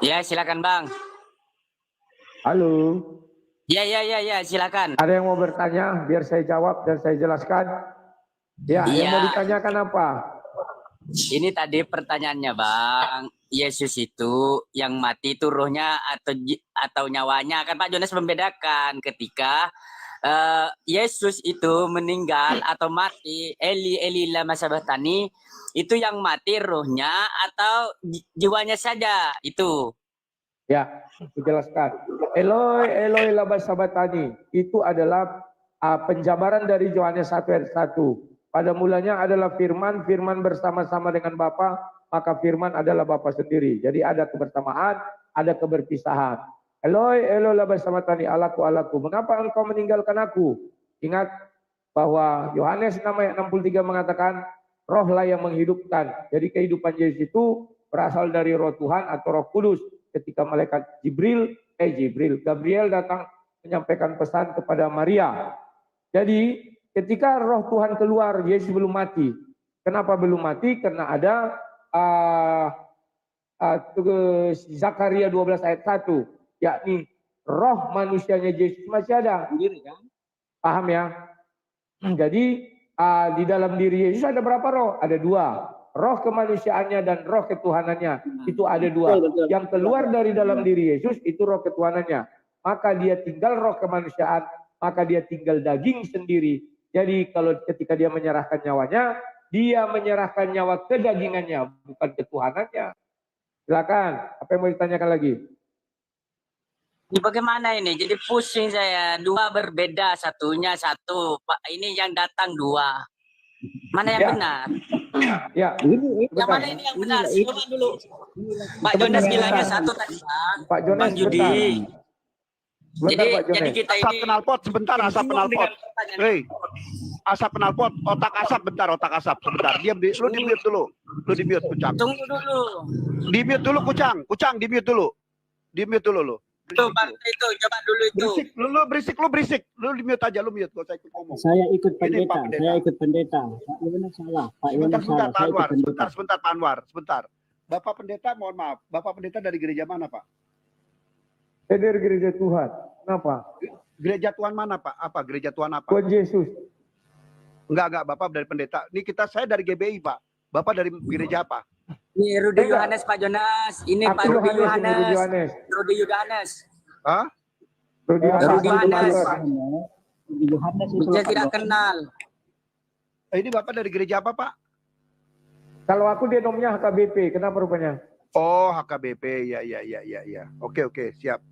Ya, silakan Bang. Halo. Ya, silakan. Ada yang mau bertanya biar saya jawab dan saya jelaskan? Ya, yang mau ditanyakan apa? Ini tadi pertanyaannya Bang. Yesus itu yang mati itu rohnya atau nyawanya, kan Pak Jonas membedakan ketika Yesus itu meninggal atau mati, Eli Eli lama sabachthani, itu yang mati rohnya atau jiwanya saja itu. Ya, dijelaskan. Eloi, Eloi lama sabachthani itu adalah penjabaran dari Yohanes 1 ayat 1. Pada mulanya adalah firman, firman bersama-sama dengan Bapa, maka firman adalah Bapa sendiri. Jadi ada kebersamaan, ada keberpisahan. Eloi, Eloi lama sabachthani, Allahku, Allahku, mengapa engkau meninggalkan aku? Ingat bahwa Yohanes 6 ayat 63 mengatakan, rohlah yang menghidupkan. Jadi kehidupan Yesus itu berasal dari roh Tuhan atau roh kudus. Ketika malaikat Gabriel datang menyampaikan pesan kepada Maria. Jadi ketika roh Tuhan keluar, Yesus belum mati. Kenapa belum mati? Karena ada Zakaria 12 ayat 1, yakni roh manusianya Yesus masih ada. Paham ya? Jadi di dalam diri Yesus ada berapa roh? Ada dua. Roh kemanusiaannya dan roh ketuhanannya. Itu ada dua. Yang keluar dari dalam diri Yesus itu roh ketuhanannya. Maka dia tinggal roh kemanusiaan, maka dia tinggal daging sendiri. Jadi kalau ketika dia menyerahkan nyawanya, dia menyerahkan nyawa kedagingannya, bukan ketuhanannya. Silakan, apa yang mau ditanyakan lagi? Ini bagaimana ini? Jadi pusing saya. Dua berbeda, satunya satu. Pak, ini yang datang dua. Mana yang benar? Ya. Yang mana ini yang benar? Coba dulu. Pak Jonas bilangnya satu tadi Bang. Pak Jonas, Bang Judi. Jadi kita ini asap penalpot sebentar, asap penalpot. Hei, asap penalpot, otak asap bentar, otak asap sebentar. Diam, lu di mute dulu. Lu di mute Kucang. Tunggu dulu. Di mute dulu Kucang. Kucang di mute dulu. Di mute dulu lu. Tuh Bang, itu coba dulu itu. Berisik. Lu di mute aja, lu mute. Gak usah ikut ngomong. Saya ikut pendeta. Pak Iwan salah. Pak Iwan salah. Pak Anwar. Sebentar Pak Anwar. Sebentar. Bapak pendeta, mohon maaf. Bapak pendeta dari gereja mana Pak? Saya dari gereja Tuhan. Kenapa? Gereja Tuhan mana Pak? Apa? Gereja Tuhan apa? Tuhan Yesus. Enggak, Bapak dari pendeta. Ini saya dari GBI Pak. Bapak dari gereja apa? Ini Rudy Yohanes Pak Jonas. Ini Pak Rudy Yohanes. Rudy Yohanes. Hah? Rudy Yohanes. Saya tidak kenal. Ini Bapak dari gereja apa Pak? Kalau aku dia nomornya HKBP. Kenapa rupanya? Oh, HKBP. Ya. Oke, siap.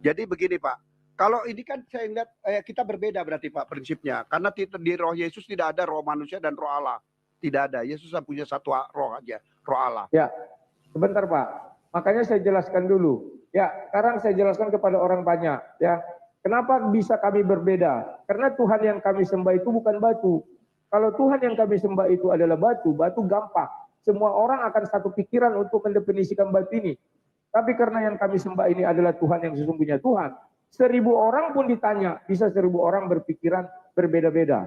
Jadi begini Pak. Kalau ini kan saya lihat kita berbeda berarti Pak prinsipnya. Karena di roh Yesus tidak ada roh manusia dan roh Allah. Tidak ada. Yesus punya satu roh aja. Roh Allah. Ya, sebentar Pak. Makanya saya jelaskan dulu. Ya, sekarang saya jelaskan kepada orang banyak. Ya, kenapa bisa kami berbeda? Karena Tuhan yang kami sembah itu bukan batu. Kalau Tuhan yang kami sembah itu adalah batu, batu gampang. Semua orang akan satu pikiran untuk mendefinisikan batu ini. Tapi karena yang kami sembah ini adalah Tuhan yang sesungguhnya Tuhan. 1000 orang pun ditanya, bisa 1000 orang berpikiran berbeda-beda.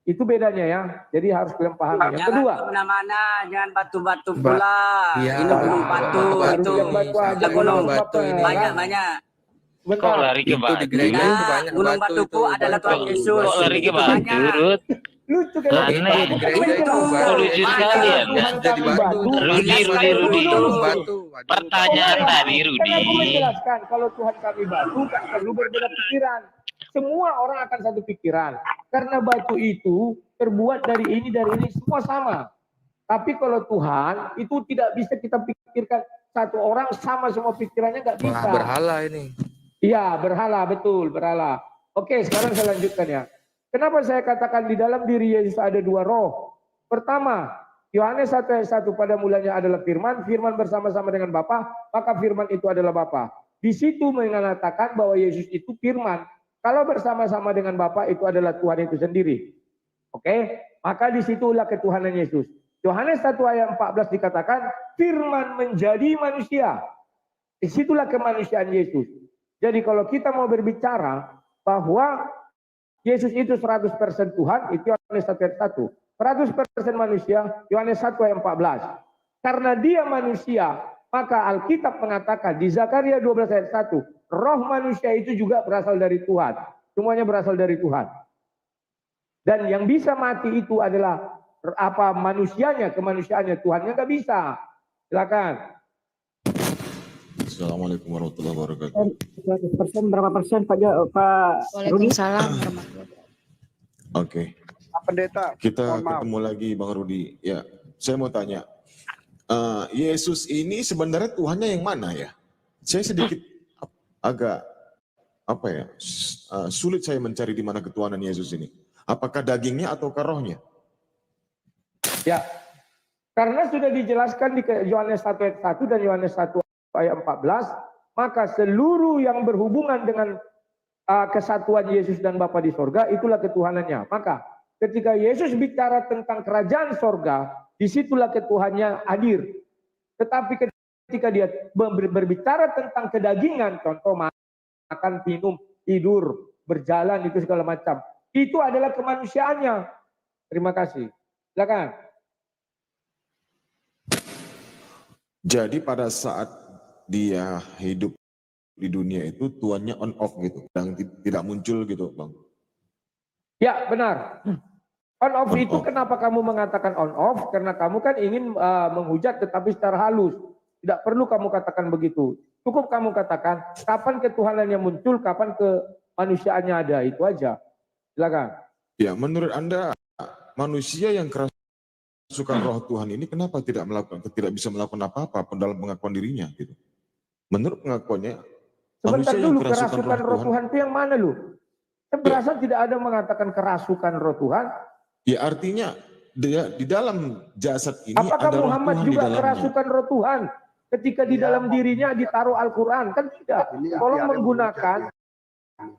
Itu bedanya ya. Jadi harus kalian pahami. Yang kedua, mana-mana, jangan batu-batu pula. Ya, ini gunung batu itu. Gunung batu ini banyak. Kok lari ke batu? Gunung batuku adalah Tuhan Yesus. Kok lari ke batu, Rut? lucu kan? Aneh. Kok lucu sekali ya? Jadi batu. Rudi. Pertanyaan tadi, Rudi. Kan aku menjelaskan kalau Tuhan kami batu kan perlu berbeda pikiran. Semua orang akan satu pikiran. Karena batu itu terbuat dari ini semua sama. Tapi kalau Tuhan itu tidak bisa kita pikirkan satu orang sama semua pikirannya, nggak bisa. Wah, berhala ini. Iya, berhala, betul, berhala. Oke, sekarang saya lanjutkan ya. Kenapa saya katakan di dalam diri Yesus ada dua roh? Pertama, Yohanes 1 ayat 1, pada mulanya adalah firman, firman bersama-sama dengan Bapa, maka firman itu adalah Bapa. Di situ mengatakan bahwa Yesus itu firman. Kalau bersama-sama dengan Bapa itu adalah Tuhan itu sendiri. Oke, maka disitulah ketuhanan Yesus. Yohanes 1 ayat 14 dikatakan, firman menjadi manusia. Disitulah kemanusiaan Yesus. Jadi kalau kita mau berbicara bahwa Yesus itu 100% Tuhan, itu Yohanes 1 ayat 1. 100% manusia, Yohanes 1 ayat 14. Karena dia manusia, Maka Alkitab mengatakan di Zakaria 12 ayat 1, roh manusia itu juga berasal dari Tuhan. Semuanya berasal dari Tuhan. Dan yang bisa mati itu adalah apa manusianya, kemanusiaannya. Tuhannya nggak bisa. Silakan. Assalamualaikum warahmatullahi wabarakatuh. 100% berapa persen Pak Rudi? Waalaikumsalam warahmatullahi wabarakatuh. Oke, Pak Pendeta, kita mohon maaf. ketemu lagi Bang Rudi. Ya, saya mau tanya, Yesus ini sebenarnya Tuhannya yang mana ya? Saya sedikit agak apa ya, sulit saya mencari di mana ketuhanan Yesus ini. Apakah dagingnya ataukah rohnya? Ya, karena sudah dijelaskan di Yohanes 1 ayat 1 dan Yohanes 1 ayat 14, maka seluruh yang berhubungan dengan kesatuan Yesus dan Bapa di sorga, itulah ketuhanannya. Maka ketika Yesus bicara tentang kerajaan sorga, disitulah ketuhanannya hadir. Tetapi ketika dia berbicara tentang kedagingan, contoh makan, minum, tidur, berjalan, itu segala macam, itu adalah kemanusiaannya. Terima kasih. Silakan. Jadi pada saat dia hidup di dunia itu Tuhannya on off gitu, yang tidak muncul gitu, Bang. Ya, benar. On off On itu off. kenapa kamu mengatakan on off? Karena kamu kan ingin menghujat tetapi secara halus. Tidak perlu kamu katakan begitu. Cukup kamu katakan kapan ketuhanannya muncul, kapan kemanusiaannya ada, itu aja. Silakan. Ya, menurut Anda manusia yang kerasukan roh Tuhan ini kenapa tidak bisa melakukan apa-apa dalam pengakuan dirinya gitu? Menurut pengakuannya Sebentar manusia yang dulu, kerasukan roh Tuhan itu yang mana lu? Saya berasa tidak ada mengatakan kerasukan roh Tuhan. Ya artinya dia di dalam jasad ini Apakah ada roh Muhammad Tuhan di juga dalamnya. kerasukan roh Tuhan ketika di dalam dirinya ditaruh Al-Quran? Kan tidak. Tolong menggunakan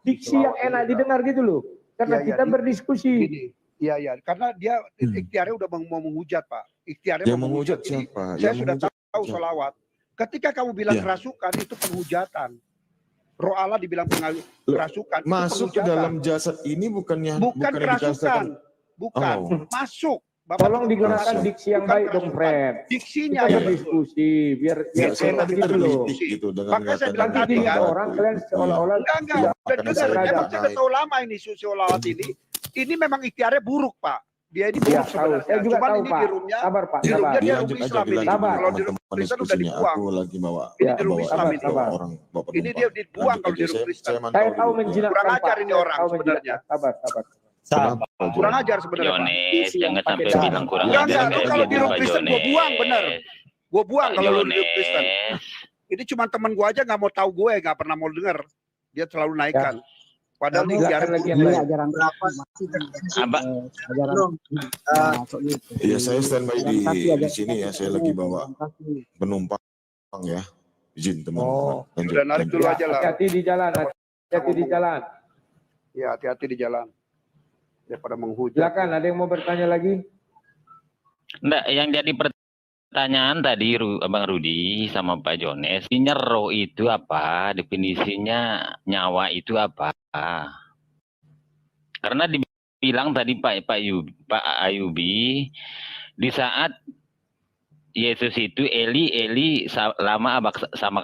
diksi yang enak didengar gitu loh. Karena kita berdiskusi. Gini, iya, karena dia ikhtiarnya udah mau menghujat, Pak. Ikhtiarnya Yang mau menghujat Ini siapa? Saya Yang sudah menghujat tahu siapa? sholawat. Ketika kamu bilang Ya. kerasukan, itu penghujatan. Roh Allah dibilang kerasukan, itu Masuk ke penghujatan. dalam jasad ini bukan Bukan kerasukan, bukan. Oh. Masuk. Bapak Tolong itu digunakan masuk. diksi yang Bukan baik dong, kerasukan. Fred. Diksinya Kita yang berdiskusi, biar Ya, saya enak tadi gitu loh. tergelitik gitu dengan Makanya saya bilang Nanti tadi tiga kan, orang kalian seolah-olah enggak. tidak Udah Makanya dengar, saya memang bilang sudah baik. tahu lama ini sholawat ini. Ini memang ikhtiarnya buruk, Pak. Dia ini Ya, buruk tahu. sebenarnya. Saya juga Cuman tahu, ini Pak. di roomnya, Sabar, Pak. di Sabar. roomnya dia Dilanjut room aja, Islam ini. dilanjut Sabar. Kalau di room teman-teman Kristen udah diskusinya. dibuang. Aku lagi bawa Ini di room bawa Islam bawa ini. Sabar. orang bawa Ini penumpang. dia dibuang Lanjut kalau di aja, room Kristen. saya mantau Saya tahu dulu. menjinakkan, Kurang ajar Pak. ini Saya orang tahu sebenarnya. menjinakkan. Sabar. Kenapa, Kurang John? ajar sebenarnya, Pak. Jones, jangan sampai Enggak, bilang kurang Enggak, ajar lu kayak kalau gitu, di room Pak Kristen gua buang, bener. Jones. Gue buang Pak kalau lu di room Kristen. Jones. Ini cuma teman gue aja nggak mau tahu gue, nggak pernah mau denger. Dia selalu naikkan. Padahal Kamu ini silakan ikhtiarnya lagi yang buruk. lain. Ajaran Abang, ajaran masuk gitu. Ya, saya standby Tapi di sini ya. Saya lagi bawa penumpang ya. Izin teman-teman. Lanjut, Udah narik lanjut. dulu Ya, aja lah. hati-hati di jalan. Hati-hati di jalan. Ya, hati-hati di jalan. Daripada menghujat. Silakan, ada yang mau bertanya lagi? enggak, yang jadi pertanyaan tadi Abang Rudi sama Pak Jones, definisinya roh itu apa? Definisinya nyawa itu apa? Karena dibilang tadi Pak Ayubi, di saat Yesus itu Eli lama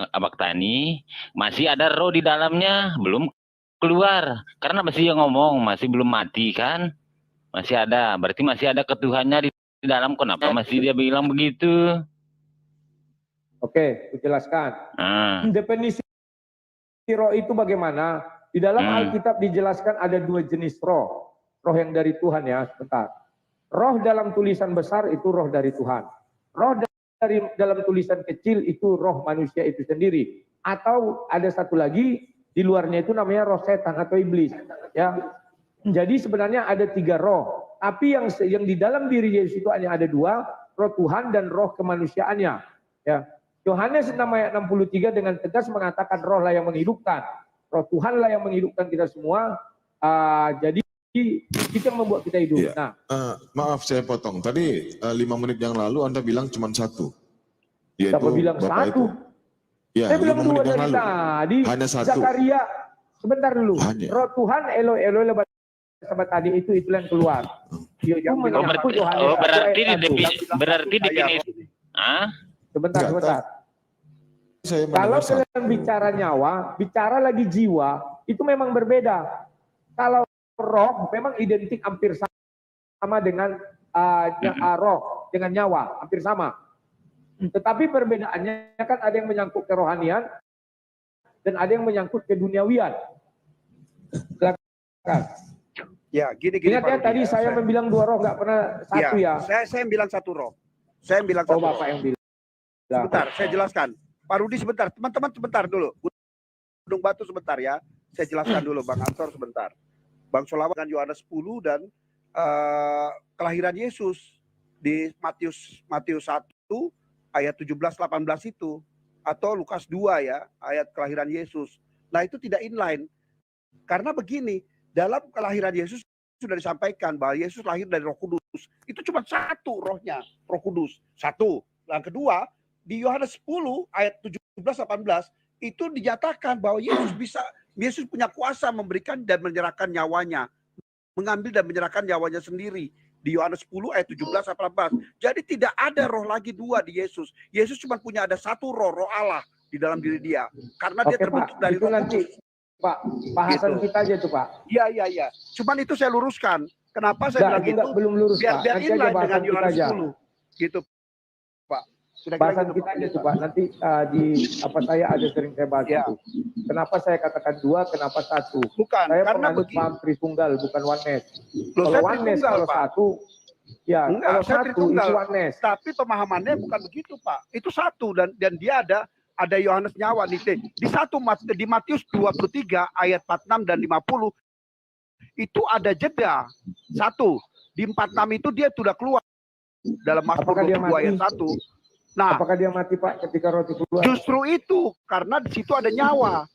abaktani, masih ada roh di dalamnya, belum keluar. Karena masih ngomong, masih belum mati kan? Masih ada, berarti masih ada ketuhannya di dalam. Kenapa masih dia bilang begitu? Oke, dijelaskan. Definisi roh itu bagaimana? Di dalam Alkitab dijelaskan ada dua jenis roh. Roh yang dari Tuhan ya, sebentar. Roh dalam tulisan besar itu roh dari Tuhan. Roh dari dalam tulisan kecil itu roh manusia itu sendiri. Atau ada satu lagi di luarnya itu namanya roh setan atau iblis. Ya. Jadi sebenarnya ada tiga roh. Tapi yang di dalam diri Yesus itu hanya ada dua, roh Tuhan dan roh kemanusiaannya. Ya. Yohanes 6 ayat 63 dengan tegas mengatakan roh lah yang menghidupkan. Roh Tuhan lah yang menghidupkan kita semua. Jadi itu yang membuat kita hidup. Ya. Nah, Maaf saya potong. Tadi 5 menit yang lalu Anda bilang cuma satu. Yaitu siapa bilang Bapak satu? itu. Ya, Saya bilang 5 dua menit yang dari lalu. tadi. Hanya satu. Zakaria, sebentar dulu. Hanya. Roh Tuhan Eloi Eloi lebat sama tadi itu yang keluar. Yang berarti definisi. Saya- Ah? Sebentar. Enggak, saya Kalau mendengar satu. kalian bicara nyawa, bicara lagi jiwa, itu memang berbeda. Kalau roh memang identik hampir sama dengan roh, dengan nyawa, hampir sama. Tetapi perbedaannya kan ada yang menyangkut kerohanian dan ada yang menyangkut keduniawian. Silakan. Ya, gini Ingat Pak ya, Rudi, tadi saya membilang dua roh, nggak pernah satu ya. Saya bilang satu roh. Saya bilang Oh, satu roh. Bapak yang bilang. Sebentar, saya jelaskan. Pak Rudi sebentar, teman-teman sebentar dulu. Gunung Batu sebentar ya. Saya jelaskan dulu, Bang Ansor sebentar. Bang Solawat dengan Yohanes 10 dan kelahiran Yesus di Matius 1 ayat 17-18 itu, atau Lukas 2 ya, ayat kelahiran Yesus. Nah, itu tidak inline. Karena begini, dalam kelahiran Yesus sudah disampaikan bahwa Yesus lahir dari Roh Kudus. Itu cuma satu rohnya, Roh Kudus. Satu. Yang kedua, di Yohanes 10 ayat 17-18 itu dinyatakan bahwa Yesus punya kuasa memberikan dan menyerahkan nyawanya, mengambil dan menyerahkan nyawanya sendiri. Di Yohanes 10 ayat 17-18. Jadi tidak ada roh lagi dua di Yesus. Yesus cuma punya ada satu roh, roh Allah di dalam diri dia. Karena dia terbentuk Pak, dari itu Roh nanti Kudus. Pak, bahasan Gitu. kita aja tuh Pak. Iya. Cuman itu saya luruskan. Kenapa saya bilang gitu? Belum lurus Biar Pak. Nanti aja inline bahasan dengan kita Yohanes aja. 10. Gitu, Pak. Kira-kira Bahasan gitu, kita aja tuh Pak. Nanti saya ada sering saya bahas Ya. itu. Kenapa saya katakan dua, kenapa satu? Bukan, Saya karena penganut paham Tritunggal, bukan oneness. Loh, Kalau saya oneness, Tritunggal, kalau Pak. satu, ya Enggak, kalau saya satu Tritunggal. itu oneness. Tapi pemahamannya bukan begitu, Pak. Itu satu dan dia ada Yohanes nyawa di Matius 23 ayat 46 dan 50 itu ada jeda. Satu, di 46 itu dia sudah keluar dalam Mazmur Apakah dia 22 ayat mati? 1. Nah, Apakah dia mati Pak ketika roti keluar? justru itu karena di situ ada nyawa.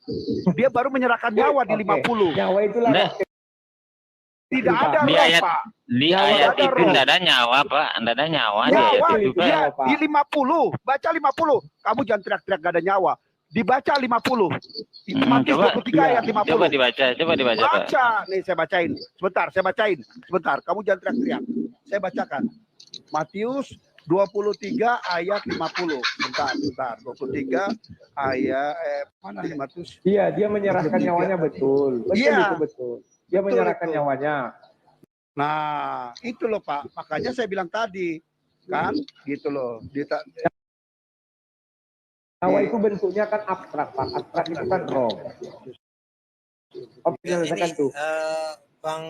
Dia baru menyerahkan nyawa di 50. Nyawa itulah Nah, roh. Tidak Pak. ada Di roh, ayat- Pak. Di Nyawa ayat ada itu roh. tidak ada nyawa, Pak. Tidak ada nyawa di ayat Nyawa, itu, Pak. iya, Pak. di 50. Baca 50. Kamu jangan teriak-teriak gak ada nyawa. Dibaca 50. Itu Matius Coba. 23 ayat 50. Coba dibaca, Pak. Baca. Nih saya bacain. Sebentar. Kamu jangan teriak-teriak. Saya bacakan. Matius 23 ayat 50. Bentar. 23 ayat mana nih Matius? Iya, dia menyerahkan 23. nyawanya betul. Iya. Betul. Dia Betul menyerahkan itu. nyawanya. Nah, itu loh Pak. Makanya saya bilang tadi. Kan? Gitu loh. Nyawa itu bentuknya kan abstrak, Pak. Abstrak itu kan roh. Oke, silakan tuh. Bang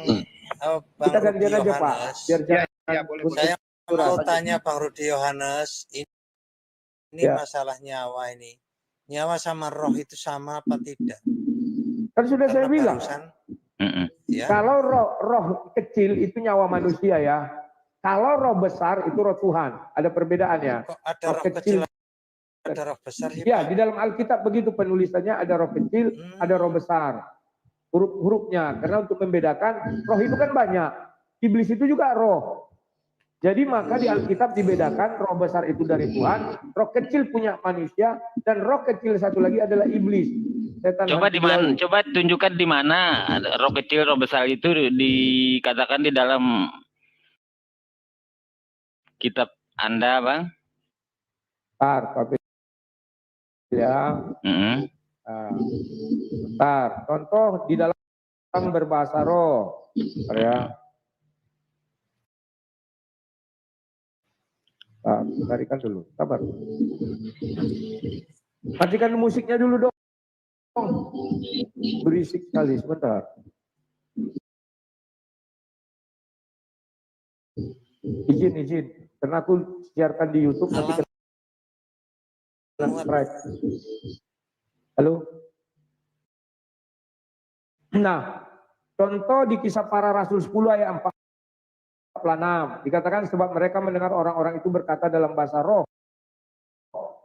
Kita Rudi gantian aja, Pak. Yohanes. Biar jangan boleh. Saya mau Surat. tanya Bang Rudi Yohanes, ini Ya. masalah nyawa ini. Nyawa sama roh itu sama apa tidak? Kan sudah saya Karena bilang. barusan, Mm-mm. ya. Kalau roh kecil itu nyawa manusia ya. Kalau roh besar itu roh Tuhan. Ada perbedaannya. Kok ada Roh roh kecil. kecil, ada roh besar? Ya, di dalam Alkitab begitu penulisannya, ada roh kecil, ada roh besar. Huruf-hurufnya. Karena untuk membedakan, roh itu kan banyak. Iblis itu juga roh. Jadi maka di Alkitab dibedakan roh besar itu dari Tuhan, roh kecil punya manusia, dan roh kecil satu lagi adalah iblis. Setan Coba hantu di mana? laut. Coba tunjukkan di mana roh kecil, roh besar itu dikatakan di dalam kitab Anda, Bang. Tapi ya. Mm-mm. Bentar, contoh di dalam berbahasa roh. Bentar ya. Tarikan dulu, sabar. Matikan musiknya dulu dong. Berisik sekali, sebentar. Izin. Karena aku siarkan di YouTube, nanti kena strike. Halo? Nah, contoh di Kisah Para Rasul 10 ayat 46. Dikatakan sebab mereka mendengar orang-orang itu berkata dalam bahasa roh.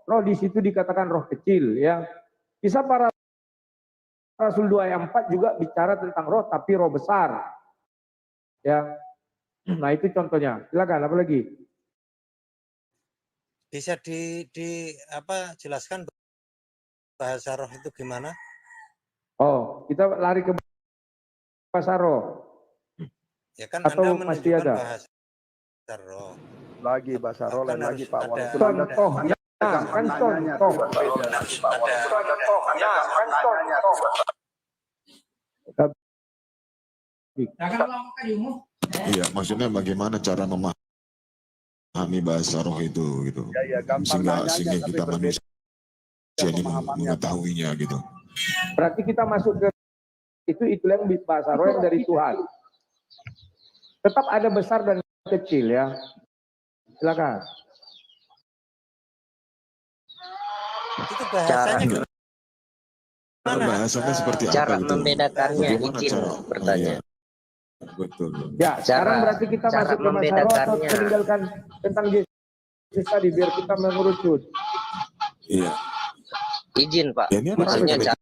Roh di situ dikatakan roh kecil ya. Kisah Para Rasul 2 ayat 4 juga bicara tentang roh tapi roh besar. Ya. Nah, itu contohnya. Silakan apa lagi? Bisa jelaskan bahasa roh itu gimana? Oh, kita lari ke bahasa roh. Ya kan Atau Anda masih menunjukkan ada? bahasa roh. Lagi bahasa roh Kan lagi harus Pak. ada- Walaupun Anda Contoh kan contoh. Iya, maksudnya bagaimana cara memahami bahasa roh itu gitu. Ya, Sehingga gampangannya tapi kita berbeda manusia ini pemahamannya, Pak. mengetahuinya gitu. Berarti kita masuk ke itu yang bahasa roh yang dari Tuhan. Tetap ada besar dan kecil ya. Silakan. Itu bahasanya Cara- gimana? Bahasanya seperti Cara apa gitu. membedakannya Bagaimana izin cara bertanya. iya, betul. Ya, sekarang berarti kita cara masuk ke bahasa roh atau membedakannya. meninggalkan tentang Yesus tadi biar kita mengerucut. Iya. Izin Pak. Ya, ini ada Maksudnya juga,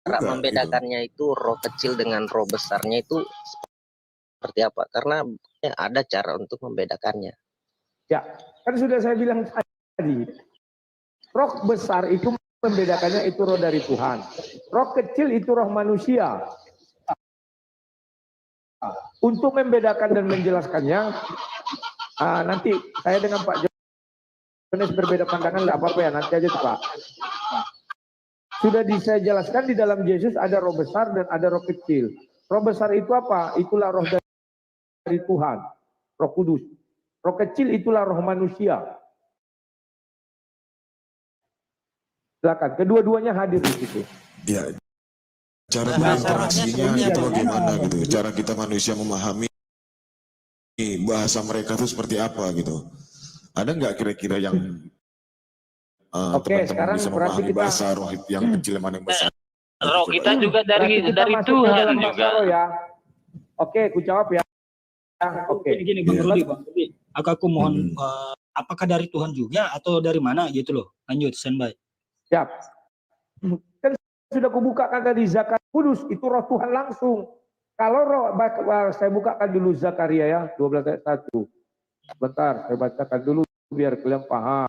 cara gitu. membedakannya itu roh kecil dengan roh besarnya itu seperti apa? Karena ada cara untuk membedakannya. Ya, kan sudah saya bilang tadi. Roh besar itu membedakannya itu roh dari Tuhan. Roh kecil itu roh manusia. Untuk membedakan dan menjelaskannya, nanti saya dengan Pak Jones berbeda pandangan, nggak apa-apa ya, nanti aja tuh Pak. Sudah saya jelaskan di dalam Yesus ada roh besar dan ada roh kecil. Roh besar itu apa? Itulah roh dari Tuhan, roh kudus. Roh kecil itulah roh manusia. Silakan, kedua-duanya hadir di situ. Ya, cara Bahasa berinteraksinya rohnya itu seperti bagaimana gitu. Cara kita manusia memahami bahasa mereka itu seperti apa gitu. Ada nggak kira-kira yang Oke, teman-teman sekarang bisa berarti memahami kita bahasa roh yang kecil mana yang besar? Roh Coba. kita juga berarti kita dari masuk ke Tuhan dalam bahasa juga. roh ya. Oke, ku jawab ya. Oke. Gini Bang Iya. Rudi, Bang Rudi. Aku mohon, Hmm. apakah dari Tuhan juga atau dari mana gitu loh? Lanjut, standby. Siap. Kan sudah kubukakan tadi zakat kudus itu roh Tuhan langsung. Kalau roh, saya bukakan dulu Zakaria ya 12 ayat 1. Bentar, saya bacakan dulu biar kalian paham.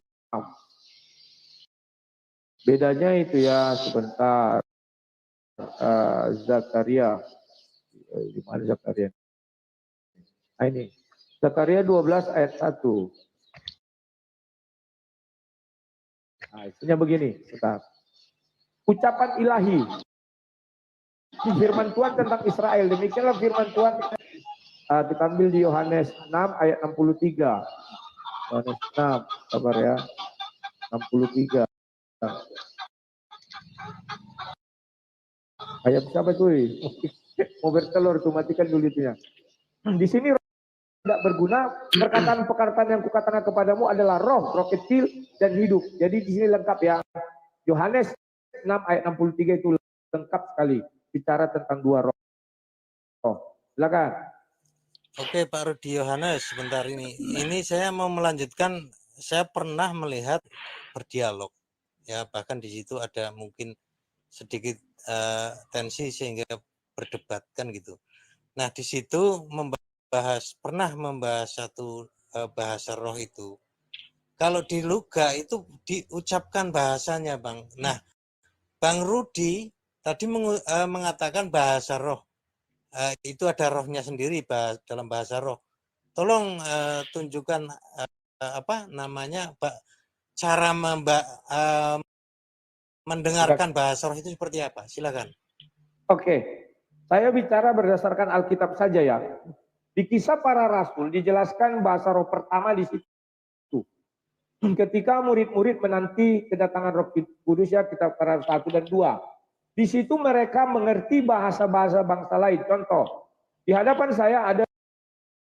Bedanya itu ya sebentar. Zakaria. Di mana Zakaria? Nah ini. Zakaria 12 ayat 1. Nah, isinya begini, bentar. Ucapan ilahi. Firman Tuhan tentang Israel. Demikianlah firman Tuhan. Kita ambil di Yohanes 6 ayat 63. Yohanes 6, sabar ya. 63. Ayat siapa tuh? Mau bertelur tuh, matikan dulu itunya. Di sini tidak berguna, perkataan-perkataan yang kukatakan kepadamu adalah roh kecil dan hidup. Jadi di sini lengkap ya. Yohanes 6 ayat 63 itu lengkap sekali bicara tentang dua roh. Silakan. Oke Pak Rudi Yohanes, sebentar ini. Ini saya mau melanjutkan. Saya pernah melihat berdialog, ya bahkan di situ ada mungkin sedikit tensi sehingga berdebatkan gitu. Nah di situ pernah membahas satu bahasa roh itu. Kalau di Luga itu diucapkan bahasanya Bang. Nah Bang Rudi tadi mengatakan bahasa roh. Itu ada rohnya sendiri dalam bahasa roh. Tolong tunjukkan apa namanya cara mendengarkan bahasa roh itu seperti apa? Silakan. Oke, saya bicara berdasarkan Alkitab saja ya. Di Kisah Para Rasul dijelaskan bahasa roh pertama di situ. Ketika murid-murid menanti kedatangan Roh Kudus ya, Kitab Para Rasul 1 dan 2. Di situ mereka mengerti bahasa-bahasa bangsa lain. Contoh, di hadapan saya ada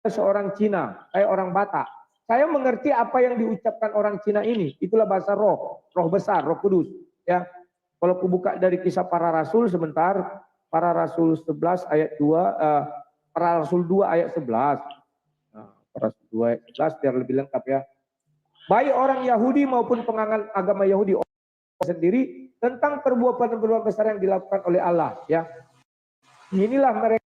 seorang Cina, saya orang Batak. Saya mengerti apa yang diucapkan orang Cina ini. Itulah bahasa roh, roh besar, Roh Kudus. Ya, kalau aku buka dari Kisah Para Rasul sebentar, Para Rasul 11 ayat 2, Para Rasul 2 ayat 11. Nah, Para Rasul 2 ayat 11 biar lebih lengkap ya. Baik orang Yahudi maupun penganut agama Yahudi sendiri tentang perbuatan-perbuatan besar yang dilakukan oleh Allah ya. Inilah mereka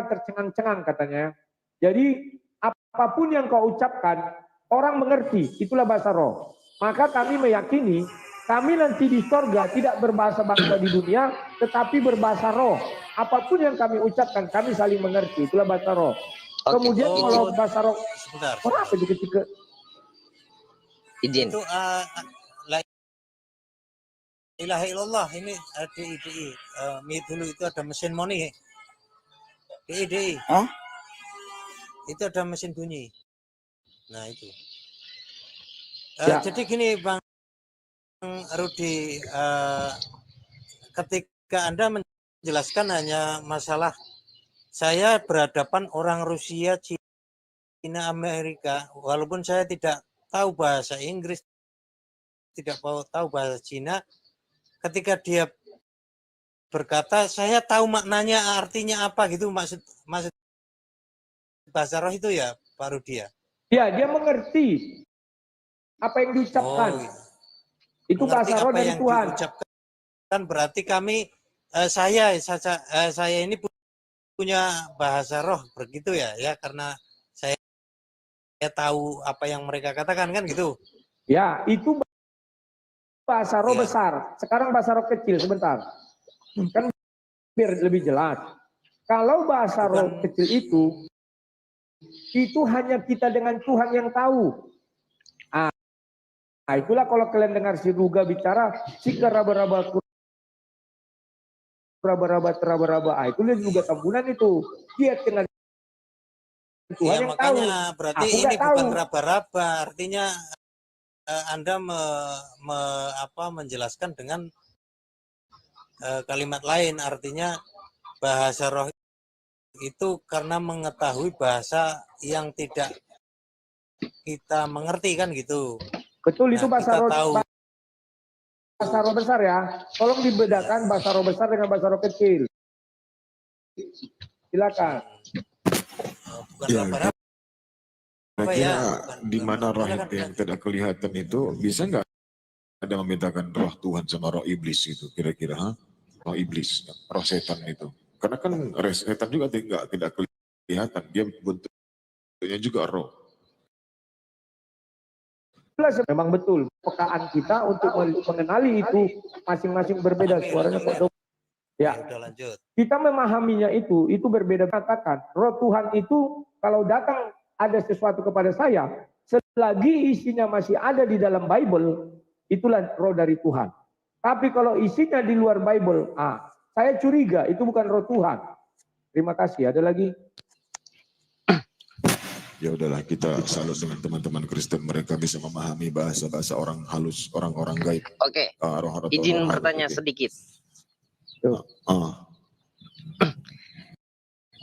tercengang-cengang katanya. Jadi apapun yang kau ucapkan orang mengerti, itulah bahasa roh. Maka kami meyakini kami nanti di sorga tidak berbahasa bangsa di dunia tetapi berbahasa roh. Apapun yang kami ucapkan kami saling mengerti, itulah bahasa roh. Kemudian kalau bahasa roh Sebentar. apa ketika Izin. Itu la ilaha illallah ini DI. Dulu itu ada mesin money. DI. Hah? Itu ada mesin bunyi. Nah itu. Ya. Jadi gini Bang Rudi, ketika Anda menjelaskan hanya masalah saya berhadapan orang Rusia, Cina, Amerika, walaupun saya tidak tahu bahasa Inggris, tidak tahu bahasa Cina, ketika dia berkata, saya tahu maknanya, artinya apa gitu, maksud bahasa roh itu ya, Pak Rudi ya? Ya, dia mengerti apa yang diucapkan. Oh, Itu bahasa roh dari Tuhan. Diucapkan berarti kami, saya ini punya bahasa roh begitu ya, karena saya tahu apa yang mereka katakan kan gitu. Ya, itu bahasa roh Ya. besar. Sekarang bahasa roh kecil sebentar. Kan biar lebih jelas. Kalau bahasa roh kecil itu hanya kita dengan Tuhan yang tahu. Nah, itulah kalau kalian dengar si Ruga bicara, si raba-raba, itu dia juga tambunan itu. Dia dengan Tuhan Ya, yang tahu. makanya berarti Aku ini nggak tahu. bukan raba-raba, artinya Anda menjelaskan dengan kalimat lain, artinya bahasa roh itu karena mengetahui bahasa yang tidak kita mengerti kan gitu. Betul, itu Nah, bahasa kita roh, tahu. bahasa roh besar ya. Tolong dibedakan bahasa roh besar dengan bahasa roh kecil. Silakan. Bukan Ya, raba-raba kira-kira ya. di mana roh Silakan, itu yang tidak kelihatan itu bisa nggak ada membedakan roh Tuhan sama roh iblis itu kira-kira? Roh iblis, roh setan itu. Karena kan setan juga tidak kelihatan, dia bentuknya juga roh. Memang betul, pekaan kita untuk mengenali itu masing-masing berbeda suaranya kok. Ya, udah lanjut. kita memahaminya itu berbeda. Katakan, roh Tuhan itu kalau datang ada sesuatu kepada saya, selagi isinya masih ada di dalam Bible, itulah roh dari Tuhan. Tapi kalau isinya di luar Bible, saya curiga itu bukan roh Tuhan. Terima kasih. Ada lagi? Ya udahlah, kita salut dengan teman-teman Kristen, mereka bisa memahami bahasa-bahasa orang halus, orang-orang gaib. Oke. Izin bertanya sedikit.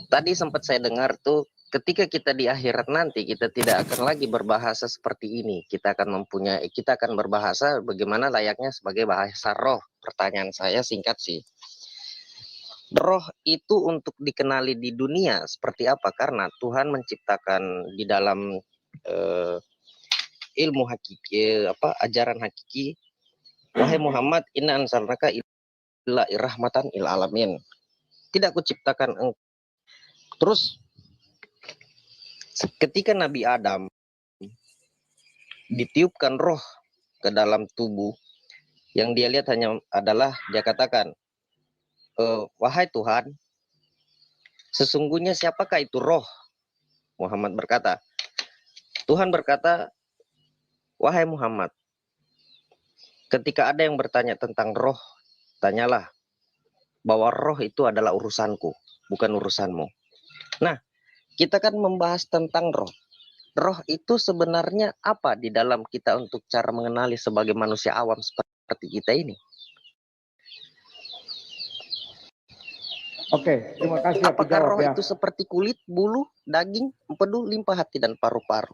Tadi sempat saya dengar tuh, ketika kita di akhirat nanti kita tidak akan lagi berbahasa seperti ini. Kita akan berbahasa bagaimana layaknya sebagai bahasa roh. Pertanyaan saya singkat sih. Roh itu untuk dikenali di dunia seperti apa? Karena Tuhan menciptakan di dalam ilmu hakiki, ajaran hakiki, wahai Muhammad, inna anzalnaka ila rahmatan il alamin. Tidak kuciptakan engkau. Terus ketika Nabi Adam ditiupkan roh ke dalam tubuh, yang dia lihat hanya adalah dia katakan, wahai Tuhan, sesungguhnya siapakah itu roh? Muhammad berkata, Tuhan berkata, wahai Muhammad, ketika ada yang bertanya tentang roh, tanyalah bahwa roh itu adalah urusanku, bukan urusanmu. Nah, kita kan membahas tentang roh. Roh itu sebenarnya apa di dalam kita untuk cara mengenali sebagai manusia awam seperti kita ini? Oke, terima kasih. Apakah roh itu seperti kulit, bulu, daging, empedu, limpa hati, dan paru-paru?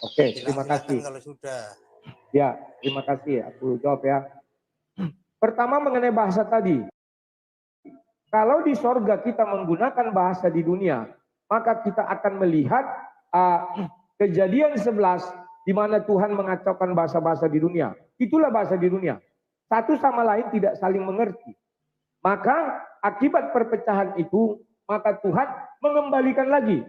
Oke, terima kasih. Kalau sudah. Ya, terima kasih. Aku jawab ya. Pertama mengenai bahasa tadi. Kalau di sorga kita menggunakan bahasa di dunia, maka kita akan melihat Kejadian 11 di mana Tuhan mengacaukan bahasa-bahasa di dunia. Itulah bahasa di dunia. Satu sama lain tidak saling mengerti. Maka akibat perpecahan itu, maka Tuhan mengembalikan lagi.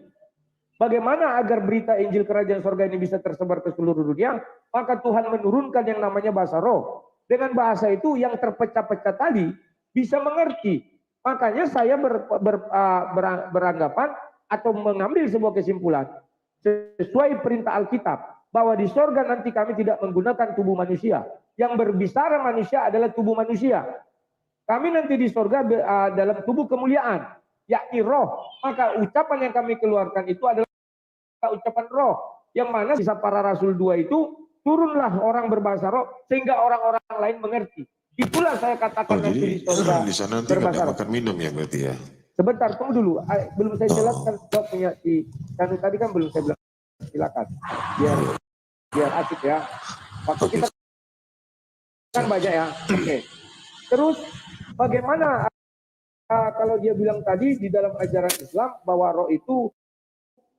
Bagaimana agar berita Injil Kerajaan Sorga ini bisa tersebar ke seluruh dunia? Maka Tuhan menurunkan yang namanya bahasa roh. Dengan bahasa itu yang terpecah-pecah tadi bisa mengerti. Makanya saya beranggapan atau mengambil sebuah kesimpulan sesuai perintah Alkitab bahwa di sorga nanti kami tidak menggunakan tubuh manusia. Yang berbicara manusia adalah tubuh manusia. Kami nanti di sorga dalam tubuh kemuliaan, yakni roh. Maka ucapan yang kami keluarkan itu adalah ucapan roh. Yang mana bisa para rasul 2 itu turunlah orang berbahasa roh sehingga orang-orang lain mengerti. Itulah saya katakan nanti di Jadi sorga di sana nanti nggak berbahasa ada roh. makan minum ya berarti ya? Sebentar, tunggu dulu. Belum saya jelaskan jawabnya si Kanu tadi kan belum saya bilang. Silakan. Biar asik ya. Waktu kita kan banyak ya. Oke. Terus bagaimana kalau dia bilang tadi di dalam ajaran Islam bahwa roh itu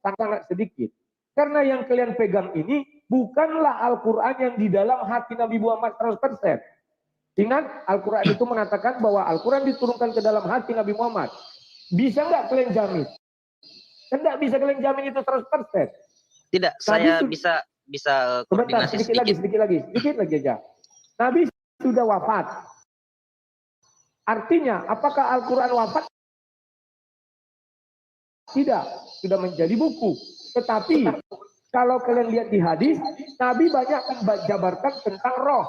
sangat sedikit. Karena yang kalian pegang ini bukanlah Al-Quran yang di dalam hati Nabi Muhammad 100%. Ingat, Al-Quran itu mengatakan bahwa Al-Quran diturunkan ke dalam hati Nabi Muhammad. Bisa nggak kalian jamin? Tidak bisa kalian jamin itu 100%. Tidak, saya bisa Sebentar, koordinasi sedikit lagi aja. Nabi sudah wafat. Artinya, apakah Al-Quran wafat? Tidak, sudah menjadi buku. Tetapi, kalau kalian lihat di hadis, Nabi banyak menjabarkan tentang roh.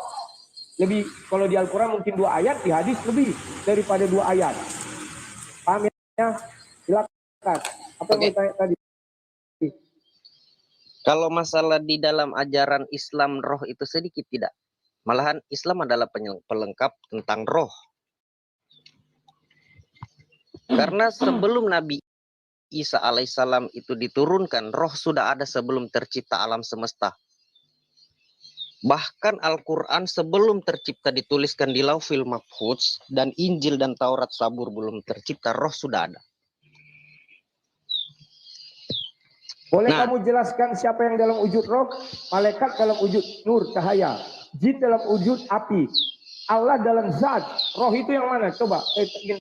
Lebih, kalau di Al-Quran mungkin 2 ayat, di hadis lebih daripada 2 ayat. Paham ya? Silakan. Apa yang mau tanya tadi? Kalau masalah di dalam ajaran Islam roh itu sedikit tidak. Malahan Islam adalah pelengkap tentang roh. Karena sebelum Nabi Isa alaihissalam itu diturunkan, roh sudah ada sebelum tercipta alam semesta. Bahkan Al-Quran sebelum tercipta dituliskan di Lauhil Mahfuz dan Injil dan Taurat Zabur belum tercipta, roh sudah ada. Boleh kamu jelaskan siapa yang dalam wujud roh? Malaikat dalam wujud nur, cahaya. Jin dalam wujud api. Allah dalam zat. Roh itu yang mana? Coba, saya ingin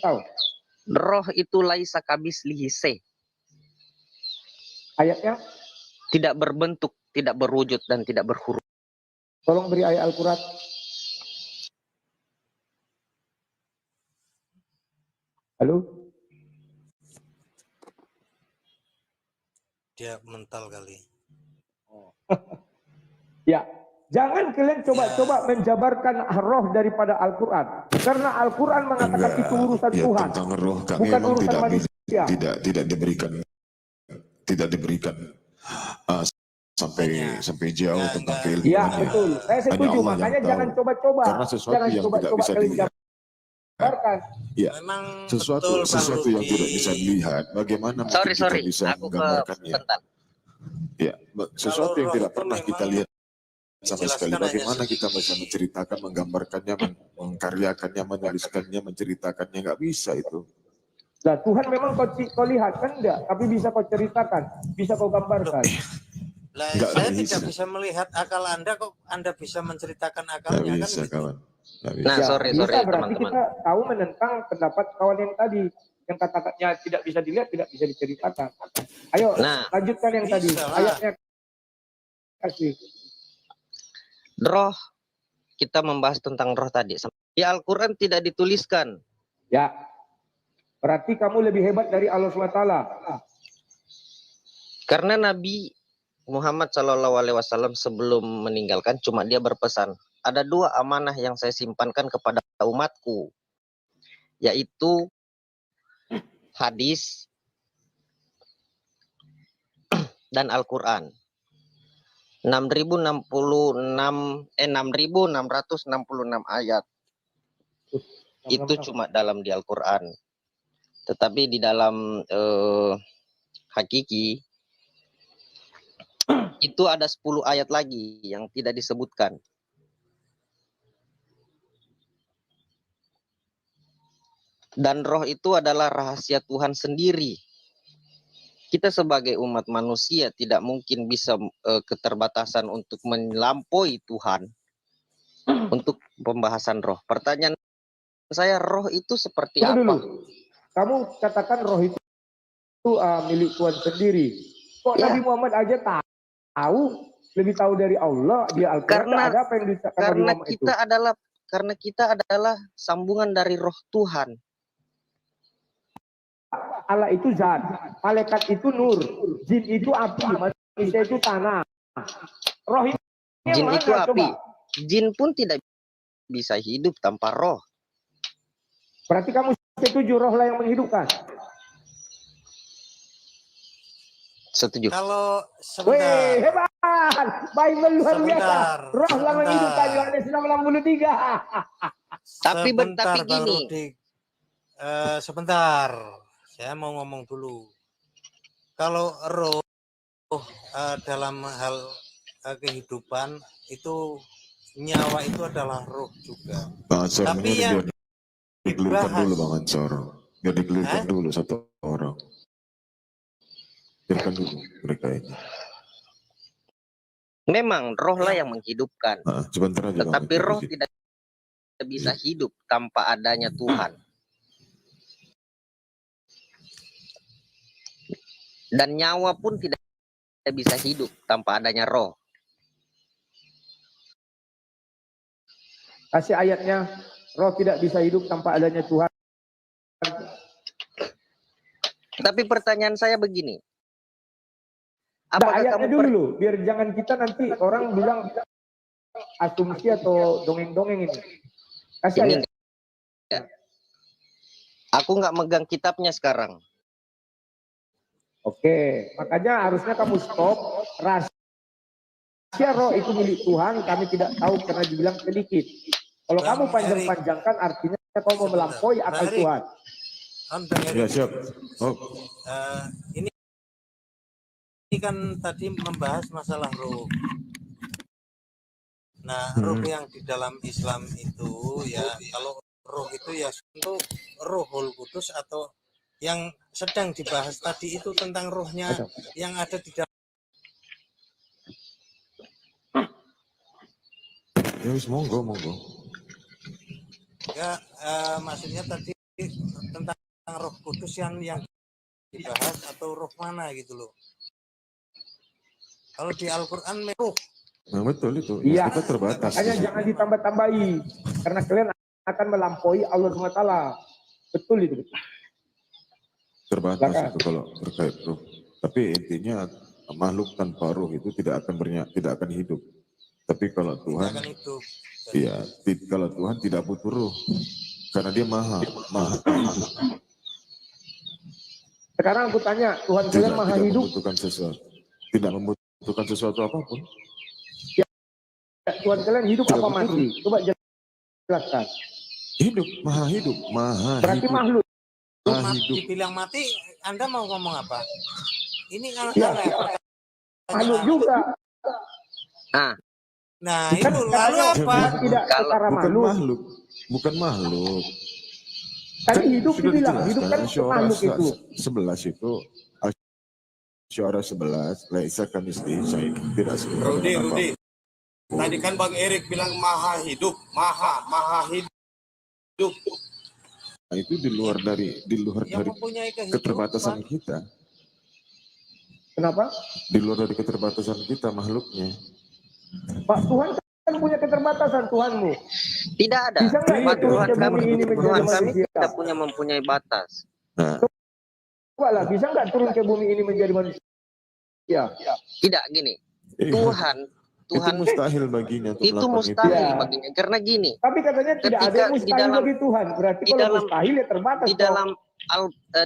tahu. Roh itu laisa kabislihi syai'. Ayatnya? Tidak berbentuk, tidak berwujud, dan tidak berhuruf. Tolong beri ayat Al-Quran. Halo? Dia mental kali. Ya, jangan kalian coba-coba menjabarkan roh daripada Al-Quran. Karena Al-Quran mengatakan itu urusan ya, Tuhan. tentang roh kami Bukan memang urusan manusia. tidak diberikan sampai jauh tentang keilmuan. Ya, betul. Saya setuju. Makanya jangan coba-coba. Karena sesuatu Jangan yang tidak coba-coba bisa kalian dilihat. jabarkan. Ya, Memang sesuatu yang tidak bisa dilihat. Bagaimana mungkin kita bisa menggambarkannya? Ya, sesuatu yang tidak pernah kita lihat sama sekali. Bagaimana kita bisa menceritakan, menggambarkannya, mengkaryakannya, menuliskannya, menceritakannya? Nggak bisa itu. Nah, Tuhan memang kau lihat kan enggak, tapi bisa kau ceritakan, bisa kau gambarkan. Lah, Nggak saya bisa. tidak bisa melihat akal Anda, kok Anda bisa menceritakan Nggak akalnya kan bisa, gitu. kawan. Nggak bisa. Nah, Ya, sorry bisa berarti teman-teman. kita tahu menentang pendapat kawan yang tadi, yang kata-katanya tidak bisa dilihat, tidak bisa diceritakan. Ayo, Nah, lanjutkan yang tadi. bisa lah. Ayatnya kasih. Roh, kita membahas tentang roh tadi. Di Al-Quran tidak dituliskan. Ya, berarti kamu lebih hebat dari Allah SWT. Karena Nabi Muhammad SAW sebelum meninggalkan cuma dia berpesan, ada 2 amanah yang saya simpankan kepada umatku, yaitu hadis dan Al-Quran. 6.666 ayat itu cuma dalam di Al-Quran. Tetapi di dalam hakiki itu ada 10 ayat lagi yang tidak disebutkan. Dan roh itu adalah rahasia Tuhan sendiri. Kita sebagai umat manusia tidak mungkin bisa keterbatasan untuk melampaui Tuhan untuk pembahasan roh. Pertanyaan saya, roh itu seperti Tunggu apa? dulu. Kamu katakan roh itu milik Tuhan sendiri. Kok Ya. Nabi Muhammad aja tahu, lebih tahu dari Allah, dia Al-Quran, ada apa yang dikatakan Nabi Muhammad itu? Karena kita adalah sambungan dari roh Tuhan. Allah itu zat, malaikat itu nur, jin itu api, manusia itu tanah. Roh ini yang Jin mana itu api. coba? Jin pun tidak bisa hidup tanpa roh. Berarti kamu setuju roh lah yang menghidupkan? Setuju. Kalau Weh, sebentar, hebat. Bible luar biasa. Sebentar, Roh lah menghidupkan, sebentar. Yohanes 6:63. Tapi sebentar Bang gini, Rudi. Sebentar, saya mau ngomong dulu. Kalau roh dalam hal kehidupan itu, nyawa itu adalah roh juga. Bang Ansor, Tapi ini yang biar dikelirkan dibahas, dulu Bang Ansor. Biar dikelirkan dulu satu orang. Biarkan dulu mereka ini. memang roh lah yang menghidupkan. Nah, sebentar aja Bang. Tetapi roh tidak bisa hidup tanpa adanya Tuhan. Dan nyawa pun tidak bisa hidup tanpa adanya roh. Kasih ayatnya, roh tidak bisa hidup tanpa adanya Tuhan. Tapi pertanyaan saya begini. Nah, Apakah ayatnya kamu dulu, biar jangan kita nanti orang bilang asumsi atau dongeng-dongeng ini. Kasih ini ayat. enggak? Aku nggak megang kitabnya sekarang. Oke, makanya harusnya kamu stop. Rahasia roh itu milik Tuhan, kami tidak tahu karena dibilang sedikit. Kalau Bang kamu panjang-panjangkan, artinya kamu mau melampaui akal Erik. Tuhan. Ya siap. Oh, Ini kan tadi membahas masalah roh. Nah, roh yang di dalam Islam itu ya, kalau roh itu ya untuk Rohul Kudus, atau yang sedang dibahas tadi itu tentang rohnya yang ada di dalam. ya wis monggo. Ya, maksudnya tadi tentang Roh Kudus yang dibahas, atau roh mana gitu loh. Kalau di Al-Quran roh. Nah betul itu. Iya, Kita terbatas. makanya jangan ditambah-tambahi. Karena kalian akan melampaui Allah SWT. Betul itu. Terbatas Silakan. itu kalau terkait roh. Tapi intinya makhluk tanpa roh itu tidak akan hidup. Tapi kalau Tuhan, Tidak akan hidup. iya, kalau Tuhan tidak butuh roh, karena Dia maha hidup. Sekarang aku tanya, Tuhan kalian maha Tidak hidup? membutuhkan sesuatu, tidak membutuhkan sesuatu apapun. Ya, Tuhan kalian hidup Tidak apa butuh mati? Coba jelaskan. Hidup, maha Berarti hidup. makhluk. Maha hidup. Dibilang mati, Anda mau ngomong apa? Ini Ya, aneh. makhluk juga. Nah, Kan itu lalu katanya apa? tidak setara Bukan bukan makhluk. Tadi hidup sudah dibilang, dijelaskan, hidup kan Asy'ara makhluk itu. 11 itu Asy'ara 11 laisa kamislihi syai'. Tidak Rudi. Tadi kan Bang Erik bilang maha hidup, maha hidup. Nah, itu di luar dari Mempunyai kehidupan. keterbatasan kita. Kenapa? Di luar dari keterbatasan kita makhluknya. Pak, Tuhan kan punya keterbatasan, Tuhanmu. Tidak ada. Bisa nggak Tuhan, turun ke bumi ini menjadi Tuhan kami manusia? tidak mempunyai batas. Nah, Coba lah, bisa nggak turun ke bumi ini menjadi manusia? Tidak gini. Tuhan itu mustahil baginya untuk itu melakukan mustahil Ya. baginya, karena gini. Tapi katanya tidak ada yang Ketika di mustahil dalam- bagi Tuhan. Berarti di kalau dalam- mustahil ya terbatas. Di dalam Iya.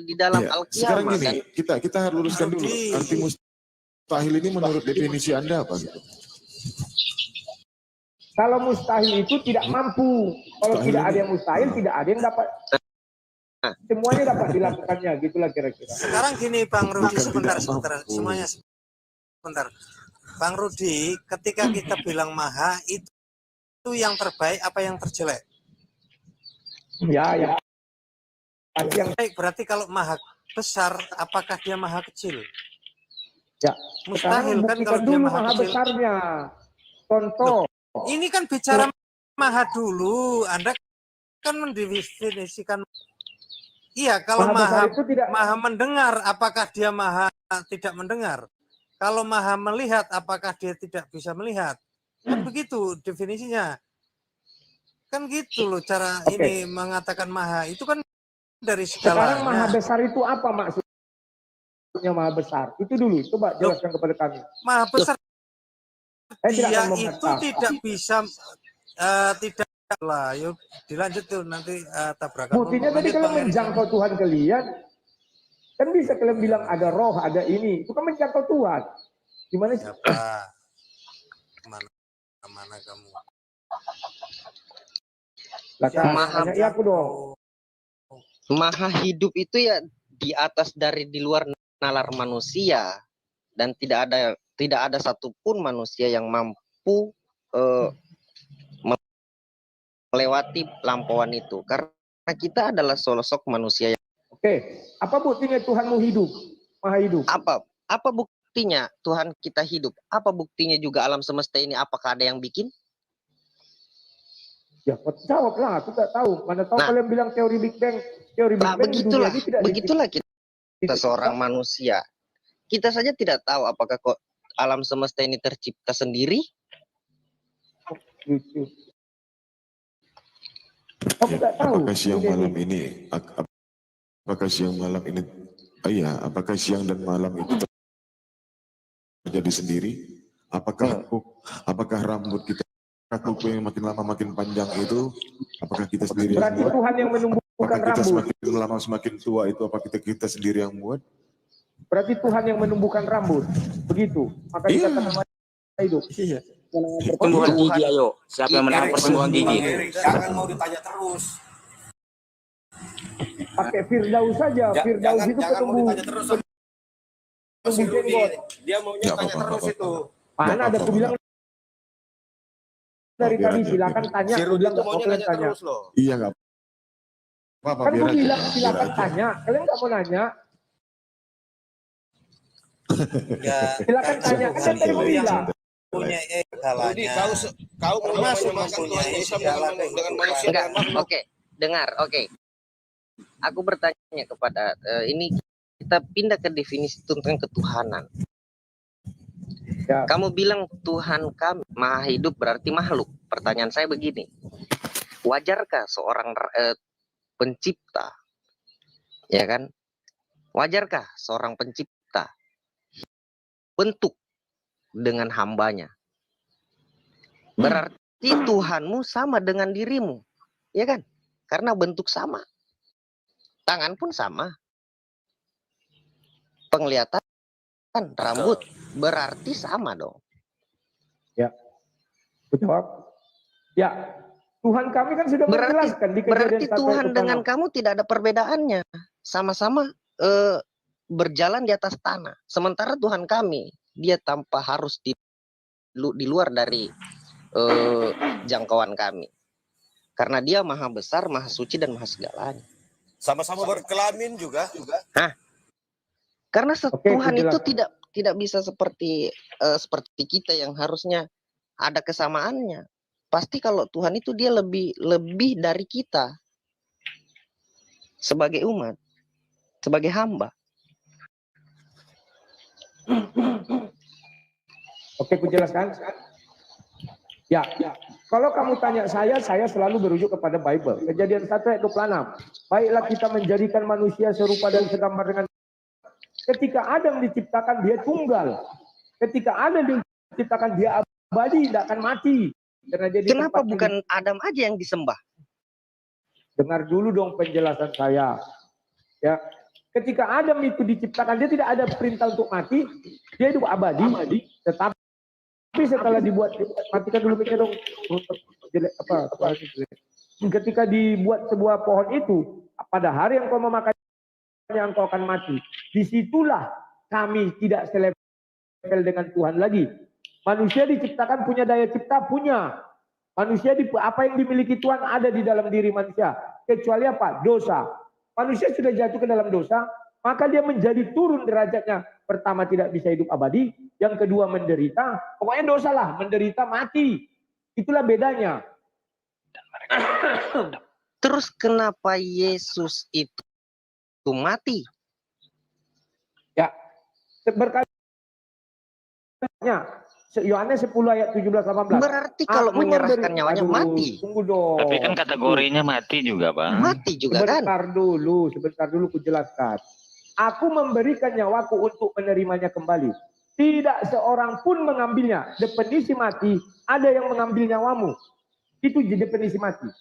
Sekarang Al-Qiyamah gini, kita harus luruskan dulu. Arti mustahil ini menurut definisi Anda apa gitu? Kalau mustahil itu tidak mampu. Kalau Mustahil tidak ada ini- yang mustahil, tidak ada yang dapat. Semuanya dapat dilakukannya, gitulah kira-kira. Sekarang gini Bang Rudi, Bukan sebentar. tidak mampu. Semuanya sebentar. Bang Rudi, ketika kita bilang maha, itu yang terbaik apa yang terjelek? Ya. Pasti yang Baik, berarti kalau maha besar, apakah dia maha kecil? ya. Mustahil Sekarang kan buktikan kalau dia dulu maha maha kecil. besarnya. Contoh. Ini kan bicara maha dulu. Anda kan mendefinisikan. Iya, kalau Maha besar itu tidak maha mendengar, apakah dia maha tidak mendengar? Kalau maha melihat, apakah dia tidak bisa melihat? Kan begitu definisinya. Kan gitu loh cara ini mengatakan maha. Itu kan dari sekarang maha segalanya. besar itu apa maksudnya maha besar? Itu dulu, coba jelaskan kepada kami. Maha besar Saya tidak dia akan itu membantah. tidak bisa tidak lah. Yuk dilanjut tuh nanti tabrakan. Buktinya tadi Lanjut, kalau Bang Erik. menjangkau Tuhan kalian, kan bisa kalian bilang ada roh, ada ini. Itu kan menjangkau Tuhan. Gimana sih? Siapa? Mana kamu? Lah kan, Maha tanya aku dong. Maha hidup itu ya di atas dari di luar nalar manusia, dan tidak ada satupun manusia yang mampu melewati lampauan itu, karena kita adalah sosok manusia yang Oke, apa buktinya Tuhanmu hidup? Maha hidup. apa buktinya Tuhan kita hidup? Apa buktinya juga alam semesta ini apakah ada yang bikin? Ya, jawablah, aku tak tahu. Mana tahu Nah, kalian bilang teori Big Bang. Teori Big Bang di dunia ini tidak begitulah kita seorang manusia. Kita saja tidak tahu apakah kok alam semesta ini tercipta sendiri. Gitu. Aku tak tahu. Apakah siang malam ini, apakah siang malam ini, iya, apakah siang dan malam itu terjadi sendiri? Apakah rambut kita, kuku yang makin lama makin panjang itu, apakah kita sendiri yang Berarti buat? Tuhan yang menumbuhkan Apakah kita rambut. semakin lama semakin tua itu, apa kita sendiri yang buat? Berarti Tuhan yang menumbuhkan rambut. Begitu. Maka dikatakan maha hidup. Iya. Pertumbuhan gigi, ayo. Siapa yang menang pertumbuhan gigi? Bang Erik, jangan mau ditanya terus. Pakai Firdaus saja. Firdaus itu Jangan mau penumbuh. ditanya terus. Si Rudi, dia maunya Nggak tanya apa-apa, terus nggak itu. Mana ada aku bilang dari Biar tadi aja, silakan tanya. Si Aku Rudi bilang tuh nggak mau maunya kalian nanya tanya. terus loh. Iya, nggak apa-apa, Kan biar aku aja, bilang biar silakan aja. tanya. Kalian nggak mau nanya. Ya, Silakan tanya. Kan saya tadi mau bilang. punya Rudi, segalanya. kau Termasuk menyamakan Tuhan mempunyai Yesus segala dengan manusia Enggak, dan makhluk. oke. Dengar, oke. Aku bertanya kepada ini, kita pindah ke definisi tentang ketuhanan. Ya. Kamu bilang Tuhan kami maha hidup berarti makhluk. Pertanyaan saya begini, wajarkah seorang pencipta, ya kan? Wajarkah seorang pencipta bentuk dengan hambanya? Berarti Tuhanmu sama dengan dirimu, ya kan? Karena bentuk sama, tangan pun sama, penglihatan, rambut, berarti sama dong. Ya. Aku jawab. Ya. Tuhan kami kan sudah menjelaskan di Berarti Kejadian 1 Tuhan ayat dengan 6. kamu tidak ada perbedaannya, sama-sama berjalan di atas tanah. Sementara Tuhan kami, dia tanpa harus di luar dari jangkauan kami, karena dia maha besar, maha suci, dan maha segalanya. Sama-sama berkelamin juga. Karena Oke, Tuhan itu jelas. tidak bisa seperti kita yang harusnya ada kesamaannya. Pasti kalau Tuhan itu dia lebih dari kita sebagai umat, sebagai hamba. Oke, aku jelaskan. Ya, kalau kamu tanya saya selalu merujuk kepada Bible. Kejadian 1 ayat 26. Baiklah kita menjadikan manusia serupa dan segambar dengan. Ketika Adam diciptakan dia tunggal. Ketika Adam diciptakan dia abadi, tidak akan mati. Karena dia di Kenapa tempat bukan Adam aja yang disembah? Dengar dulu dong penjelasan saya. Ya, ketika Adam itu diciptakan dia tidak ada perintah untuk mati, dia hidup abadi, tetapi setelah dibuat, matikan dulu mikir dong. Ketika dibuat sebuah pohon itu, pada hari yang kau memakannya engkau akan mati. Disitulah kami tidak selevel dengan Tuhan lagi. Manusia diciptakan punya daya cipta, punya. Manusia apa yang dimiliki Tuhan ada di dalam diri manusia. Kecuali apa? Dosa. Manusia sudah jatuh ke dalam dosa, maka dia menjadi turun derajatnya. Pertama tidak bisa hidup abadi, yang kedua menderita. Pokoknya dosa lah, menderita, mati. Itulah bedanya. Terus kenapa Yesus itu mati? Ya, berkatnya Yohanes 10 ayat 17-18. Berarti kalau menyerahkan nyawanya mati. Tunggu dong. Tapi kan kategorinya mati juga, Bang. Mati juga kan? Sebentar dulu ku jelaskan. Aku memberikan nyawaku untuk menerimanya kembali. tidak seorang pun mengambilnya. Definisi mati, ada yang mengambil nyawamu. Itu definisi mati.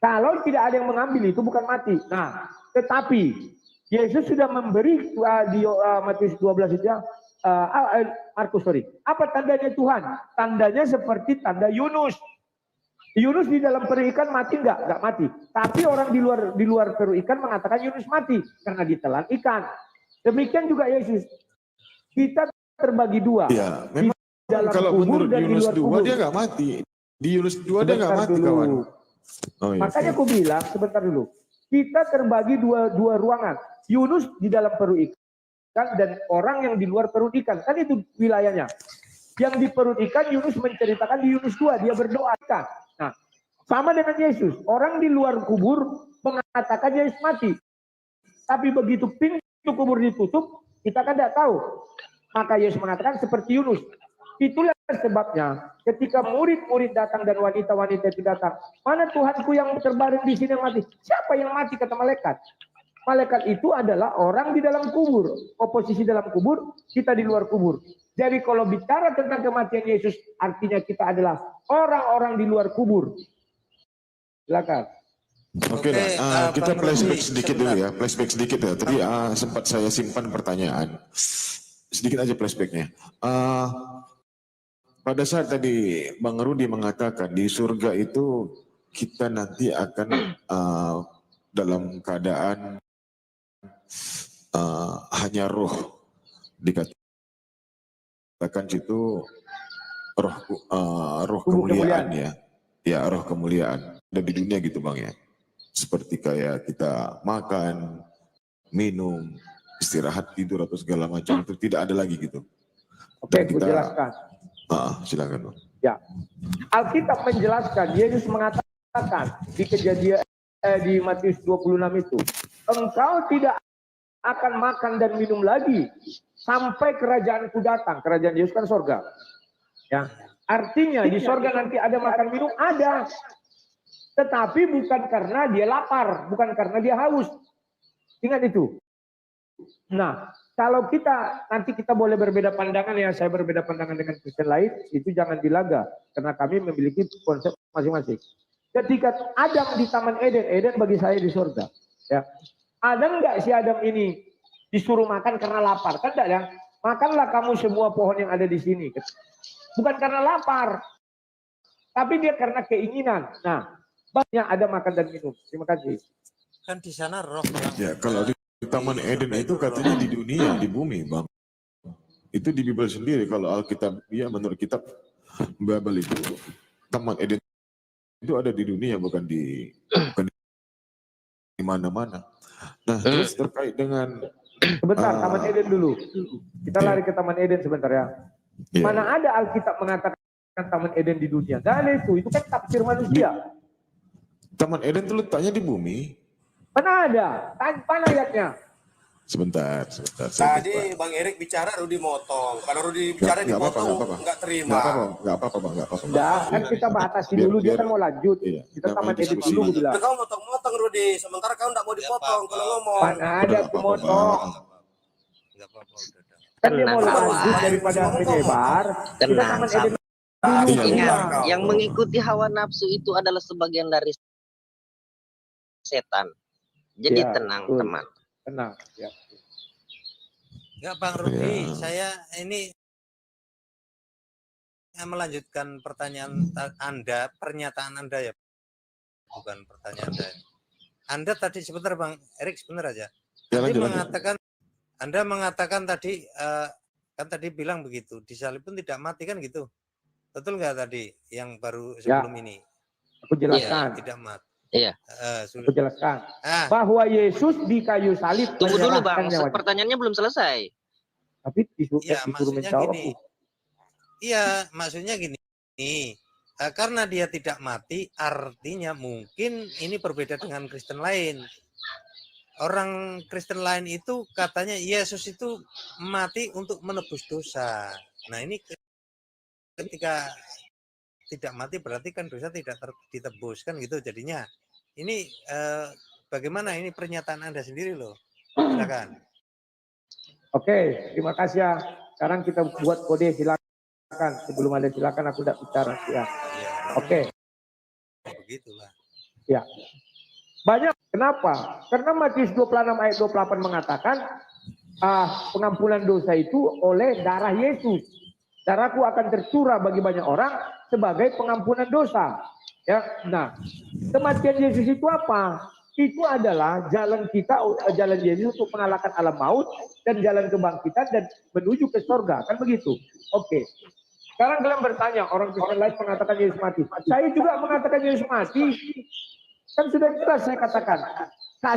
Kalau tidak ada yang mengambil, itu bukan mati. Nah, tetapi Yesus sudah memberi di Matius 12 itu ya, Markus sorry. Apa tandanya Tuhan? Tandanya seperti tanda Yunus. Yunus di dalam perut ikan mati enggak? Enggak mati. Tapi orang di luar perut ikan mengatakan Yunus mati karena ditelan ikan. Demikian juga Yesus. Kita terbagi dua. Ya, memang kalau menurut Yunus 2 dia nggak mati. Di Yunus 2 dia nggak mati, kawan. Oh, iya. Makanya aku bilang sebentar dulu. Kita terbagi dua ruangan. Yunus di dalam perut ikan dan orang yang di luar perut ikan. Kan itu wilayahnya. Yang di perut ikan Yunus menceritakan di Yunus 2 dia berdoa kan. Nah, sama dengan Yesus. Orang di luar kubur mengatakan Yesus mati. Tapi begitu pintu kubur ditutup, kita kan tidak tahu. Maka Yesus mengatakan seperti Yunus. Itulah sebabnya ketika murid-murid datang dan wanita-wanita itu datang, mana Tuhanku yang terbaring di sini yang mati? Siapa yang mati kata malaikat? Malaikat itu adalah orang di dalam kubur. Oposisi dalam kubur, kita di luar kubur. Jadi kalau bicara tentang kematian Yesus, artinya kita adalah orang-orang di luar kubur. Silakan. Oke, kita flashback sedikit dulu ya. Flashback sedikit ya. Tadi sempat saya simpan pertanyaan. Sedikit aja flashbacknya. Pada saat tadi Bang Rudi mengatakan di surga itu kita nanti akan dalam keadaan hanya roh, dikatakan situ roh kemuliaan ya roh kemuliaan dan di dunia gitu Bang ya, seperti kayak kita makan, minum, istirahat, tidur atau segala macam itu tidak ada lagi gitu. Oke, aku jelaskan. Silakan Bang. Ya, Alkitab menjelaskan, Yesus mengatakan di kejadian di Matius 26 itu, engkau tidak akan makan dan minum lagi sampai kerajaanku datang. Kerajaan Yesus kan sorga. Ya, artinya di sorga nanti ada makan minum, ada. Tetapi bukan karena dia lapar, bukan karena dia haus. Ingat itu. Nah, kalau nanti kita boleh berbeda pandangan ya, saya berbeda pandangan dengan Kristen lain, itu jangan dilaga. Karena kami memiliki konsep masing-masing. Ketika Adam di Taman Eden, Eden bagi saya di surga. Ya. Ada enggak si Adam ini disuruh makan karena lapar? Kan enggak ya? Makanlah kamu semua pohon yang ada di sini. Bukan karena lapar. Tapi dia karena keinginan. Nah, banyak ada makan dan minum. Terima kasih. Kan di sana roh. Ya, kalau di Taman Eden itu katanya di dunia, di bumi, Bang. Itu di Bible sendiri. Kalau Alkitab, ya menurut kitab Bible itu, Taman Eden itu ada di dunia, bukan di mana-mana. Nah, terus terkait dengan sebentar, Taman Eden dulu. Kita lari ke Taman Eden sebentar ya. Mana ada Alkitab mengatakan Taman Eden di dunia? Gak ada itu kan tafsir manusia. Taman Eden itu letaknya di bumi. Mana ada? Tanpa ayatnya. Sebentar. Tadi Bang Erik bicara, Rudi motong. Kalau Rudi bicara dipotong, nggak terima. Nggak apa-apa, Bang. Udah, kan kita batasi dulu, dia kan mau lanjut. Iya, kita Taman Eden dulu bilang. Kau motong-motong Rudi, sementara kau nggak mau dipotong kalau ngomong. Mana ada aku motong. Kan dia mau lanjut daripada menyebar. Kita Taman Eden dulu. Ingat, yang mengikuti hawa nafsu itu adalah sebagian dari setan. Jadi tenang, teman. Tenang, ya. Enggak Bang Rudi, saya ini melanjutkan pertanyaan Anda, pernyataan Anda ya. Bukan pertanyaan Anda. Anda tadi sebentar Bang Erik, sebentar aja. Anda mengatakan tadi kan tadi bilang begitu, disalib pun tidak mati kan gitu. Betul nggak tadi yang baru sebelum ini? Aku jelaskan. Tidak mati. Iya. Aku jelaskan bahwa Yesus di kayu salib. Tunggu dulu Bang, pertanyaannya belum selesai. Tapi disuruh menjawab. Iya, maksudnya gini. Karena dia tidak mati, artinya mungkin ini berbeda dengan Kristen lain. Orang Kristen lain itu katanya Yesus itu mati untuk menebus dosa. Nah ini ketika tidak mati berarti kan dosa tidak ditebus kan gitu jadinya. Ini bagaimana ini pernyataan Anda sendiri loh. Silakan. Oke, terima kasih ya. Sekarang kita buat kode, silakan. Sebelum ada silakan aku tidak bicara. Ya. Oke. Begitulah. Ya. Banyak. Kenapa? Karena Matius 26 ayat 28 mengatakan pengampunan dosa itu oleh darah Yesus. Darahku akan tercurah bagi banyak orang sebagai pengampunan dosa. Ya, nah, kematian Yesus itu apa? Itu adalah jalan kita, jalan Yesus untuk mengalahkan alam maut dan jalan kebangkitan dan menuju ke surga, kan begitu? Oke. Sekarang kalian bertanya, orang Kristen lain mengatakan Yesus mati. Saya juga mengatakan Yesus mati. Kan sudah jelas saya katakan.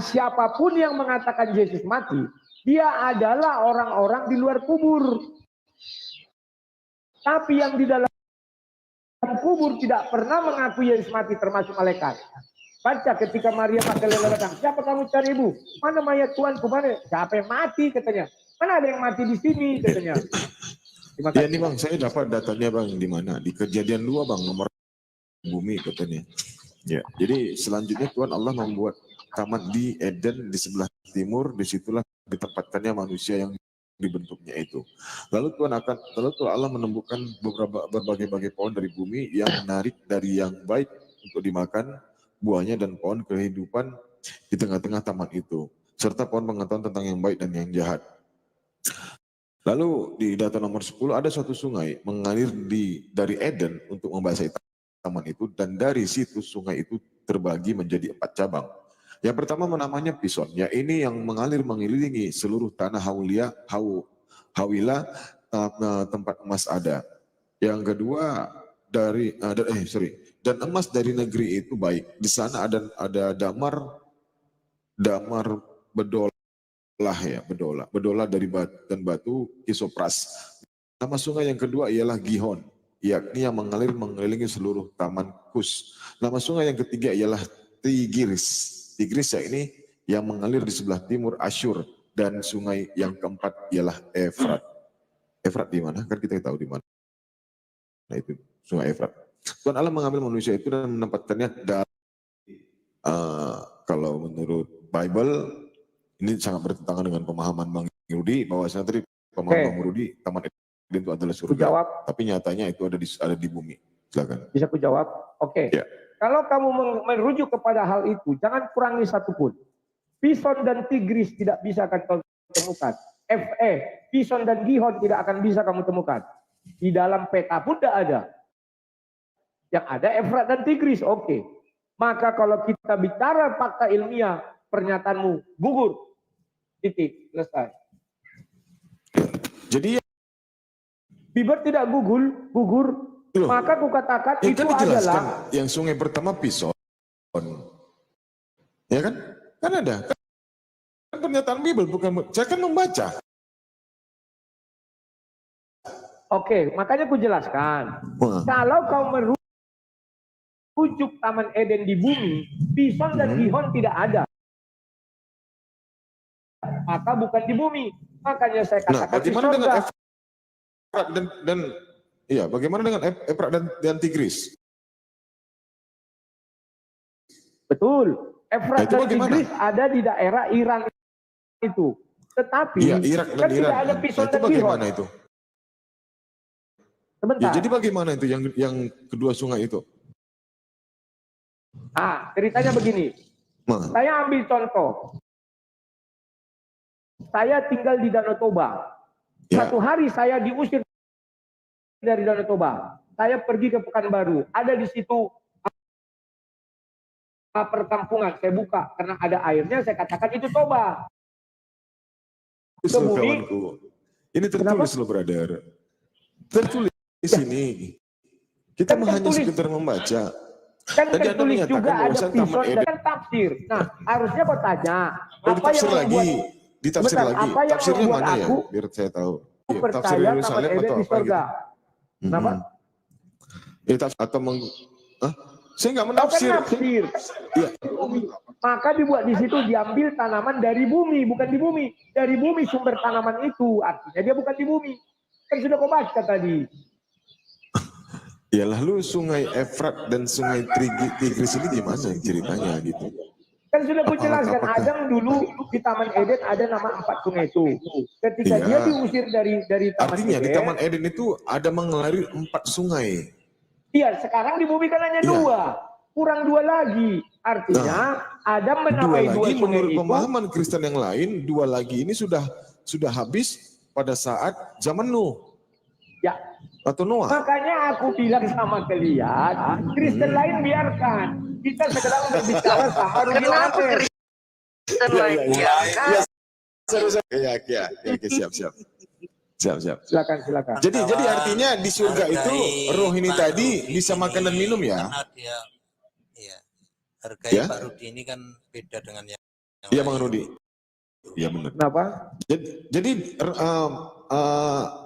Siapapun yang mengatakan Yesus mati, dia adalah orang-orang di luar kubur. Tapi yang di dalam kubur tidak pernah mengaku Yesus mati, termasuk malaikat. Baca ketika Maria Magdalena datang, siapa kamu cari ibu? Mana mayat Tuanku? Mana? Siapa yang mati katanya? Mana ada yang mati di sini katanya? Ya ini bang, saya dapat datanya bang di mana? Di Kejadian 2 bang, nomor bumi katanya. Ya, jadi selanjutnya Tuhan Allah membuat taman di Eden di sebelah timur, disitulah ditempatkannya manusia yang dibentuknya itu. Lalu Tuhan Allah menemukan berbagai pohon dari bumi yang menarik dari yang baik untuk dimakan buahnya dan pohon kehidupan di tengah-tengah taman itu, serta pohon pengetahuan tentang yang baik dan yang jahat. Lalu di data nomor 10 ada suatu sungai mengalir dari Eden untuk membasahi taman itu, dan dari situ sungai itu terbagi menjadi 4 cabang. Yang pertama namanya Pison, ya ini yang mengalir mengelilingi seluruh tanah Hawila, tempat emas ada. Yang kedua dan emas dari negeri itu baik. Di sana ada damar bedola dari batu kisopras. Nama sungai yang kedua ialah Gihon, yakni yang mengalir mengelilingi seluruh taman Kus. Nama sungai yang ketiga ialah Tigris. Tigris ya ini yang mengalir di sebelah timur Asyur, dan sungai yang keempat ialah Efrat. Efrat di mana? Kan kita tahu di mana. Nah itu sungai Efrat. Tuhan Allah mengambil manusia itu dan menempatkannya kalau menurut Bible ini sangat bertentangan dengan pemahaman Bang Rudi, bahwasanya tadi pemahaman Bang Rudi taman Eden itu adalah surga. Tapi nyatanya itu ada di bumi. Silakan. Bisa ku jawab? Oke. Ya. Kalau kamu merujuk kepada hal itu, jangan kurangi satupun. Pison dan Tigris tidak bisa akan kau temukan. Pison dan Gihon tidak akan bisa kamu temukan. Di dalam peta pun tidak ada. Yang ada Efrat dan Tigris, oke. Maka kalau kita bicara fakta ilmiah, pernyataanmu gugur. Titik, selesai. Jadi Bieber tidak gugur. Loh, maka kukatakan itu adalah yang sungai pertama Pison. Ya kan? Kan ada. Kan pernyataan Bible, bukan saya kan membaca. Oke, makanya ku jelaskan. Kalau kau merujuk Taman Eden di bumi, Pison dan Gihon tidak ada. Maka bukan di bumi. Makanya saya katakan bagaimana dengan Efrat bagaimana dengan Efrat dan Tigris? Betul. Efrat dan Tigris ada di daerah Iran itu. Tetapi Irak kan tidak ada Pison dan Gihon. Bagaimana itu? Sebentar. Ya, jadi bagaimana itu yang kedua sungai itu? Ceritanya begini. Saya ambil contoh. Saya tinggal di Danau Toba. Satu hari saya diusir dari Danau Toba. Saya pergi ke Pekanbaru. Ada di situ perkampungan. Saya buka karena ada airnya. Saya katakan itu Toba. Ini tertulis loh, brother. Tertulis di sini. Kita hanya sekedar membaca. Kan tertulis juga ada Pison dan tafsir. Nah, harusnya kau tanya. Apa yang membuat ditafsir lagi. Apa yang Tafsirnya membuat mana aku ya? Biar saya tahu. Percaya Taman Eden di surga. Kenapa? Saya nggak menafsir. Ya. Maka dibuat di situ diambil tanaman dari bumi, bukan di bumi. Dari bumi sumber tanaman itu, artinya dia bukan di bumi. Kan sudah kau baca tadi. Ya lalu sungai Efrat dan sungai Tigris ini gimana ceritanya gitu? Kan sudah aku jelaskan, Apakah- Adam dulu di Taman Eden ada nama 4 sungai itu. Ketika Iya. dia diusir dari Taman Artinya Eden, di Taman Eden itu ada mengalir 4 sungai. iya, sekarang di bumi kan hanya Iya. 2. Kurang 2 lagi. Artinya Adam Dua menamai 2 lagi sungai menurut itu. pemahaman Kristen yang lain, 2 lagi ini sudah habis pada saat zaman Nuh Ya, atau Noah. makanya aku bilang sama kalian, Kristen lain biarkan. Kita sedang berbicara sama Rudy Kenapa Lamer. Kristen lain? Ya, siap. Silakan. Jadi artinya di surga itu roh ini Pak tadi Rudi bisa makan dan ini minum ya? karena dia, ya, hargai Ya? Pak Rudi ini kan beda dengan yang Iya lain. Bang Rudi. Iya benar. Kenapa? Jadi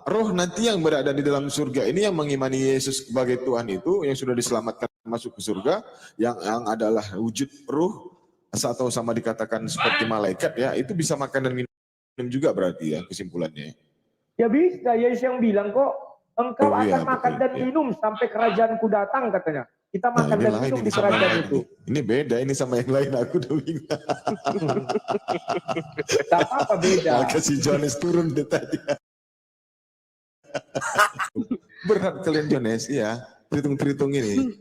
roh nanti yang berada di dalam surga ini yang mengimani Yesus sebagai Tuhan itu yang sudah diselamatkan masuk ke surga, yang adalah wujud ruh atau sama dikatakan seperti malaikat ya, itu bisa makan dan minum juga berarti ya kesimpulannya. Ya bisa, Yesus yang bilang kok, engkau Oh, iya, akan makan betul, dan iya. minum sampai kerajaanku datang katanya. Kita Nah, makan ini dan lain minum ini di sama yang kerajaan lain itu. ini beda ini sama yang lain aku udah bingung. Tak apa-apa beda. Maka si Jones turun deh tadi. Berat kalian Jones, ya. Perhitung ini.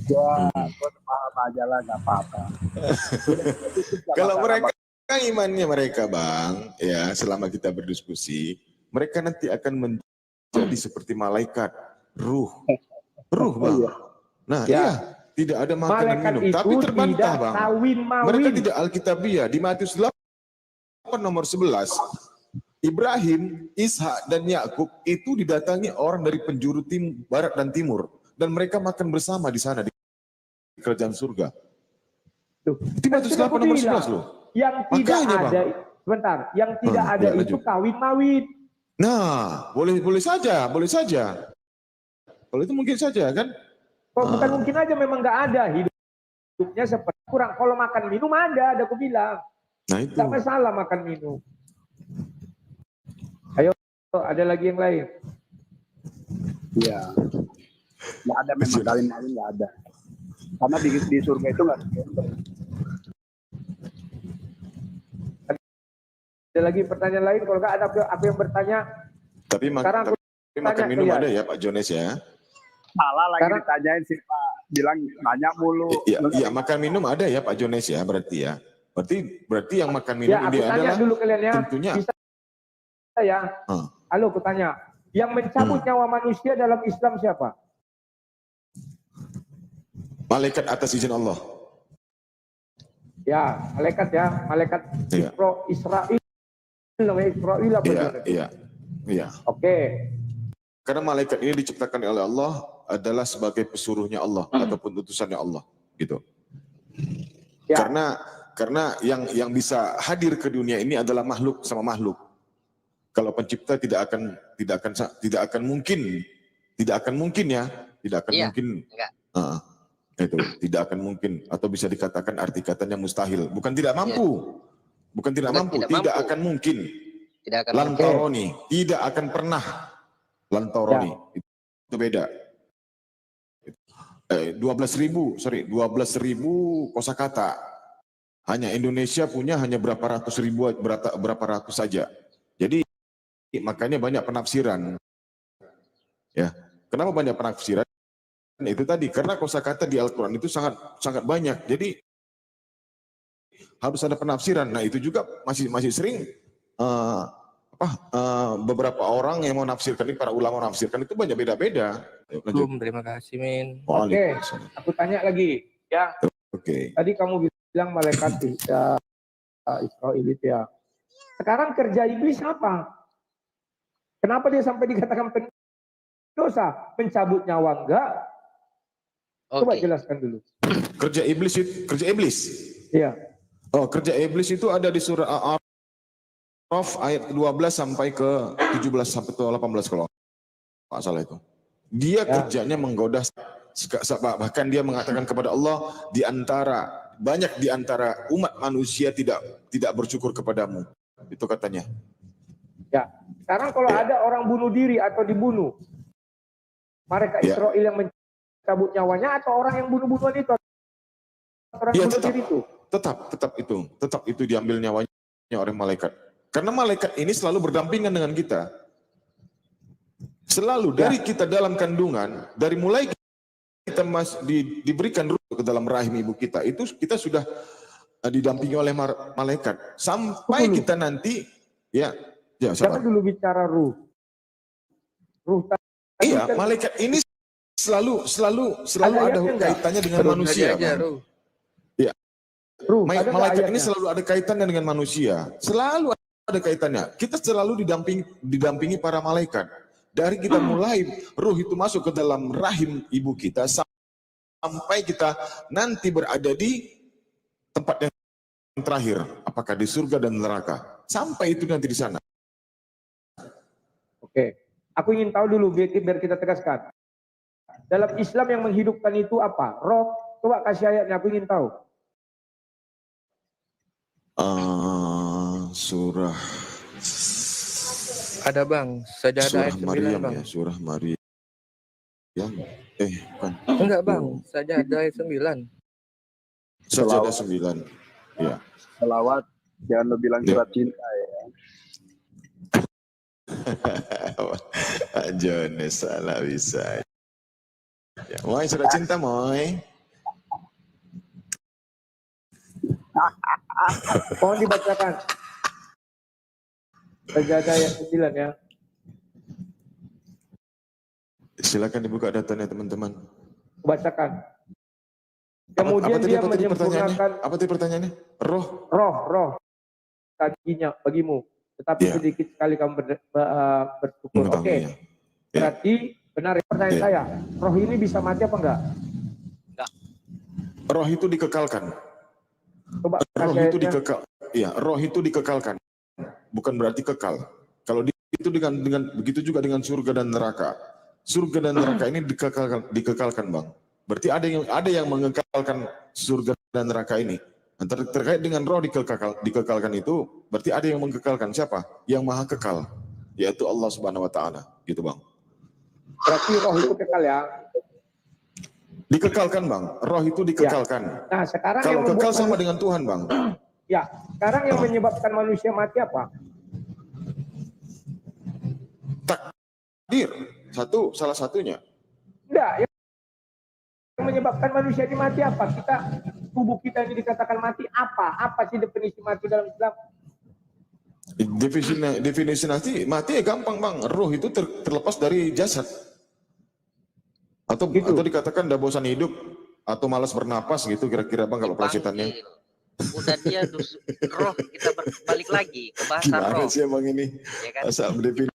Ya, paham aja lah, nggak apa-apa. Kalau mereka imannya mereka Bang, ya selama kita berdiskusi, mereka nanti akan menjadi seperti malaikat, ruh Bang. Nah iya, tidak ada makan dan Malaikat minum, itu tapi terbantah tidak Bang. kawin mawin. Mereka tidak alkitabiah. Di Matius 8 nomor 11, Ibrahim, Ishak dan Yakub itu didatangi orang dari penjuru barat dan timur, dan mereka makan bersama di sana di kerajaan surga. Di Matius 8 nomor 11 loh. Yang tidak Makanya, Bang. ada, sebentar, yang tidak ada ya, itu lanjut. kawin mawin. Nah, boleh saja. Kalau itu mungkin saja kan? Kok bukan mungkin aja, memang nggak ada, hidupnya seperti kurang. Kalau makan minum ada aku bilang. Nah itu. Tidak masalah makan minum. Ayo, ada lagi yang lain. Iya. Nggak ada memang kawin-kawin, nggak ada. Karena di surga itu nggak ada gender. Ada lagi pertanyaan lain? Kalau nggak ada apa yang bertanya, Tapi sekarang aku makan tanya minum kalian. ada ya Pak Jones ya? Salah lagi Sekarang- ditanyain sih Pak. Bilang nanya mulu. Iya, makan minum ada ya Pak Jones ya berarti ya. Berarti yang makan minum Ya, aku ini tanya adalah dulu kalian ya. tentunya Bisa ya? Halo, aku tanya. Yang mencabut nyawa manusia dalam Islam siapa? malaikat atas izin Allah. Ya, malaikat ya. Malaikat Iya. Israel. Israel apa itu? Iya. Oke. Karena malaikat ini diciptakan oleh Allah adalah sebagai pesuruhnya Allah ataupun utusannya Allah, gitu. Ya. Karena yang bisa hadir ke dunia ini adalah makhluk sama makhluk. Kalau pencipta tidak akan mungkin ya, tidak akan Iya, mungkin. enggak. Itu tidak akan mungkin, atau bisa dikatakan arti katanya mustahil. Bukan tidak mampu, bukan tidak mampu, tidak akan mungkin. Tidak akan Lantaroni, tidak akan pernah. Lantaroni, itu beda. 12.000 kosakata. Hanya Indonesia punya hanya berapa ratus saja. Jadi makanya banyak penafsiran. Ya, kenapa banyak penafsiran? Itu tadi karena kosakata di Al-Qur'an itu sangat banyak. Jadi harus ada penafsiran. Nah, itu juga masih sering beberapa orang yang mau nafsirkan ini, para ulama menafsirkan itu banyak beda-beda. Terima kasih Min. Oke, aku tanya lagi ya. Oke. Tadi kamu bilang malaikat Israel itu ya. Sekarang kerja iblis apa? Kenapa dia sampai dikatakan pendosa? Mencabut nyawa enggak? Coba jelaskan dulu. Kerja iblis itu, kerja iblis. Iya. Oh, kerja iblis itu ada di surah Al-A'raf ayat 12 sampai ke 17 sampai ke 18 kalau nggak salah itu. Dia kerjanya menggoda, bahkan dia mengatakan kepada Allah, banyak di antara umat manusia tidak bersyukur kepadamu. Itu katanya. Ya. Sekarang kalau ada orang bunuh diri atau dibunuh, mereka Israel yang mencabut nyawanya atau orang yang bunuh-bunuhan itu? orang Iya, bunuh diri itu? tetap itu diambil nyawanya oleh malaikat. Karena malaikat ini selalu berdampingan dengan kita. Selalu dari kita dalam kandungan, dari mulai kita diberikan ruh ke dalam rahim ibu kita, itu kita sudah didampingi oleh malaikat sampai kita nanti ya Jangan dulu bicara ruh. Iya, malaikat ini selalu ada kaitannya dengan manusia. Iya. Malaikat ini selalu ada kaitannya dengan manusia. Selalu ada kaitannya. Kita selalu didampingi para malaikat. Dari kita mulai ruh itu masuk ke dalam rahim ibu kita sampai kita nanti berada di tempat yang terakhir, apakah di surga dan neraka. Sampai itu nanti di sana. Oke. Aku ingin tahu dulu biar kita tegaskan. Dalam Islam yang menghidupkan itu apa? Roh. Coba kasih ayatnya, aku ingin tahu. Surah. Ada bang, sajadah ayat 9 Maryam bang. ya, surah Maryam. Bukan. Enggak bang, sajadah ayat 9. Sajadah 9. Ya. Selawat, jangan lo bilang surat cinta ya. Pak Jones salah bisa. Ya, Moy, surat cinta Moy. Mohon dibacakan. Sajadah ayat 9 ya. Silakan dibuka datanya teman-teman. Bacakan. Kemudian dia menyempurnakan. Apa tadi pertanyaannya? Roh. Tadinya bagimu. Tetapi sedikit sekali kamu bersyukur. Oke. Berarti benar ya pertanyaan saya. Roh ini bisa mati apa enggak? Roh itu dikekalkan. Coba roh itu dikekal. Iya, roh itu dikekalkan. Bukan berarti kekal. Kalau itu dengan begitu juga dengan surga dan neraka. Surga dan neraka ini dikekalkan, Bang. Berarti ada yang mengekalkan surga dan neraka ini. Terkait dengan roh dikekalkan itu, berarti ada yang mengekalkan. Siapa? Yang maha kekal, yaitu Allah Subhanahu Wa Taala, gitu Bang. Berarti roh itu kekal ya? Dikekalkan Bang, roh itu dikekalkan. Ya. Nah sekarang kalau kekal sama dengan Tuhan Bang. Ya, sekarang yang menyebabkan manusia mati apa? Takdir, salah satunya. Enggak, yang menyebabkan manusia ini mati apa? Tubuh kita ini dikatakan mati apa? Apa sih definisi mati dalam Islam? Definisi mati ya gampang Bang. Ruh itu terlepas dari jasad. Atau dikatakan dah bosan hidup atau malas bernapas gitu kira-kira Bang kalau pelacitannya. Udah dia roh kita balik lagi ke bahasa Gimana roh. sih Bang ini? Ya kan? Asal definisi.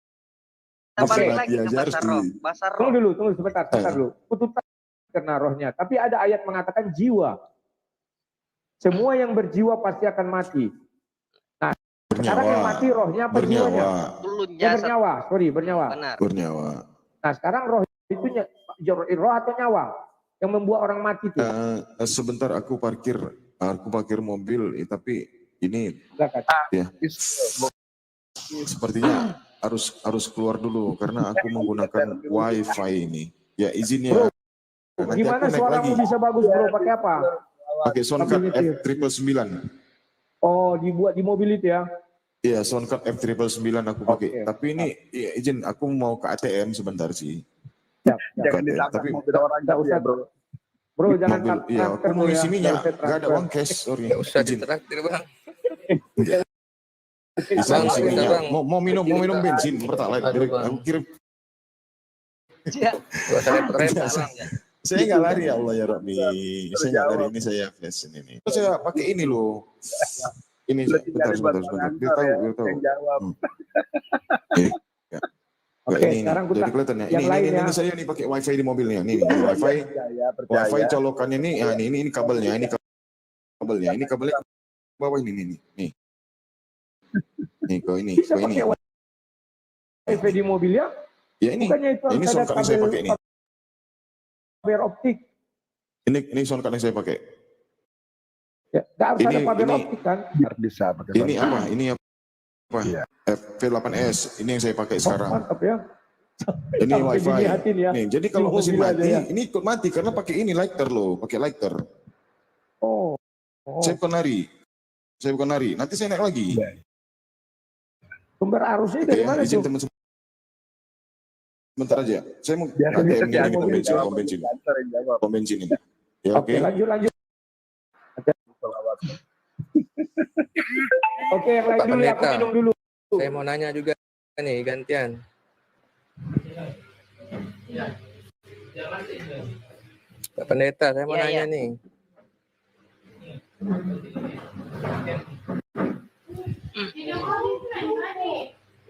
Kita balik lagi ke bahasa roh. Bahasa roh. Tunggu sebentar dulu. Putusan karena rohnya. Tapi ada ayat mengatakan jiwa. Semua yang berjiwa pasti akan mati. Nah, sekarang yang mati rohnya apa jiwanya? Bernyawa. Benar. Bernyawa. Nah, sekarang roh itu roh atau nyawa yang membuat orang mati itu. Sebentar aku parkir mobil, tapi ini ya. Sepertinya harus keluar dulu karena aku menggunakan WiFi ini. Ya izin ya. Gimana suaramu bisa bagus bro? Pakai apa? Pakai soundcard F999. Oh, dibuat di mobil itu ya? Iya, soundcard F999 aku pakai. Tapi ini ya, izin aku mau ke ATM sebentar sih. Jangan ditangkap mobil orang ya, bro. Bro, jangan mobil, iya, aku mau isi minyak. Gak ada uang cash, sorry. Gak usah ditraktir Bang. Bisa isi minyak. Mau minum bensin, pertalite. Aku kirim. Saya nggak lari ya Allah ya Rabbi. Saya nggak lari, ini saya flash ini. Saya pakai ini loh. Ini bentar. Dia tahu. Oke, sekarang jadi kelihatan ya. Ini saya nih pakai WiFi di mobilnya. Nih WiFi colokannya nih. Ya, ini kabelnya. Ini kabelnya bawah ini. Nih kok ini. WiFi di mobil ya? Ya ini soundcard yang saya pakai ini. Fiber optik. Ini soundcard yang saya pakai. Ya, nggak harus ada fiber optik kan? Bisa pakai. Ini apa? Ya. F8S. Ini yang saya pakai sekarang. Mantap ya. Ini WiFi. Ya. Nih, jadi kalau mesin mati, ini ikut mati karena pakai ini lighter loh, pakai lighter. Oh. Saya bukan lari. Nanti saya naik lagi. Sumber arusnya dari mana izin tuh? teman sebentar aja. Saya mau Biar ATM bisa ini pom bensin ini. Ya, Oke, lanjut. Oke, yang lain Pak dulu, aku Pendeta. minum dulu. Saya mau nanya juga nih gantian. Pak Pendeta, saya mau nanya nih.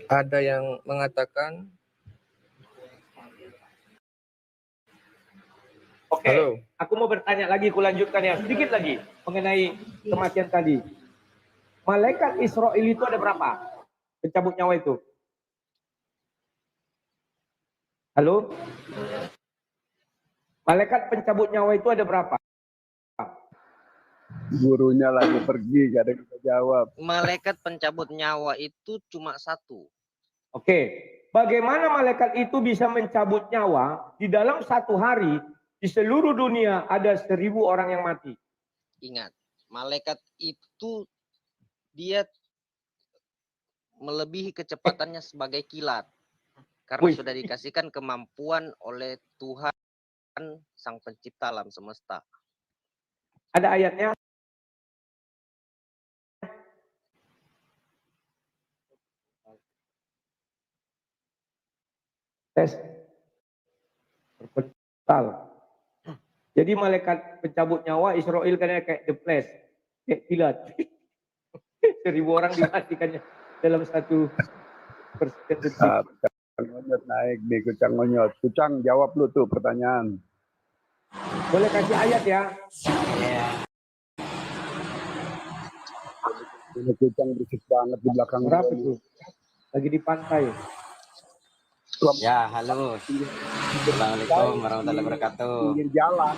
Ada yang mengatakan Oke, Halo. aku mau bertanya lagi, aku lanjutkan ya, sedikit lagi mengenai kematian tadi. Malaikat Israel itu ada berapa? Pencabut nyawa itu. Halo? Malaikat pencabut nyawa itu ada berapa? Gurunya lagi pergi, gak ada yang bisa jawab. Malaikat pencabut nyawa itu cuma satu. Oke, bagaimana malaikat itu bisa mencabut nyawa di dalam satu hari di seluruh dunia ada 1000 orang yang mati? Ingat, malaikat itu dia melebihi kecepatannya sebagai kilat. Karena sudah dikasihkan kemampuan oleh Tuhan Sang Pencipta alam semesta. Ada ayatnya? Tes. Berpetal. Jadi malaikat pencabut nyawa Israel kan kayak the flash, kayak kilat. 1000 orang dimatikannya dalam satu persen detik. Kucang Ngonyot naik di Kucang Ngonyot. Kucang, jawab lu tuh pertanyaan. Boleh kasih ayat ya? Ini Kucang berisik banget di belakang. Berapa tuh? Lagi di pantai. Ya, halo. Assalamualaikum warahmatullahi wabarakatuh. Pinggir jalan.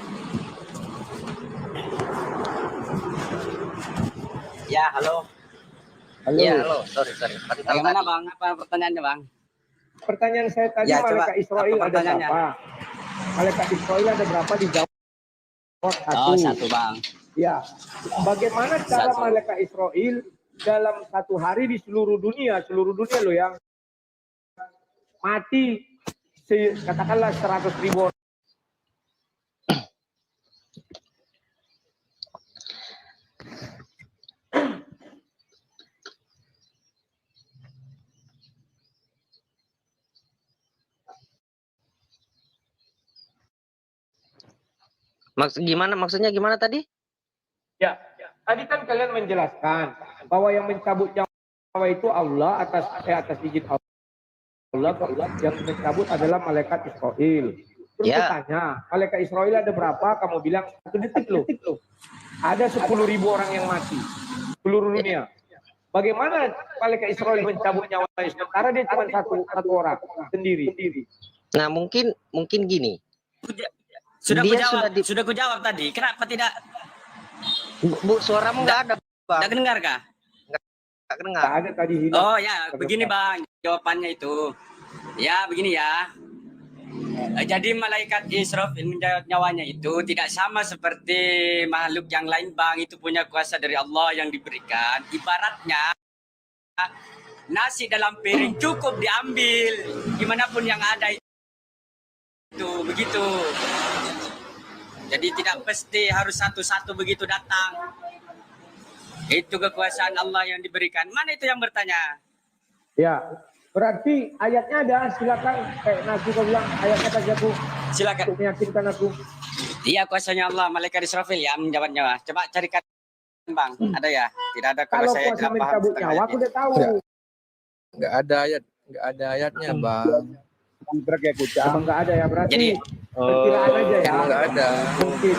Ya, halo. Halo. Ya, halo. Sorry. Bagaimana Bang? Apa pertanyaannya Bang? Pertanyaan saya tadi, Ya, coba. malaikat Israel Apa ada pertanyaannya? berapa? Malaikat Israel ada berapa? Dijawab Oh, satu Bang. Ya. Bagaimana cara Satu. malaikat Israel dalam satu hari di seluruh dunia loh yang mati katakanlah 100.000 orang. Maksudnya gimana tadi? Ya, tadi kan kalian menjelaskan bahwa yang mencabut nyawa itu Allah atas izin Allah yang mencabut adalah malaikat Israel. Terus bertanya, malaikat Israel ada berapa? Kamu bilang 1 detik loh. Ada 10.000 orang yang mati seluruh dunia. Bagaimana malaikat Israel mencabut nyawa sementara dia cuma satu orang sendiri? Nah, mungkin gini. Sudah kujawab tadi. Kenapa tidak? Bu, suaramu nggak ada, Bang. Nggak dengar kah? Nggak dengar. Nggak ada tadi hilang. Oh ya, begini Bang, jawabannya itu. Ya, begini ya. Jadi malaikat Israfil menjawab nyawanya itu tidak sama seperti makhluk yang lain Bang. Itu punya kuasa dari Allah yang diberikan. Ibaratnya nasi dalam piring cukup diambil dimanapun yang ada itu begitu. Jadi tidak pasti harus satu-satu begitu datang. Itu kekuasaan Allah yang diberikan. Mana itu yang bertanya? Ya, berarti ayatnya ada. Silakan kayak Nabi kau bilang ayatnya tadi aku. Silakan. Untuk meyakinkan aku. Iya, kuasanya Allah, malaikat Israfil ya menjawabnya. Coba carikan Bang, ada ya? Tidak ada kalau saya kuasa tidak paham. mencabut nyawa aku udah tahu. nggak ada ayatnya, Bang. Kontrak ya Kucang. Emang nggak ada ya berarti. Jadi perkiraan aja ya. Emang nggak ada. Mungkin.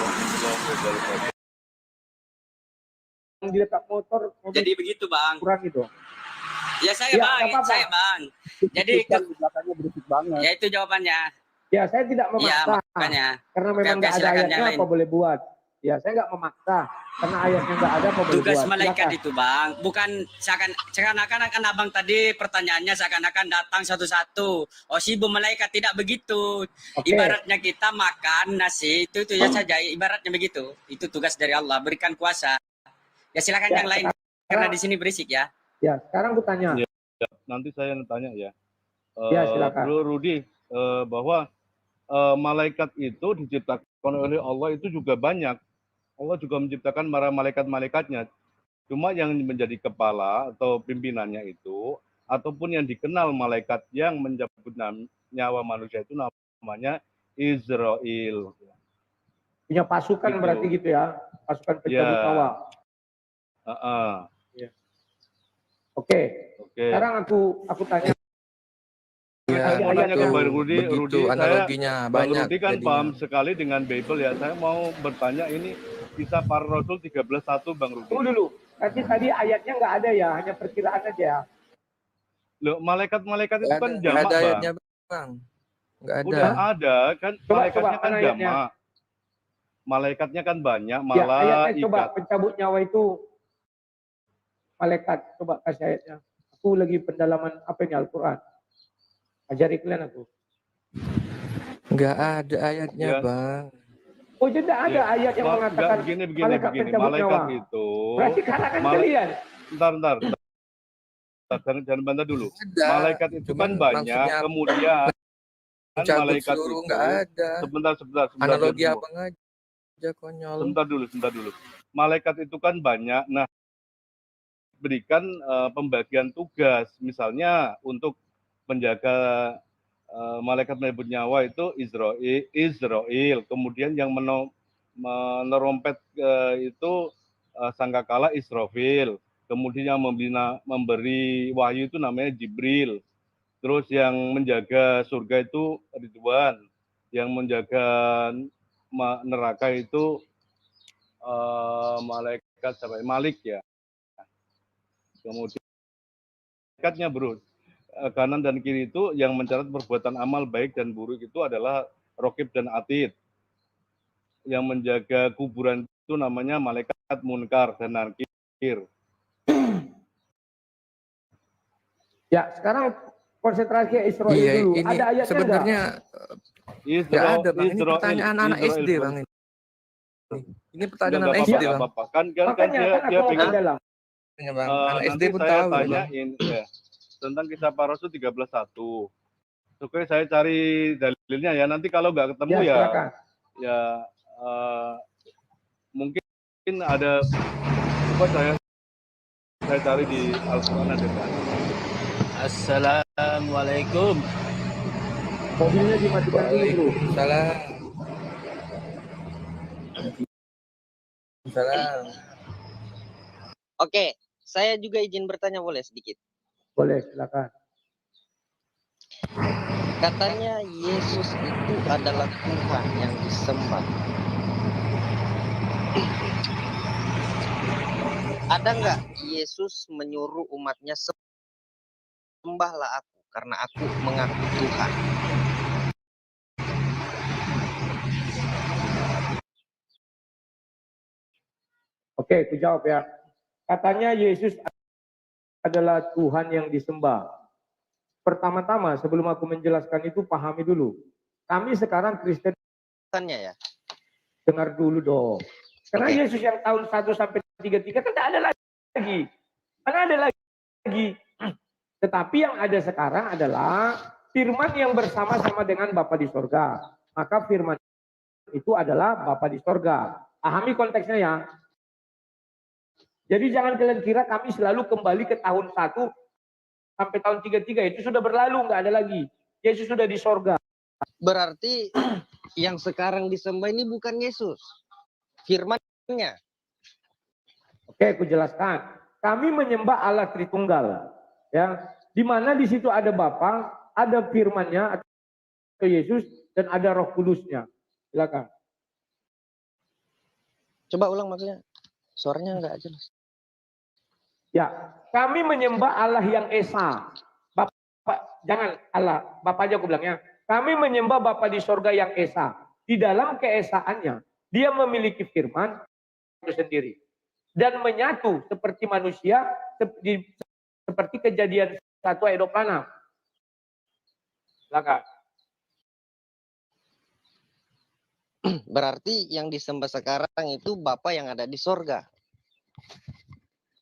Yang diletak motor jadi begitu Bang. kurang itu. Ya saya Ya, Bang, nggak apa-apa. saya Bang. Jadi Kucang di belakangnya berisik banget. ya itu jawabannya. Ya saya tidak Iya, memaksa. makanya. Karena Oke, memang oke, nggak ada silakan yang ayatnya lain. apa boleh buat. Ya, saya nggak memaksa karena ayatnya nggak ada. Apa boleh Tugas buat? malaikat Silakan. itu bang, bukan seakan-akan abang tadi pertanyaannya seakan-akan datang satu-satu. Oh si ibu malaikat tidak begitu. Oke. Ibaratnya kita makan nasi itu ya saja. Ibaratnya begitu. Itu tugas dari Allah, berikan kuasa. Ya silakan Ya, yang lain karena di sini berisik ya. Ya, sekarang aku tanya. Ya, nanti saya tanya ya. Ya, silakan. Bro Rudi, bahwa malaikat itu diciptakan oleh Allah itu juga banyak. Allah juga menciptakan para malaikat-malaikatnya. Cuma yang menjadi kepala atau pimpinannya itu, ataupun yang dikenal malaikat yang mencabut nyawa manusia itu namanya Israel. Punya pasukan Gitu. berarti gitu ya, pasukan pencabut Ya. nyawa. Ya. Oke. Oke. Sekarang aku tanya. Ya, Saya mau tanya ke Bang Rudi, begitu Rudi, analoginya Bang banyak. Rudi kan jadinya. paham sekali dengan Bible ya. Saya mau bertanya ini kisah para Rasul 13:1 Bang Rudi. Tunggu dulu. Tadi ayatnya nggak ada ya, hanya perkiraan aja. Loh, malaikat-malaikat itu Nggak kan ada jamak, Bang. ayatnya, Bang. Nggak ada. Udah ada kan, Coba, malaikatnya kan mana ayatnya? jamak. Malaikatnya kan banyak, Ya, ayatnya coba malaikat. pencabut nyawa itu malaikat. Coba kasih ayatnya. Aku lagi pendalaman apa ini Al-Quran. Ajari kalian aku. Nggak ada ayatnya, Ya. Bang. Oh, jadi ada ayat yang mengatakan begini. malaikat pencabut Malaikat nyawa. itu. Berarti karangan kalian. Bentar. Jangan bantah dulu. Ada. Malaikat itu Cuman kan banyak, maksudnya kemudian mencabut malaikat seluruh itu. nggak ada. Sebentar. Analogi tunggu. abang aja konyol. Sebentar dulu. Malaikat itu kan banyak. Nah, berikan pembagian tugas, misalnya untuk menjaga malaikat menyebut nyawa itu Israel, kemudian yang menerompet itu sangkakala Israfil, kemudian yang memberi wahyu itu namanya Jibril, terus yang menjaga surga itu Ridwan, yang menjaga neraka itu malaikat sampai Malik ya. Kemudian malaikatnya bro, kanan dan kiri itu yang mencatat perbuatan amal baik dan buruk itu adalah Rokib dan Atid. Yang menjaga kuburan itu namanya malaikat Munkar dan Nakir. Ya, sekarang konsentrasi Israel Iya, dulu. ini Ada ayatnya sebenarnya nggak ada, Bang. Ini Israel, pertanyaan anak Israel, SD, Bang. Ini pertanyaan Nggak anak SD, apa-apa, Bang. apa-apa. Kan Makanya dia aku mau pegang. dalam. Ya, Bang. Anak SD Nanti pun saya tahu, Bang. tanyain ya, tentang kisah para Rasul 13:1. Oke, saya cari dalilnya ya. Nanti kalau nggak ketemu Ya, ya, silakan. Mungkin ada, coba saya cari di Al-Quran ada kan. Assalamualaikum. Mobilnya dimatikan dulu. Salam. Salam. Oke, saya juga izin bertanya boleh sedikit. Boleh, silakan. Katanya Yesus itu adalah Tuhan yang disembah. Ada nggak Yesus menyuruh umatnya sembahlah aku karena aku mengaku Tuhan? Oke, aku jawab ya. Katanya Yesus adalah Tuhan yang disembah. Pertama-tama sebelum aku menjelaskan itu pahami dulu. Kami sekarang Kristen, Tuhannya ya. dengar dulu dong. Karena Oke. Yesus yang tahun 1 sampai 33 kan tidak ada lagi. Mana ada lagi. Tetapi yang ada sekarang adalah firman yang bersama-sama dengan Bapa di sorga. Maka firman itu adalah Bapa di sorga. Pahami konteksnya ya. Jadi jangan kalian kira kami selalu kembali ke tahun 1 sampai tahun 33. Itu sudah berlalu, nggak ada lagi. Yesus sudah di sorga. Berarti yang sekarang disembah ini bukan Yesus. Firman-Nya. Oke, aku jelaskan. Kami menyembah Allah Tritunggal. Ya, di mana di situ ada Bapa, ada firman-Nya atau Yesus dan ada Roh Kudusnya. Silakan. Coba ulang maksudnya. Suaranya nggak jelas. Ya, kami menyembah Allah yang Esa. Bapak, jangan Allah, Bapak aja aku bilangnya. Kami menyembah Bapa di sorga yang Esa. Di dalam keesaannya, Dia memiliki firman itu sendiri dan menyatu seperti manusia seperti Kejadian 1 ayat 26. Silakan. Berarti yang disembah sekarang itu Bapa yang ada di sorga.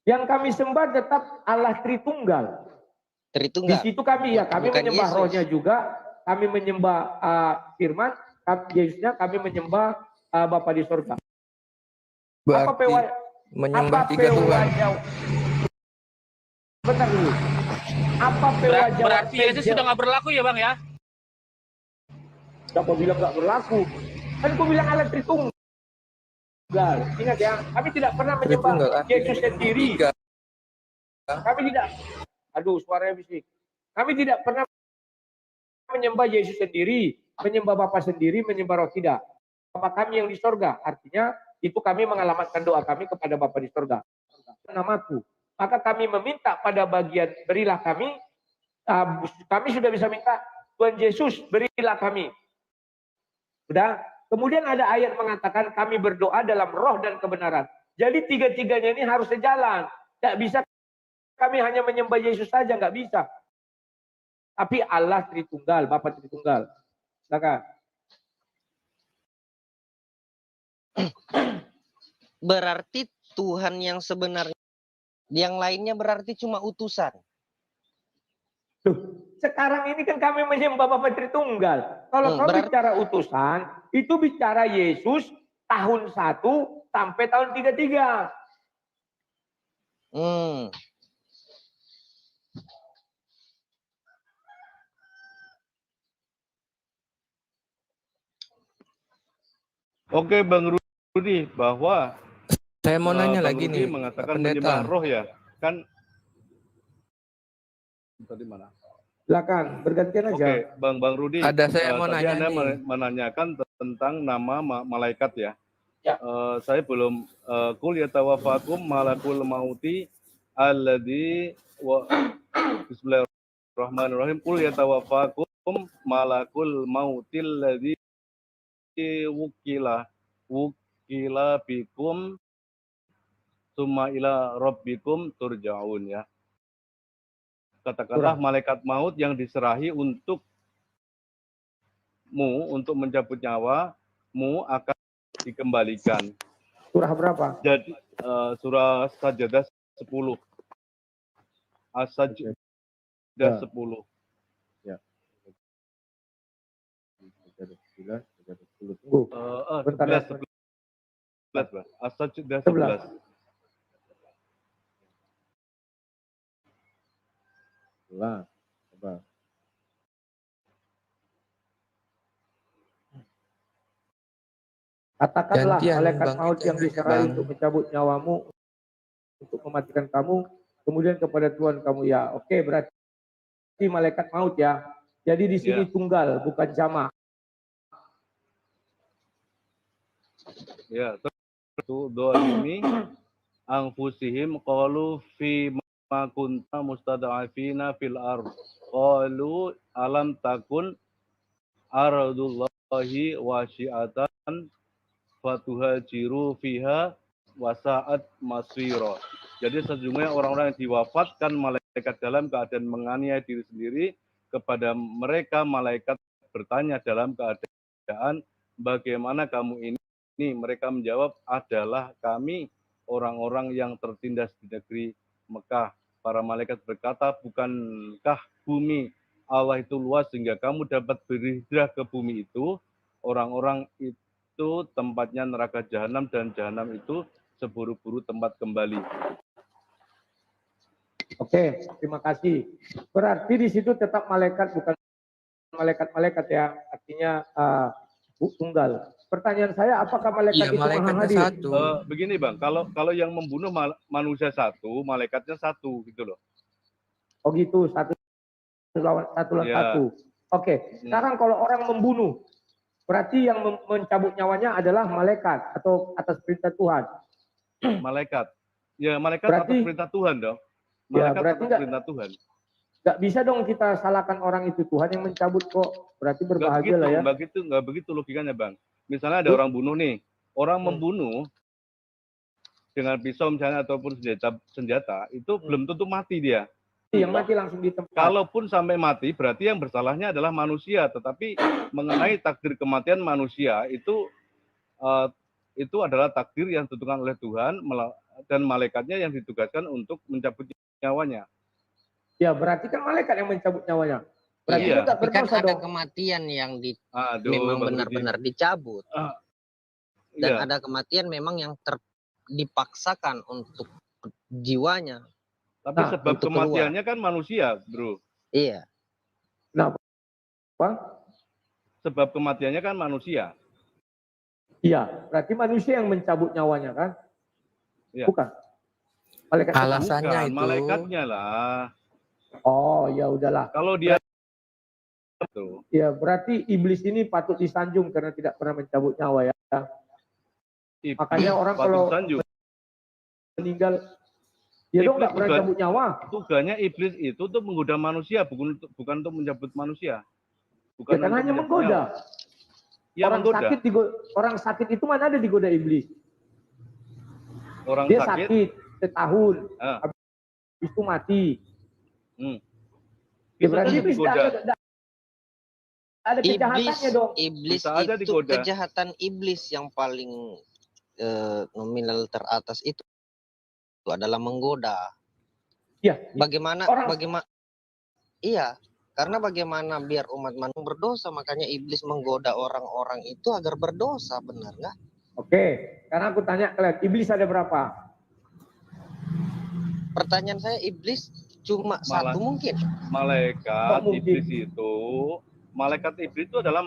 Yang kami sembah tetap Allah Tritunggal. Di Tritunggal. situ kami kami Bukan menyembah Yesus. rohnya juga, kami menyembah firman, Yesusnya kami menyembah Bapa di surga. Berarti menyembah tiga Tuhan. Bentar dulu. Apa pewajah? Berarti Yesus sudah nggak berlaku ya Bang ya? Siapa bilang nggak berlaku? Kan aku bilang Allah Tritunggal. Ingat ya, kami tidak pernah menyembah Yesus sendiri. Kami tidak. Aduh, suaranya bising. Kami tidak pernah menyembah Yesus sendiri, menyembah Bapa sendiri, menyembah Roh tidak. Bapa kami yang di sorga. Artinya itu kami mengalamatkan doa kami kepada Bapa di sorga. Namaku. Maka kami meminta pada bagian berilah kami. Kami sudah bisa minta Tuhan Yesus berilah kami. Sudah. Kemudian ada ayat mengatakan kami berdoa dalam roh dan kebenaran. Jadi tiga-tiganya ini harus sejalan. Tidak bisa kami hanya menyembah Yesus saja, nggak bisa. Tapi Allah Tritunggal, Bapa Tritunggal. Silakan. Berarti Tuhan yang sebenarnya, yang lainnya berarti cuma utusan. Sekarang ini kan kami menyembah Bapa Tritunggal. Kalau kau bicara utusan, itu bicara Yesus tahun 1 sampai tahun 33. Oke Bang Rudi, bahwa Saya mau nanya Bang lagi Rudi nih, mengatakan pendeta. menyembah roh ya, kan tadi mana? Silakan, bergantian aja. Oke, Bang Rudi. Ada saya mau tadi nanya Anda nih. menanyakan tentang nama malaikat ya. Ya. Saya belum kul yatawafakum malakul mauti alladzi wa Bismillahirrahmanirrahim. Kul yatawafakum malakul mauti alladzi wukila bikum summa ila rabbikum turja'un ya. Katakanlah malaikat maut yang diserahi untukmu untuk mencabut nyawamu akan dikembalikan. Surah berapa? Jadi surah Sajadah 10. As-Sajdah 10. Ya. Bentar, 11. As-Sajdah 11. Coba. Katakanlah malaikat maut yang diserahi untuk mencabut nyawamu, untuk mematikan kamu, kemudian kepada Tuhan kamu ya. Oke, berarti malaikat maut ya. Jadi di sini tunggal, bukan jamak. Ya, itu doa ini anfusihim qalu fi ma kunta mustada'afina fil ard qalu alam takun ardullahi wasi'atan fatuhajiru fiha wasa'at masira. Jadi sejumlah orang-orang yang diwafatkan malaikat dalam keadaan menganiaya diri sendiri, kepada mereka malaikat bertanya dalam keadaan bagaimana kamu ini? Mereka menjawab, adalah kami orang-orang yang tertindas di negeri Mekah. Para malaikat berkata, bukankah bumi Allah itu luas sehingga kamu dapat berhijrah ke bumi itu? Orang-orang itu tempatnya neraka jahanam, dan jahanam itu seburu-buru tempat kembali. Oke, terima kasih. Berarti di situ tetap malaikat, bukan malaikat-malaikat ya, artinya tunggal. Pertanyaan saya, apakah malaikat itu maha hadir? Begini Bang, kalau yang membunuh manusia satu, malaikatnya satu gitu loh. Oh gitu, satu lawan satu. Oke, sekarang kalau orang membunuh, berarti yang mencabut nyawanya adalah malaikat atau atas perintah Tuhan. Malaikat. Ya, malaikat berarti, atas perintah Tuhan dong. Malaikat ya, berarti atas perintah Tuhan. Nggak bisa dong kita salahkan orang itu, Tuhan yang mencabut kok. Berarti berbahagia lah ya. Nggak begitu logikanya Bang. Misalnya ada orang bunuh nih, orang membunuh dengan pisau misalnya ataupun senjata itu belum tentu mati dia. Yang mati langsung di tempat. Kalaupun sampai mati, berarti yang bersalahnya adalah manusia. Tetapi mengenai takdir kematian manusia itu adalah takdir yang ditentukan oleh Tuhan dan malaikatnya yang ditugaskan untuk mencabut nyawanya. Ya, berarti kan malaikat yang mencabut nyawanya. Berarti Iya. itu tak Tapi kan berdosa ada dong. kematian yang Bang memang Rudi. benar-benar dicabut. Dan Iya. ada kematian memang yang dipaksakan untuk jiwanya. Tapi Nah, sebab untuk keluar. kematiannya kan manusia, bro. Iya. Apa? Sebab kematiannya kan manusia. Iya, berarti manusia yang mencabut nyawanya kan? Iya. Bukan. Malaikat Alasannya Bukan, itu malaikatnya lah. Oh, ya udahlah. Kalau dia itu Ya, berarti iblis ini patut disanjung karena tidak pernah mencabut nyawa ya. Makanya orang kalau sanjung. meninggal, dia dong nggak pernah cabut nyawa. Tugasnya iblis itu untuk menggoda manusia, bukan untuk mencabut manusia. Ya kan hanya menggoda. Ya, Orang menggoda. orang sakit itu mana ada digoda iblis? Orang Dia sakit. sakit setahun, Ah. habis itu mati. Ya, Bisa berarti saja iblis digoda. ada kejahatannya dong. Iblis Bisa aja itu digoda. kejahatan iblis yang paling nominal teratas itu adalah menggoda. Ya. Bagaimana Orang- Iya, karena bagaimana biar umat manusia berdosa, makanya iblis menggoda orang-orang itu agar berdosa, benar nggak? Oke, karena aku tanya kalian, iblis ada berapa? Pertanyaan saya, iblis cuma satu mungkin. Malaikat Oh, mungkin. malaikat iblis itu adalah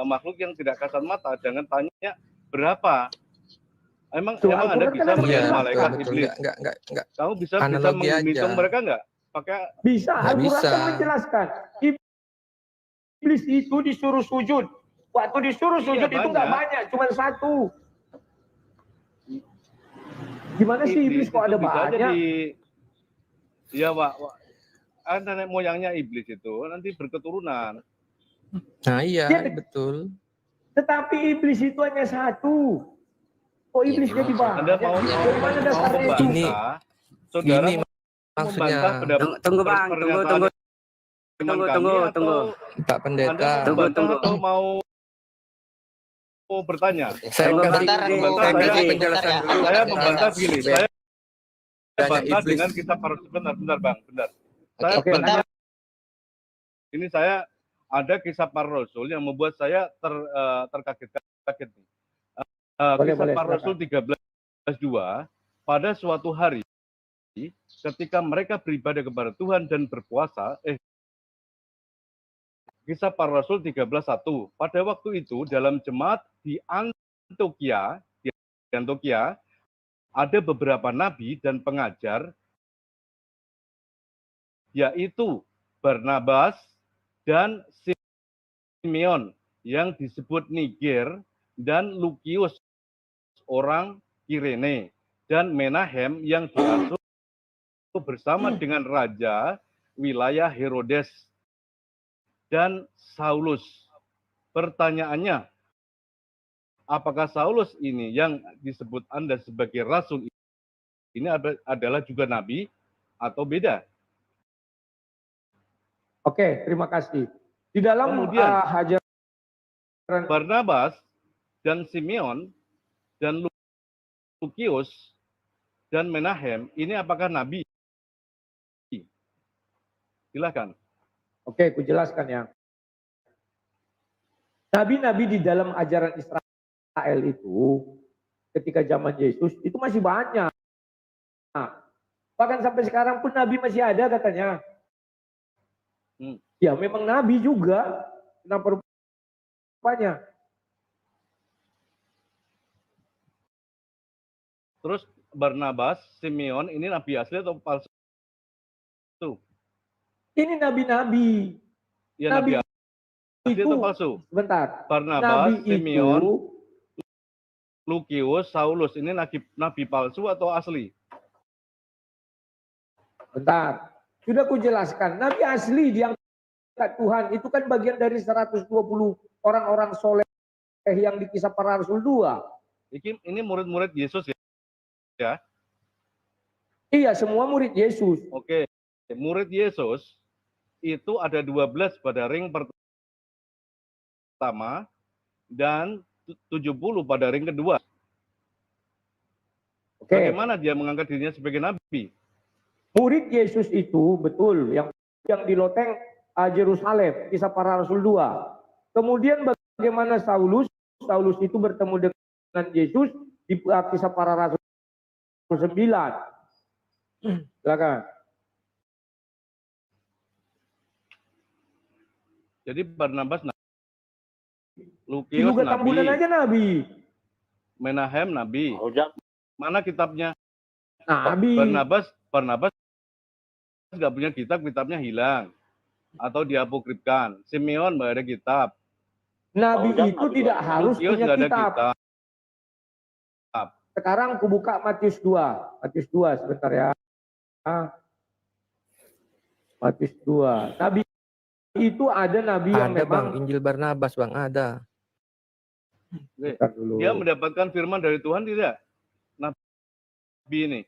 makhluk yang tidak kasat mata. Jangan tanya berapa. Emang Tuh, Anda Al-Quran bisa kan ada melihat jelas. malaikat betul, iblis? enggak. Kamu bisa Analogi menghitung aja. mereka nggak? Pakai Bisa, Nggak Al-Quran bisa. kan menjelaskan. Iblis itu disuruh sujud. Waktu disuruh Iya, sujud itu nggak banyak, cuma satu. Gimana sih iblis kok itu ada bisa aja banyak? Iya, Pak. Nenek moyangnya iblis itu nanti berketurunan. Nah iya, Dia- betul. Tetapi iblis itu hanya satu. Kok Ya, iblis memang jadi banyak? Anda mau Dari mana dasarnya itu? membantah, saudara Ini mau maksudnya. membantah pendapat Tunggu Bang, pernyataan teman kami tunggu. atau Pak Pendeta. Anda mau membantah Tunggu. atau mau bertanya? Saya Tunggu, kasih, bentar, saya aku kasih kasih penjelasan bentar ya. dulu. Saya Pak membantah Pendeta. begini, saya Banyak bantah iblis. dengan kitab para bentar Bang, bentar. Saya Oke, bantah. Ini saya ada kisah para rasul yang membuat saya terkaget-kaget nih. Kisah Boleh, para rasul 13:2, pada suatu hari ketika mereka beribadah kepada Tuhan dan berpuasa, Kisah para Rasul 13:1. Pada waktu itu dalam jemaat di Antioquia ada beberapa nabi dan pengajar, yaitu Barnabas dan Simeon yang disebut Niger, dan Lukius orang Kirene, dan Menahem yang diasuh bersama dengan raja wilayah Herodes dan Saulus. Pertanyaannya, apakah Saulus ini yang disebut Anda sebagai rasul ini adalah juga nabi atau beda? Oke, terima kasih. Di dalam Kemudian, hajaran Barnabas dan Simeon dan Lukius dan Menahem ini apakah nabi? Silakan. Oke, aku jelaskan ya. Nabi-nabi di dalam ajaran Israel itu, ketika zaman Yesus, itu masih banyak. Bahkan sampai sekarang pun Nabi masih ada katanya. Ya memang Nabi juga. Kenapa rupanya? Terus Barnabas, Simeon ini nabi asli atau palsu? Ini nabi-nabi. Ya, nabi asli atau palsu? Sebentar. Barnabas, Nabi Simeon, itu, Lukius, Saulus ini nabi palsu atau asli? bentar. Sudah aku jelaskan. Nabi asli diangkat Tuhan itu kan bagian dari 120 orang-orang soleh yang di Kisah Para Rasul 2. Ini murid-murid Yesus ya? Iya, semua murid Yesus. Oke, murid Yesus itu ada 12 pada ring pertama dan 70 pada ring kedua. Oke. Bagaimana dia mengangkat dirinya sebagai nabi? Murid Yesus itu betul yang di loteng Yerusalem, Kisah Para Rasul 2. Kemudian bagaimana Saulus itu bertemu dengan Yesus di Kisah Para Rasul 9. Silakan. Jadi Barnabas nabi, Lukius Juga nabi, Tambunan aja nabi. Menahem nabi. Mana kitabnya? Nabi. Barnabas nggak punya kitab, kitabnya hilang atau diapokripkan. Simeon nggak ada kitab. Nabi itu tidak harus Lukius punya nggak ada kitab. kitab. Sekarang aku buka Matius 2. Matius 2 sebentar ya. Matius 2. Nabi itu ada nabi yang Ada memang Bang, Injil Barnabas Bang, ada. Dia mendapatkan firman dari Tuhan tidak? Nabi ini.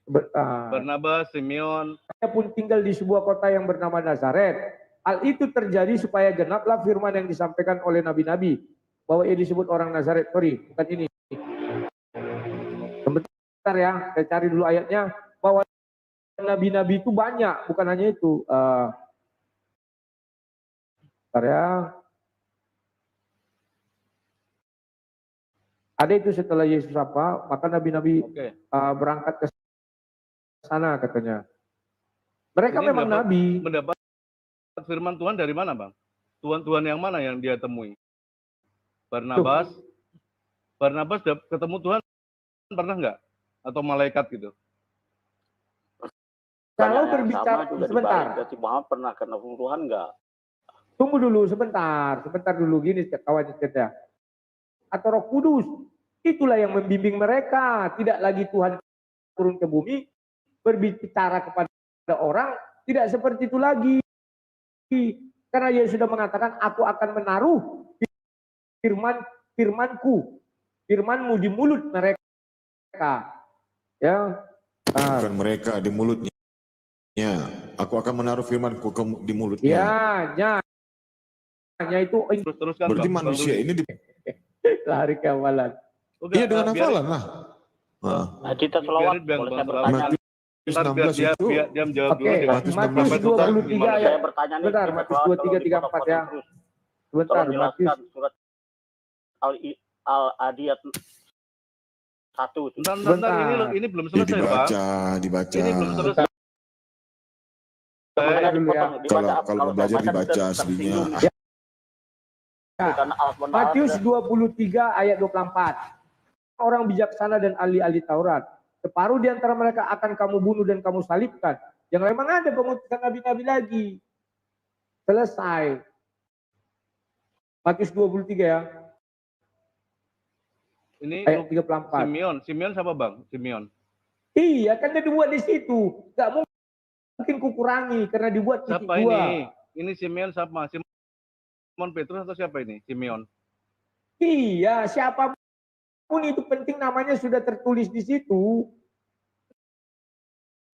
Barnabas, Simeon. Dia pun tinggal di sebuah kota yang bernama Nazaret. Hal itu terjadi supaya genaplah firman yang disampaikan oleh nabi-nabi bahwa ia disebut orang Nazaret. Sorry, bukan ini. Sebentar ya, saya cari dulu ayatnya. Bahwa nabi-nabi itu banyak, bukan hanya itu. Sebentar ya. Ada itu setelah Yesus apa, maka nabi-nabi berangkat ke sana katanya. Mereka Ini memang nabi. Mendapat firman Tuhan dari mana, Bang? Tuhan yang mana yang dia temui? Barnabas. Barnabas ketemu Tuhan pernah nggak? Atau malaikat gitu? Kalau berbicara sebentar. Berarti Muhammad pernah ketemu Tuhan nggak? Tunggu dulu sebentar dulu gini kawan cerda. Atau Roh Kudus, itulah yang membimbing mereka. Tidak lagi Tuhan turun ke bumi berbicara kepada orang, tidak seperti itu lagi. Karena Dia sudah mengatakan, aku akan menaruh firmanmu di mulut mereka. Ya. Bukan mereka di mulutnya. Ya, aku akan menaruh firmanku di mulutnya. Ya itu teruskan. Berarti manusia ini lari ke hafalan. Iya dengan hafalan lah. Kita selawat. Boleh saya bertanya? Matius 16 itu. Dia menjawab dulu. Matius 23 ayat. Bentar, Matius 23, 34 ya. Sebentar, Matius. Surat Al-Adiyat 1. Bentar, ini belum selesai, Pak. Dibaca. Ini belum selesai. Kalau belajar dibaca aslinya. Matius 23 ayat 24. Orang bijaksana dan ahli-ahli Taurat. Separuh di antara mereka akan kamu bunuh dan kamu salibkan. Yang memang ada pengutusan nabi-nabi lagi. Selesai. Matius 23 ya. Ini ayat 34. Simeon siapa, Bang? Simeon. Iya, kan dia dibuat di situ. Gak mungkin kukurangi karena dibuat titik siapa 2. Ini Simeon siapa? Simon Petrus atau siapa ini? Simeon. Iya, siapapun itu penting namanya sudah tertulis di situ.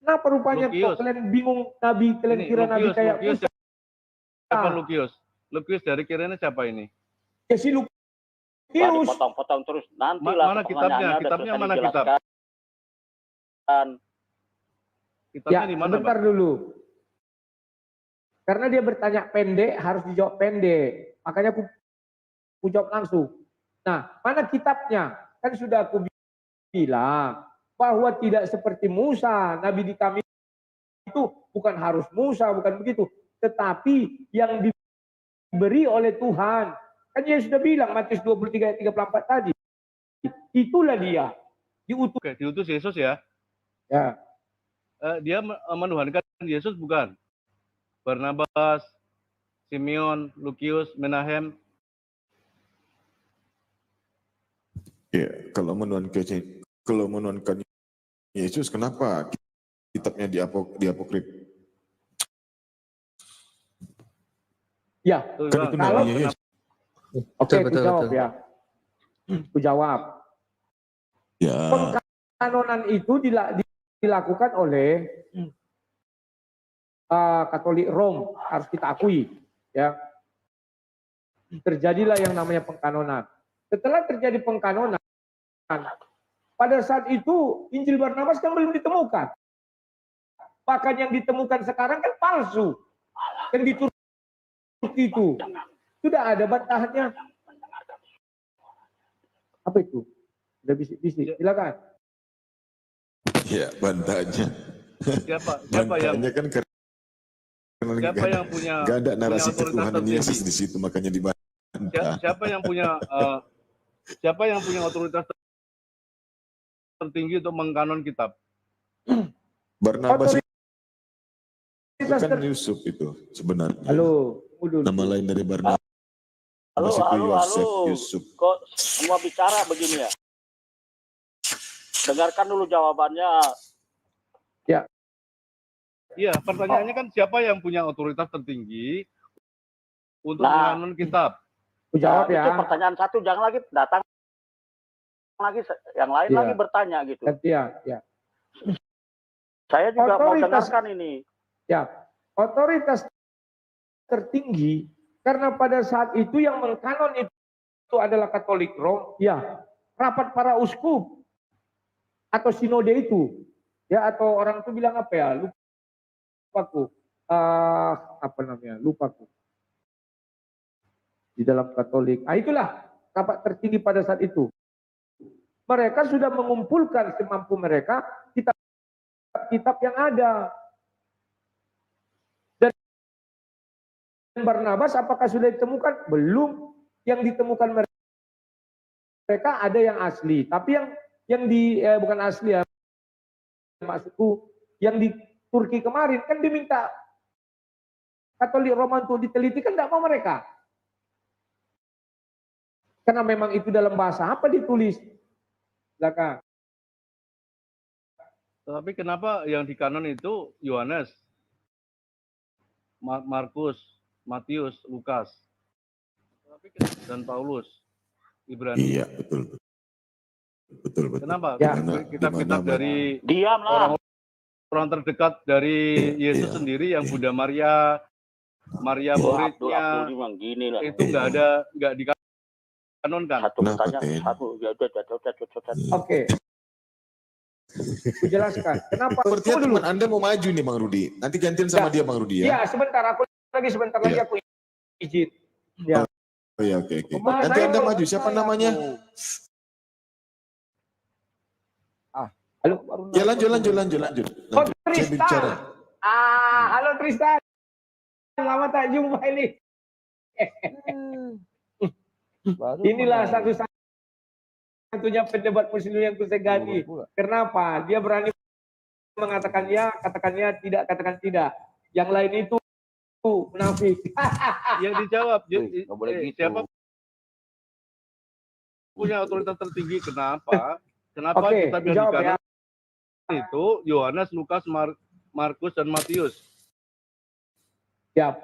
Kenapa rupanya kok kalian bingung nabi, kalian kira nabi kayak Lukius. Siapa Lukius? Lukius dari Kirene siapa ini? Ya si Lukius. Potong-potong terus nantilah. Mana kitabnya? Kitabnya mana kitab? Kitabnya di mana, sebentar dulu. Karena dia bertanya pendek, harus dijawab pendek. Makanya aku jawab langsung. Nah, mana kitabnya? Kan sudah aku bilang bahwa tidak seperti Musa. Nabi di kami itu bukan harus Musa, bukan begitu. Tetapi yang diberi oleh Tuhan. Kan dia sudah bilang, Matius 23 ayat 34 tadi. Itulah dia. Diutus. Oke, diutus Yesus ya? Ya. Dia menuhankan Yesus bukan? Barnabas, Simeon, Lukius, Menahem. Ya, kalau menuhankan Yesus, kenapa kitabnya diapokrif? Ya, kan itu namanya Yesus. Oke, aku jawab ya. Aku jawab. Ya. Pengkanonan itu dilakukan oleh Katolik Rom, harus kita akui, ya. Terjadilah yang namanya pengkanonan. Setelah terjadi pengkanonan, pada saat itu Injil Barnabas kan belum ditemukan. Bahkan yang ditemukan sekarang kan palsu. Yang di Turki itu sudah ada bantahannya. Apa itu? Sudah bisik-bisik. Silakan. Ya, bantahannya. Siapa yang kan siapa yang punya nggak ada narasi punya otoritas ketuhanan Yesus tertinggi? di situ, makanya dibantah. Siapa yang punya otoritas tertinggi untuk mengkanon kitab? Barnabas itu kan Yusuf itu sebenarnya. Halo, nama lain dari Barnabas Halo, itu halo, halo. Yusuf. Kok semua bicara begini ya? Dengarkan dulu jawabannya. Ya. Iya, pertanyaannya kan siapa yang punya otoritas tertinggi untuk menganon kitab? Aku jawab ya. Itu pertanyaan satu, jangan lagi datang lagi yang lain Ya. lagi bertanya gitu. Ya. Saya juga mau Otoritas- dengarkan ini. Ya, otoritas tertinggi karena pada saat itu yang mengkanon itu adalah Katolik Rom, ya, rapat para uskup atau sinode itu, ya, atau orang itu bilang apa ya, lupaku, apa namanya, lupaku. Di dalam Katolik, itulah rapat tertinggi pada saat itu. Mereka sudah mengumpulkan semampu mereka kitab-kitab yang ada. Dan Barnabas apakah sudah ditemukan? Belum. Yang ditemukan mereka ada yang asli, tapi yang di bukan asli ya, maksudku yang di Turki kemarin kan diminta Katolik Roma untuk diteliti, kan tidak mau mereka. Karena memang itu dalam bahasa apa ditulis? Silakan. Tapi kenapa yang dikanon itu Yohanes, Markus, Matius, Lukas, dan Paulus, Ibrani? Iya, betul. Kenapa? Ya. Kitab-kitab dari Diamlah. orang terdekat dari Yesus sendiri yang Bunda Maria muridnya Abdul memang gini lah. itu nggak dikanonkan. Satu pertanyaan, satu. Ya udah. Oke. Aku jelaskan. Kenapa? Sepertinya Tunggu dulu. teman Anda mau maju nih, Bang Rudi. Nanti gantian sama dia, Bang Rudi ya. Iya, sebentar lagi aku izin. Ya. Oh ya, oke. Mas, Nanti ayo. Anda maju. Siapa namanya? Halo. Ya lanjut. Oh, Saya Tristan. bicara. Halo Tristan. Lama tak jumpa ini. Inilah satu-satunya pendebat muslim yang kusegani. Kenapa? Dia berani mengatakan ya, katakan ya, tidak, katakan tidak. Yang lain itu munafik. Yang dijawab, Nggak boleh gitu. siapa punya otoritas tertinggi? Kenapa Oke, kitab yang jawab ya. dikanon itu Yohanes, Lukas, Markus, dan Matius? Ya.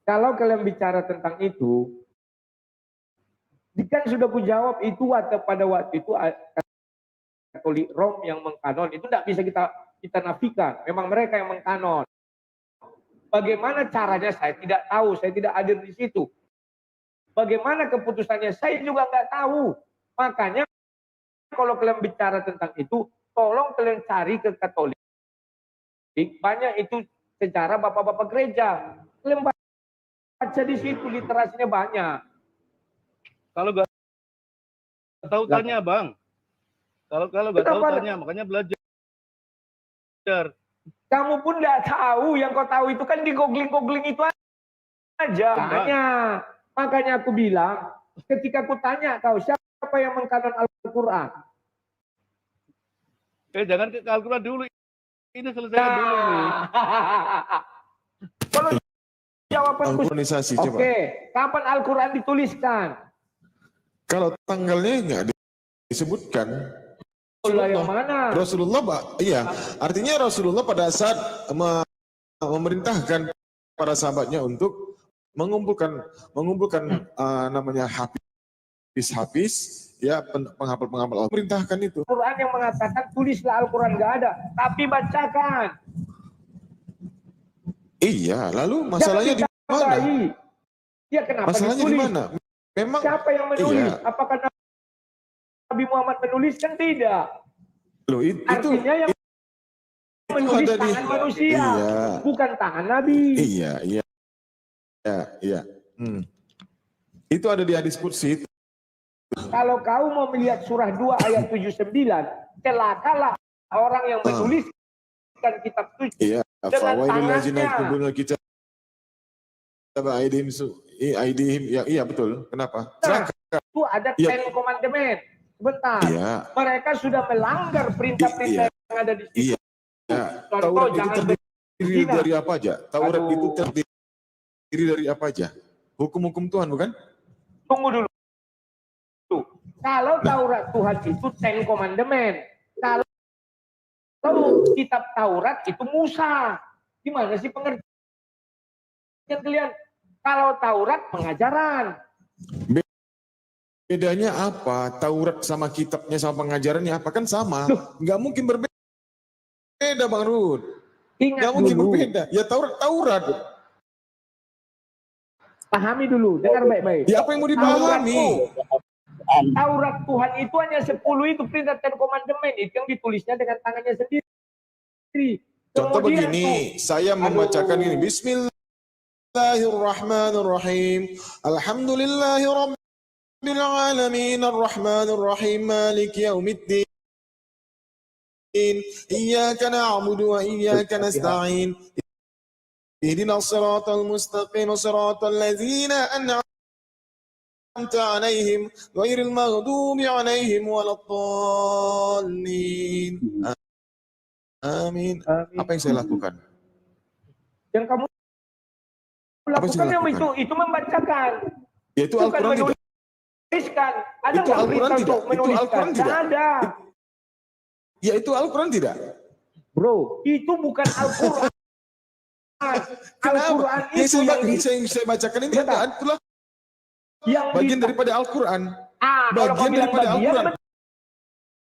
Kalau kalian bicara tentang itu, kan sudah ku jawab itu pada waktu itu Katolik Rom yang mengkanon, itu tidak bisa kita nafikan. Memang mereka yang mengkanon. Bagaimana caranya saya tidak tahu, saya tidak hadir di situ. Bagaimana keputusannya saya juga nggak tahu. Makanya kalau kalian bicara tentang itu, tolong kalian cari ke Katolik. Banyak itu sejarah bapak-bapak gereja. Kalian baca di situ, literasinya banyak. Kalau nggak tahu tanya, Bang. Kalau nggak tahu tanya, makanya belajar. Kamu pun nggak tahu, yang kau tahu itu kan di googling itu aja. Makanya aku bilang, ketika aku tanya kau siapa yang mengkanon Al-Quran? Jangan ke Al-Quran dulu. Ini selesaikan dulu nih. Kalau jawabanku, Alquran coba. oke, kapan Al-Quran dituliskan? Kalau tanggalnya nggak disebutkan. Yang mana? Rasulullah, iya. Artinya Rasulullah pada saat memerintahkan para sahabatnya untuk mengumpulkan namanya Habib hadis, ya penghafal-penghafal Allah perintahkan itu. Quran yang mengatakan tulislah Al-Quran nggak ada, tapi bacakan. Iya, lalu masalahnya di mana? Ya kenapa Masalahnya di ditulis? mana? Memang Siapa yang menulis? iya. Apakah Nabi Muhammad menulis? Kan tidak. Loh, itu Artinya yang menulis ada di tangan manusia, iya. bukan tangan Nabi. Iya. Itu ada di hadis qudsi. Kalau kau mau melihat surah 2 ayat 79, celakalah orang yang menuliskan kitab suci Iya, dengan fawailul ladzina tangannya. yaktubuna kitab aidihim ya, iya betul. Kenapa? Nah, itu ada Iya. 10 commandment. Sebentar. Iya. Mereka sudah melanggar perintah-perintah yang ada di situ. Iya. Contoh, Taurat itu jangan terdiri berzina. dari apa aja? Taurat itu terdiri dari apa aja? Hukum-hukum Tuhan, bukan? Tunggu dulu. Kalau Taurat Tuhan itu 10 commandment. Kalau kitab Taurat itu Musa. Gimana sih pengertian kalian? Kalau Taurat pengajaran. Bedanya apa? Taurat sama kitabnya sama pengajarannya apa? Kan sama. Nggak mungkin berbeda, Bang Rud. Nggak mungkin berbeda. Ya Taurat. Pahami dulu, dengar baik-baik. Ya apa yang mau dipahami? Taurat Tuhan itu hanya 10 itu perintah 10 commandment. Itu yang ditulisnya dengan tangannya sendiri. Contoh Kemudian begini, saya membacakan ini. Bismillahirrahmanirrahim. Alhamdulillahi rabbil alamin arrahmanir rahim maliki yaumiddin. Iyyaka na'budu wa iyyaka nasta'in. Ihdinas siratal mustaqim siratal ladzina an'amta 'alaihim ghairil maghdubi 'alaihim waladdallin. Amin. Apa yang saya lakukan? Yang kamu lakukan yang itu membacakan. Ya itu Al-Quran tidak. Menuliskan. Ada Itu nggak Al-Quran perintah tidak. untuk Itu menuliskan? Al-Quran Nggak tidak. ada. Ya itu Al-Quran tidak. Bro, itu bukan Al-Quran. Al-Quran itu yang saya bacakan ini adalah yang bagian daripada Al-Quran. Bagian daripada Al-Quran.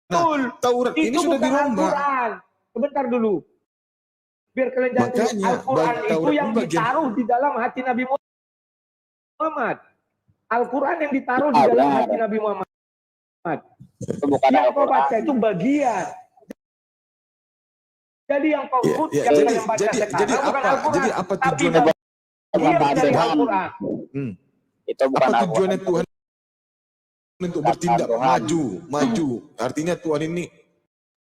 Betul. Nah, Taurat ini Itu sudah bukan dirombak. Al-Quran. Sebentar dulu. Biar kalian jangan dulu. Makanya, Al-Quran itu Taurat yang ini bagian- ditaruh di dalam hati Nabi Muhammad. Al-Quran yang ditaruh di dalam hati Nabi Muhammad. Yang kau baca itu bagian. Jadi yang kau ikut yang kalian baca sekarang bukan Al-Quran. Jadi apa Tapi tujuannya? bagian dari Al-Quran. Itu bukan Apa tujuannya Tuhan untuk bertindak maju? Artinya Tuhan ini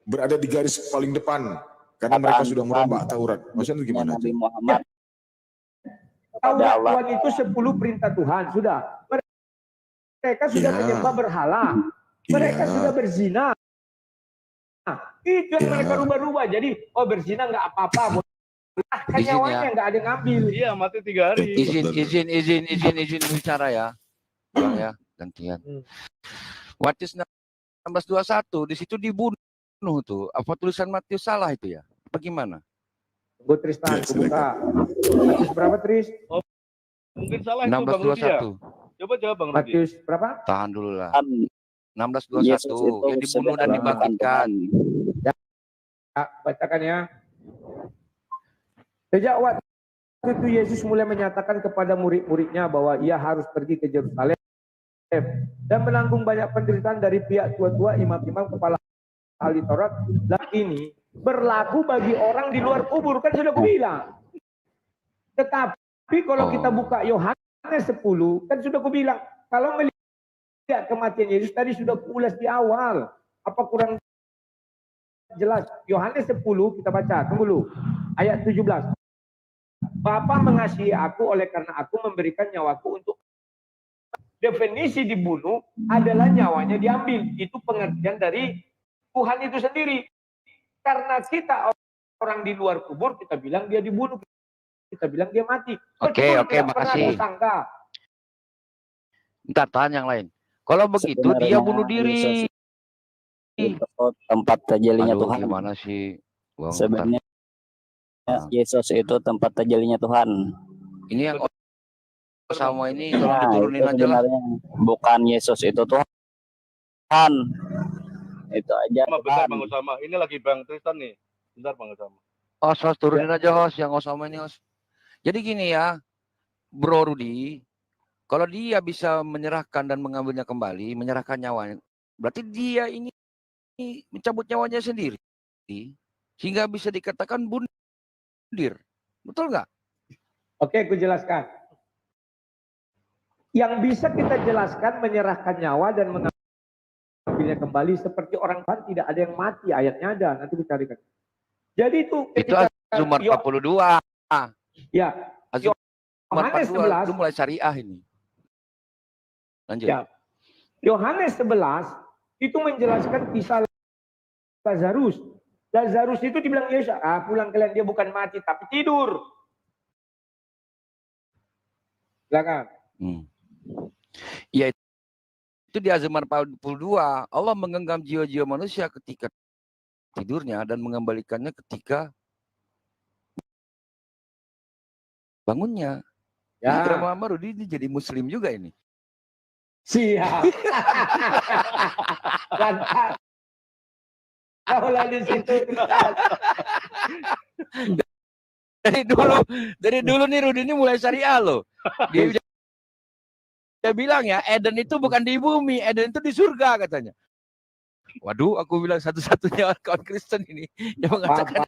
berada di garis paling depan karena mereka sudah merombak Taurat. Maksudnya gimana? Nabi Muhammad. Taurat Tuhan itu 10 perintah Tuhan. Sudah. Mereka sudah menyembah berhala. Mereka sudah berzina. Itu yang mereka rubah-rubah. Jadi, berzina nggak apa-apa. Kan nyawanya nggak ada yang ngambil. Iya, mati 3 hari. Izin bicara ya. Bang ya, gantian. Matius 16:21 di situ dibunuh tuh. Apa tulisan Matius salah itu ya? Bagaimana? Gue Tristan, buka. Matius berapa Tris? Oh, mungkin salah itu Bang Rudi ya. 16:21. Coba jawab Bang Rudi. Matius berapa? Tahan dulu lah. 16:21 Yesus itu yang dibunuh dan sebenarnya dibangkitkan. Ya, bacakan ya. Sejak waktu itu Yesus mulai menyatakan kepada murid-muridnya bahwa ia harus pergi ke Yerusalem dan menanggung banyak penderitaan dari pihak tua-tua, imam-imam, kepala ahli Taurat. Dan ini berlaku bagi orang di luar kubur, kan sudah aku bilang. Tetapi kalau kita buka Yohanes 10, kan sudah aku bilang, kalau melihat kematian Yesus tadi sudah ulas di awal. Apa kurang jelas? Yohanes 10 kita baca, tunggu dulu. Ayat 17. Bapa mengasihi aku oleh karena aku memberikan nyawaku untuk. Definisi dibunuh adalah nyawanya diambil. Itu pengertian dari Tuhan itu sendiri. Karena kita orang di luar kubur, kita bilang dia dibunuh. Kita bilang dia mati. Oke, makasih. Bentar, tahan yang lain. Kalau begitu dia bunuh diri. Tempat tajallinya Aduh, Tuhan. gimana sih? Bang, Sebenarnya Yesus itu tempat tajallinya Tuhan. ini yang sama ini tolong Nah, diturunin itu aja lah. sebenarnya bukan Yesus itu Tuhan. Itu aja Sama bentar Tuhan. Bang Osama. Ini lagi Bang Tristan nih. Bentar Bang Osama. Host, turunin aja host, yang Osama ini host. Jadi gini ya, Bro Rudi, kalau dia bisa menyerahkan dan mengambilnya kembali, menyerahkan nyawanya, berarti dia ini mencabut nyawanya sendiri, sehingga bisa dikatakan bundir. Betul nggak? Oke, aku jelaskan. Yang bisa kita jelaskan menyerahkan nyawa dan mengambilnya kembali seperti orang kan tidak ada yang mati, ayatnya ada, nanti dicarikan. Jadi itu ketika Az-Zumar 42. Ya, Az-Zumar Yohanes 42 itu 11 mulai syariah ini. Lanjut. ya, Yohanes 11 itu menjelaskan kisah Lazarus. Lazarus itu dibilang Yesus, pulang kalian, dia bukan mati tapi tidur. Silakan. Ya, itu di Az-Zumar 42, Allah menggenggam jiwa-jiwa manusia ketika tidurnya dan mengembalikannya ketika bangunnya. Ya. Jadi lama-lama Rudi ini jadi muslim juga ini. Siap. Lantas. Kaulah di situ. Dari dulu nih Rudi ini mulai syariah loh. Dia bilang ya, Eden itu bukan di bumi, Eden itu di surga katanya. Waduh, aku bilang satu-satunya kawan Kristen ini yang mengatakan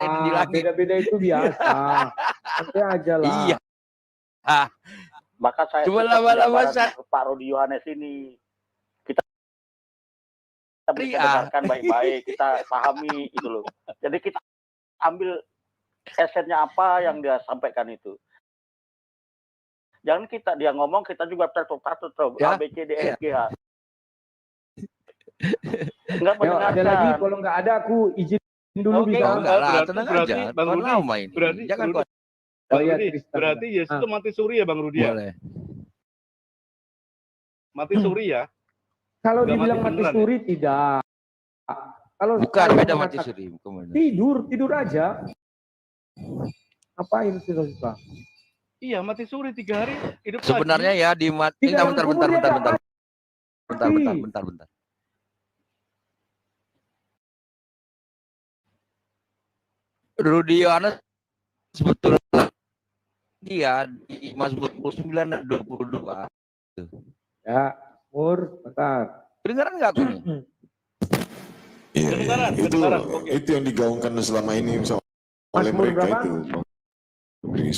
Eden di langit. Beda-beda itu biasa. Nanti aja lah. Iya. Maka saya Cuma suka lama-lama penjabaran Pak Rudi Yohanes ini. Kita bisa dengarkan baik-baik, kita pahami itu loh. Jadi kita ambil esennya apa yang dia sampaikan itu. Jangan dia ngomong, kita juga tertutup Ya. A, B, C, D, E, F, G, H. Enggak Yo, ada lagi, mendengarkan. kalau nggak ada aku izin dulu Oke, bisa. enggak lah, berarti- tenang berarti, aja. Bang Tuan Rudi, lama ini. berarti Jangan Rudi, kok. Oh iya, Rudi, Kristen. berarti Yesus itu mati suri ya Bang Rudi ya? Boleh. Mati suri ya? Kalau Nggak dibilang mati mati beneran suri tidak. Kalau Bukan, saya beda mati mengatakan- suri. Kemudian. tidur aja. Apain sih suka? Iya, mati suri 3 hari hidup Sebenarnya lagi. ya di mati. Di dalam Bentar. kubur dia nggak Bentar. Rudi Yohanes sebetulnya dia di Mazmur 29 dan 22. Ya, bentar. Kedengaran nggak aku nih? Iya, Kedengaran, itu kedengaran, oke. itu yang digaungkan selama ini oleh Mazmur mereka berapa? itu.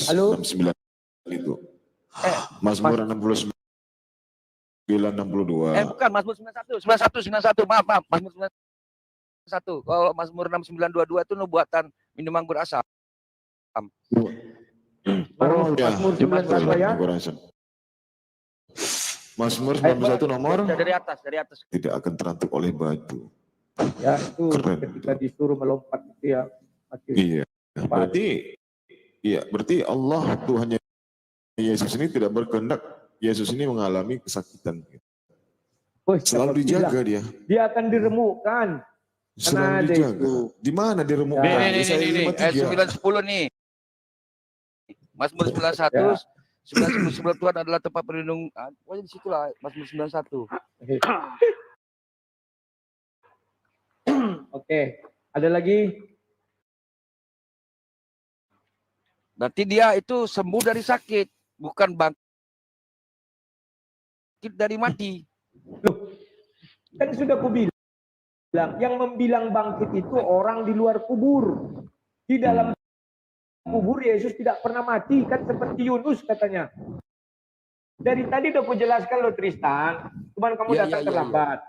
Halo? 69 itu. Mazmur 69 62. Bukan, Mazmur 91. Maaf, Mazmur 91. Kalau Mazmur 6922 itu nubuatan minum anggur asam. Mazmur 91 ya. Mazmur 91 nomor Dari atas. tidak akan terantuk oleh batu. Ya, itu Keren. ketika disuruh melompat itu ya. mati. Iya. Berarti Allah Tuhannya Yesus ini tidak berkehendak Yesus ini mengalami kesakitan. Wih, Selalu siapa dijaga bilang? dia. Dia akan diremukkan. Selalu ada dijaga. itu. Di mana diremukkan? Nih, Yesaya 53. 910 nih. Mazmur 91, 910 Tuhan adalah tempat perlindungan. Pokoknya di situ lah, Mazmur 91. Oke, ada lagi? Berarti dia itu sembuh dari sakit, bukan bangkit dari mati. Loh, kan sudah aku bilang, yang membilang bangkit itu orang di luar kubur. Di dalam kubur Yesus tidak pernah mati, kan seperti Yunus katanya. Dari tadi udah aku jelaskan loh Tristan, cuman kamu datang terlambat.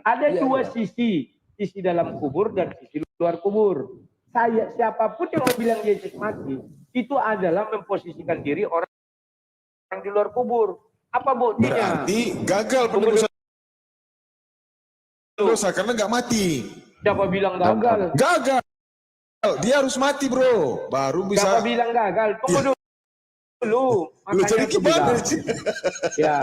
Ada dua sisi dalam kubur dan sisi luar kubur. Siapapun yang bilang Yesus mati, itu adalah memposisikan diri orang di luar kubur. Apa buktinya? Berarti gagal penebusan dosa karena nggak mati. Siapa bilang gagal? Gagal. Dia harus mati, bro. Baru bisa. Siapa bilang gagal? Tunggu dulu. Lu jadi aku gimana bilang. sih? Ya.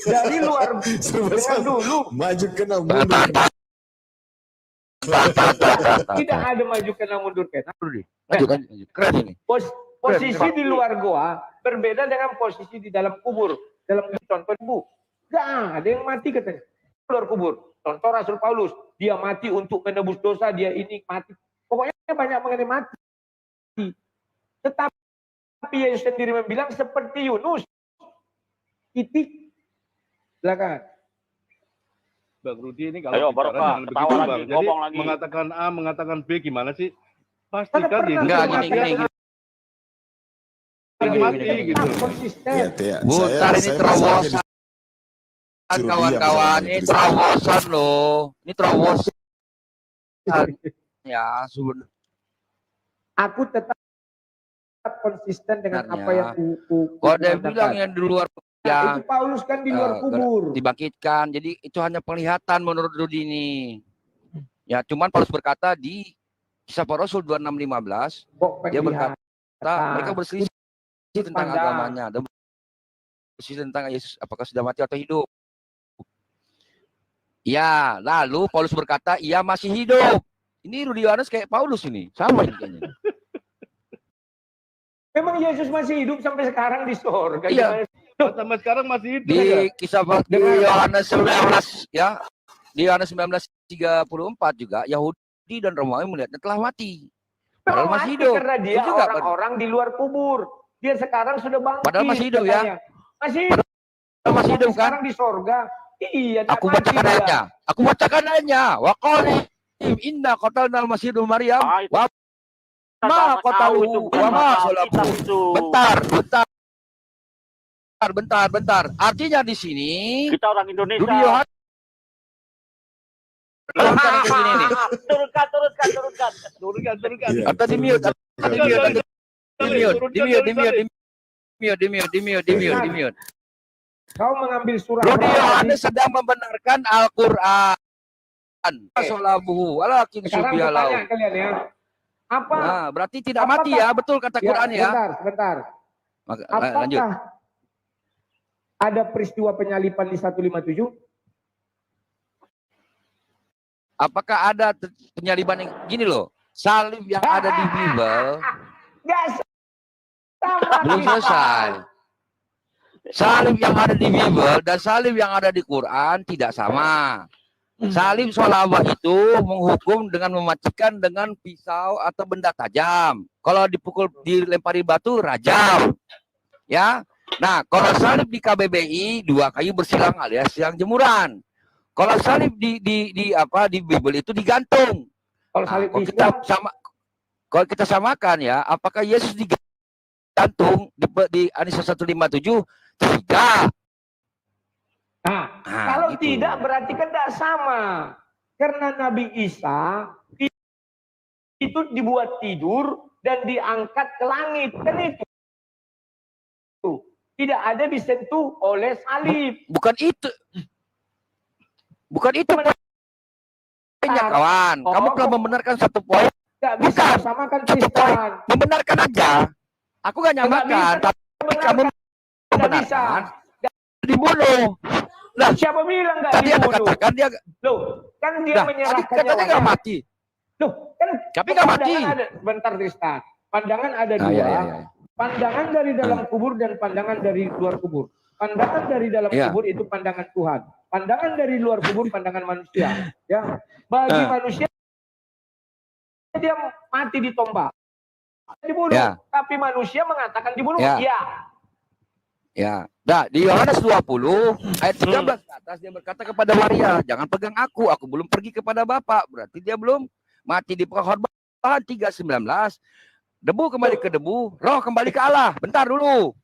Dari luar dengar dulu. Maju kena mundur. Tidak ada maju kena mundur kena. Maju kan? Keren ini. Posisi di luar goa berbeda dengan posisi di dalam kubur. Dalam contoh ibu, nggak ada yang mati katanya luar kubur. Contoh Rasul Paulus, dia mati untuk menebus dosa, dia ini mati. Pokoknya banyak mengenai mati. Tetapi Yesus sendiri bilang seperti Yunus. Titik. Silakan. Bang Rudi ini Ayo, kalau bicara Barokah, jangan begitu ketawa Bang. lagi, Jadi ngomong lagi. mengatakan A, mengatakan B gimana sih? Karena Pastikan pernah Yesus Enggak, mati, gini. mati gitu. Konsisten. Iya, Tia. Bentar, ini terobosan kawan-kawan, ini terobosan loh. Ini terobosan. Ya, sebenarnya. Aku tetap konsisten dengan apa yang Kalau dia bilang yang di luar Nah, itu Paulus kan di luar kubur. dibangkitkan. Jadi itu hanya penglihatan menurut Rudi ini. Ya, cuman Paulus berkata di Kisah Para Rasul 26:15, dia berkata mereka berselisih tentang agamanya dan berselisih tentang Yesus apakah sudah mati atau hidup. Ya, lalu Paulus berkata ia masih hidup. Ini Rudi Yohanes kayak Paulus ini, sama ini kayaknya. Memang Yesus masih hidup sampai sekarang di surga. Iya. Sampai sekarang masih hidup. Di Kisah di Yohanes 19 ya. Di Yohanes 19:34 juga Yahudi dan Romawi melihatnya telah mati. Padahal Memang masih mati hidup. karena dia Itu juga, orang-orang di luar kubur. Dia sekarang sudah bangkit. Padahal masih hidup ya. katanya. Masih hidup. Masih hidup kan? Sekarang di surga. Iya, Aku bacakan ayatnya. Aku bacakan ayatnya. Wa qala inna qatalna al-masih Maryam wa ma qatalu wa ma salabu. Bentar. Artinya di sini Kita orang Indonesia. Rudi Yohanes Turunkan. atau di mute. Di mute. Kau mengambil surah. Rudi Yohanes sedang membenarkan Al-Quran. Salabuhu walakin Sekarang subihalau. bertanya kalian ya. Apa? Nah, berarti tidak mati ya, betul kata Quran ya. Sebentar. Lanjut. Apakah ada peristiwa penyalipan di 157? Apakah ada penyaliban yang gini loh? Salib yang ada di Bible Enggak sama. belum selesai. Salib yang ada di Bible dan salib yang ada di Quran tidak sama. Salib sholawah itu menghukum dengan mematikan dengan pisau atau benda tajam. Kalau dipukul, dilempari batu, rajam. Ya. Nah, kalau salib di KBBI 2 kayu bersilang alias silang jemuran. Kalau salib di Bible itu digantung. Kalau salib kalau kita samakan ya, apakah Yesus digantung di Anisa 157? Tidak. Nah, kalau gitu. tidak berarti kan tidak sama. Karena Nabi Isa itu dibuat tidur dan diangkat ke langit. Kan itu. Tidak ada disentuh oleh salib. Bukan itu. Poinnya kawan. Kamu telah membenarkan satu poin. Tidak bisa samakan Kristen. Membenarkan aja. Aku gak nyamakan. Tapi kamu membenarkan. Dibunuh. Lah, siapa bilang nggak tadi dibunuh? Anda katakan dia Loh, kan dia menyerahkan katanya nggak mati. Loh, kan tapi nggak mati. Bentar Tristan. Pandangan ada dua. Iya. Pandangan dari dalam kubur dan pandangan dari luar kubur. Pandangan dari dalam kubur itu pandangan Tuhan. Pandangan dari luar kubur pandangan manusia. Ya, bagi manusia dia mati ditombak, dibunuh. Ya. Tapi manusia mengatakan dibunuh. Ya. Ya, nah di Yohanes 20 ayat 13 ke atas dia berkata kepada Maria, jangan pegang aku belum pergi kepada Bapa. Berarti dia belum mati di pengorbanan. 3:19. Debu kembali ke debu, roh kembali ke Allah. Bentar dulu.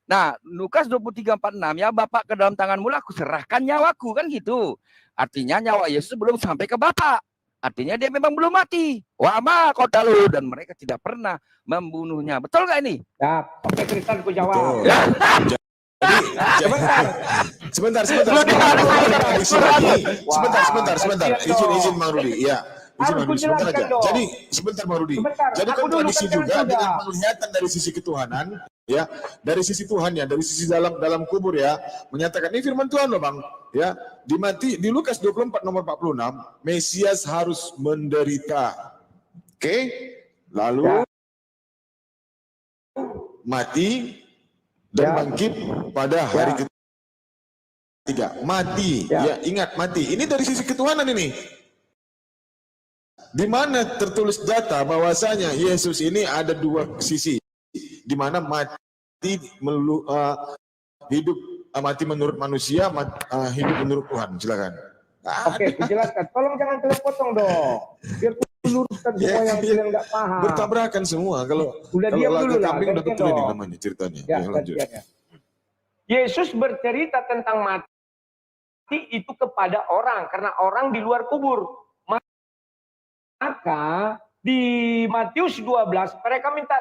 Nah, Lukas 23:46 ya, Bapa ke dalam tanganmu lah aku serahkan nyawaku, kan gitu. Artinya nyawa Yesus belum sampai ke Bapa. Artinya dia memang belum mati. Wa ma qatalu, dan mereka tidak pernah membunuhnya. Betul nggak ini? Ya, oke Kristen ku jawab. Sebentar. Izin Bang Rudi. Iya. Sebentar aja. Jadi sebentar Bang Rudi. Jadi kan tradisi juga dengan penglihatan dari sisi ketuhanan, ya, dari sisi Tuhan ya, dari sisi dalam kubur ya, menyatakan ini firman Tuhan loh Bang, ya. Di Lukas 24 nomor 46, Mesias harus menderita. Oke? Lalu mati dan bangkit pada hari ketiga. Mati, ya ingat mati. Ini dari sisi ketuhanan ini. Di mana tertulis data bahwasanya Yesus ini ada dua sisi, di mana mati hidup, mati menurut manusia, hidup menurut Tuhan. Silakan. Oke, dijelaskan. Tolong jangan terpotong dong. Biar luruskan semua yang kalian nggak paham. Bertabrakan semua. Kalau diam dulu lah. kambing udah betul ini namanya ceritanya. Ya, lanjut. Yesus bercerita tentang mati itu kepada orang karena orang di luar kubur. Maka di Matius 12 mereka minta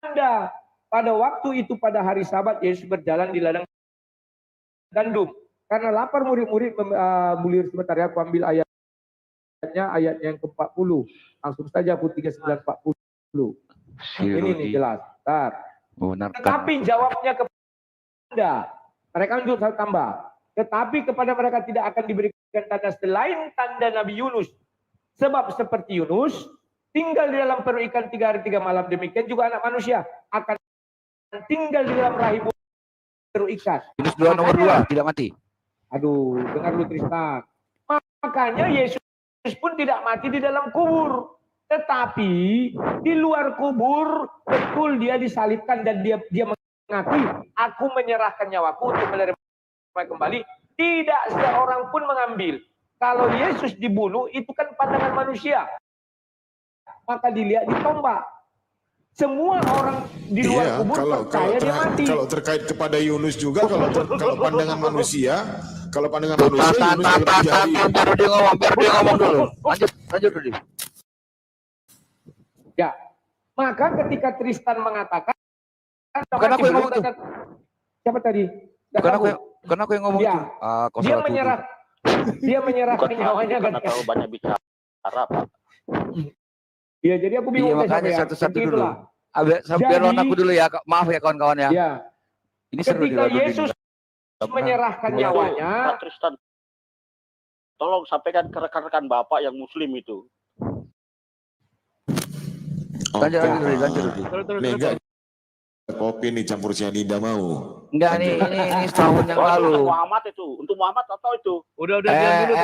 tanda. Pada waktu itu pada hari Sabat Yesus berjalan di ladang gandum. Karena lapar murid-murid bulir sebentar ya, aku ambil ayatnya yang ke-40. Langsung saja aku 39-40. Ini nih jelas. Tetapi jawabnya kepada mereka lanjut tambah. Tetapi kepada mereka tidak akan diberikan tanda selain tanda Nabi Yunus. Sebab seperti Yunus tinggal di dalam perut ikan 3 hari 3 malam, demikian juga anak manusia akan tinggal di dalam rahim perut ikan. Yunus 2 nomor 2 tidak mati. Aduh, dengar lu Tristan. Makanya Yesus pun tidak mati di dalam kubur. Tetapi di luar kubur betul dia disalibkan dan dia mengakui, aku menyerahkan nyawaku untuk menerima kembali. Tidak seorang pun mengambil. Kalau Yesus dibunuh itu kan pandangan manusia. Maka dilihat ditombak. Semua orang di luar kubur percaya dia mati. Kalau terkait kepada Yunus juga, kalau pandangan manusia, Yunus biar dia ngomong dulu. Lanjut dulu. Ya, maka ketika Tristan mengatakan, bukan aku yang ngomong itu. Siapa tadi? Bukan aku yang ngomong itu. Dia menyerahkan nyawanya karena terlalu banyak bicara, Pak. Iya, jadi aku bingung. Makanya satu-satu dulu. Biar aku dulu ya. Maaf ya kawan-kawan ya. Ya. Ini seru ketika Yesus menyerahkan nyawanya. Pak Tristan, tolong sampaikan ke rekan-rekan Bapak yang Muslim itu. Lanjut. Kopi nih campur cyanida mau. Enggak, ini setahun yang lalu. Untuk Muhammad itu, untuk Muhammad atau itu? Udah diam dulu,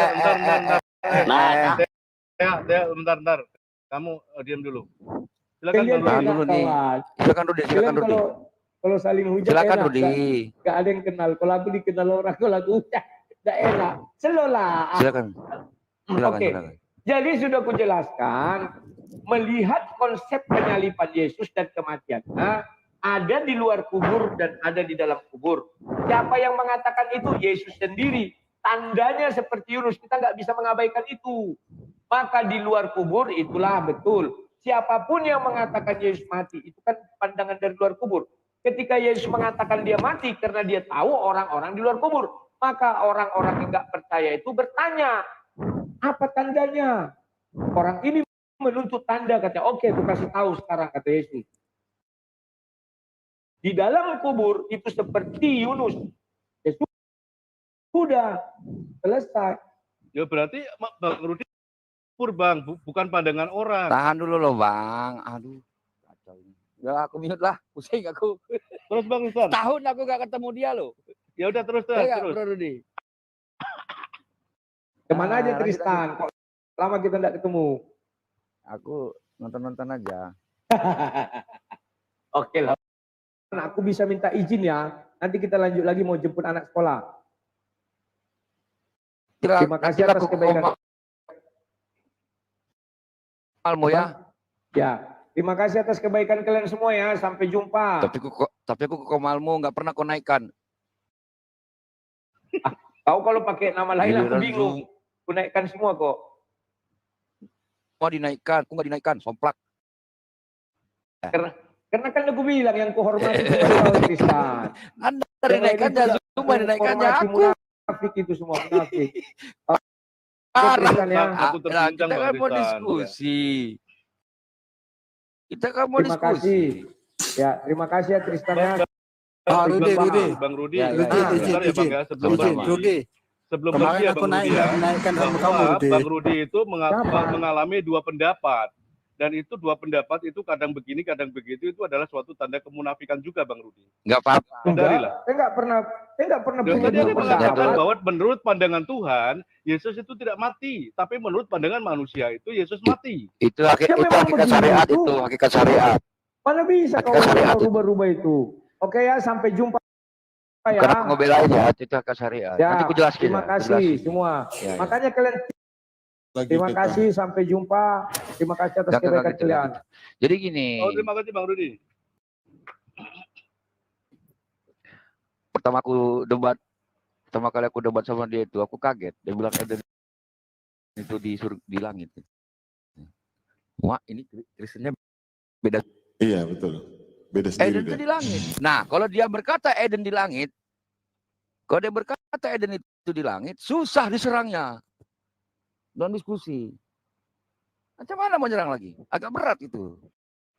bentar. Bentar. Kamu diam dulu. Silakan Rudi. Kalau saling hujat silakan enak, Rudi. Gak ada yang kenal. Kalau aku dikenal orang, kalau aku udah enak. Selolah. Silakan. Oke. Jadi sudah aku jelaskan, melihat konsep penyaliban Yesus dan kematiannya, ada di luar kubur dan ada di dalam kubur. Siapa yang mengatakan itu? Yesus sendiri. Tandanya seperti Yunus, kita nggak bisa mengabaikan itu. Maka di luar kubur itulah betul. Siapapun yang mengatakan Yesus mati, itu kan pandangan dari luar kubur. Ketika Yesus mengatakan dia mati karena dia tahu orang-orang di luar kubur, maka orang-orang yang nggak percaya itu bertanya, apa tandanya? Orang ini menuntut tanda, katanya. Oke, aku kasih tahu sekarang, kata Yesus. Di dalam kubur itu seperti Yunus. Ya sudah selesai. Ya berarti Bang Rudi Bang, bukan pandangan orang. Tahan dulu loh Bang. Aduh, kacau ini. Udah aku mute lah, pusing aku. Terus Bang Ustaz. Tahun aku gak ketemu dia loh. Ya udah terus. Bro Rudi. Kemana aja Tristan? Kok lama kita tidak ketemu? Aku nonton aja. Oke lah. Aku bisa minta izin ya. Nanti kita lanjut lagi mau jemput anak sekolah. Terima kasih atas kebaikan. Almo ya. Ya, terima kasih atas kebaikan kalian semua ya. Sampai jumpa. Tapi aku ke Malmo nggak pernah kau naikkan. Kau kalau pakai nama lain aku bingung. Aku naikkan semua kok. Mau dinaikkan, aku nggak dinaikkan, somplak. Karena kan aku bilang yang kuhormati kau Tristan. Anda dinaikkannya, cuma dinaikkannya aku. Munafik itu semua, munafik. Kita kan mau diskusi. Terima kasih. Ya, terima kasih ya Tristan ya. Bang Rudi. Sebelum pergi ya Bang Rudi. Bang Rudi itu mengalami dua pendapat. Dan itu dua pendapat itu kadang begini, kadang begitu, itu adalah suatu tanda kemunafikan juga, Bang Rudi. Nggak apa-apa. Sadarilah. Saya nggak pernah Loh, punya tadi dua Anda mengatakan pendapat. bahwa menurut pandangan Tuhan, Yesus itu tidak mati. Tapi menurut pandangan manusia itu, Yesus mati. Itu Ya itu memang hakikat begitu. syariat itu, hakikat syariat. Mana bisa Hakikat kau syariat itu. rubah-rubah itu? Oke ya, sampai jumpa ya. Bukan aku ngebelain ya, itu hakikat syariat. Ya, Nanti aku jelasin. terima ya, aku kasih jelasin. semua. Ya, ya. Makanya kalian terima kita. kasih, sampai jumpa. Terima kasih atas Enggak, kebaikan gitu, kalian. Jadi gini, Oh, terima kasih Bang Rudi. pertama kali aku debat sama dia itu, aku kaget. Dia bilang Eden itu di langit. Wah, ini Kristennya beda. Iya, betul. Beda sendiri Eden itu di langit. Nah, kalau dia berkata Eden di langit, kalau dia berkata Eden itu di langit, susah diserangnya. Non diskusi. Macam mana mau nyerang lagi? Agak berat itu.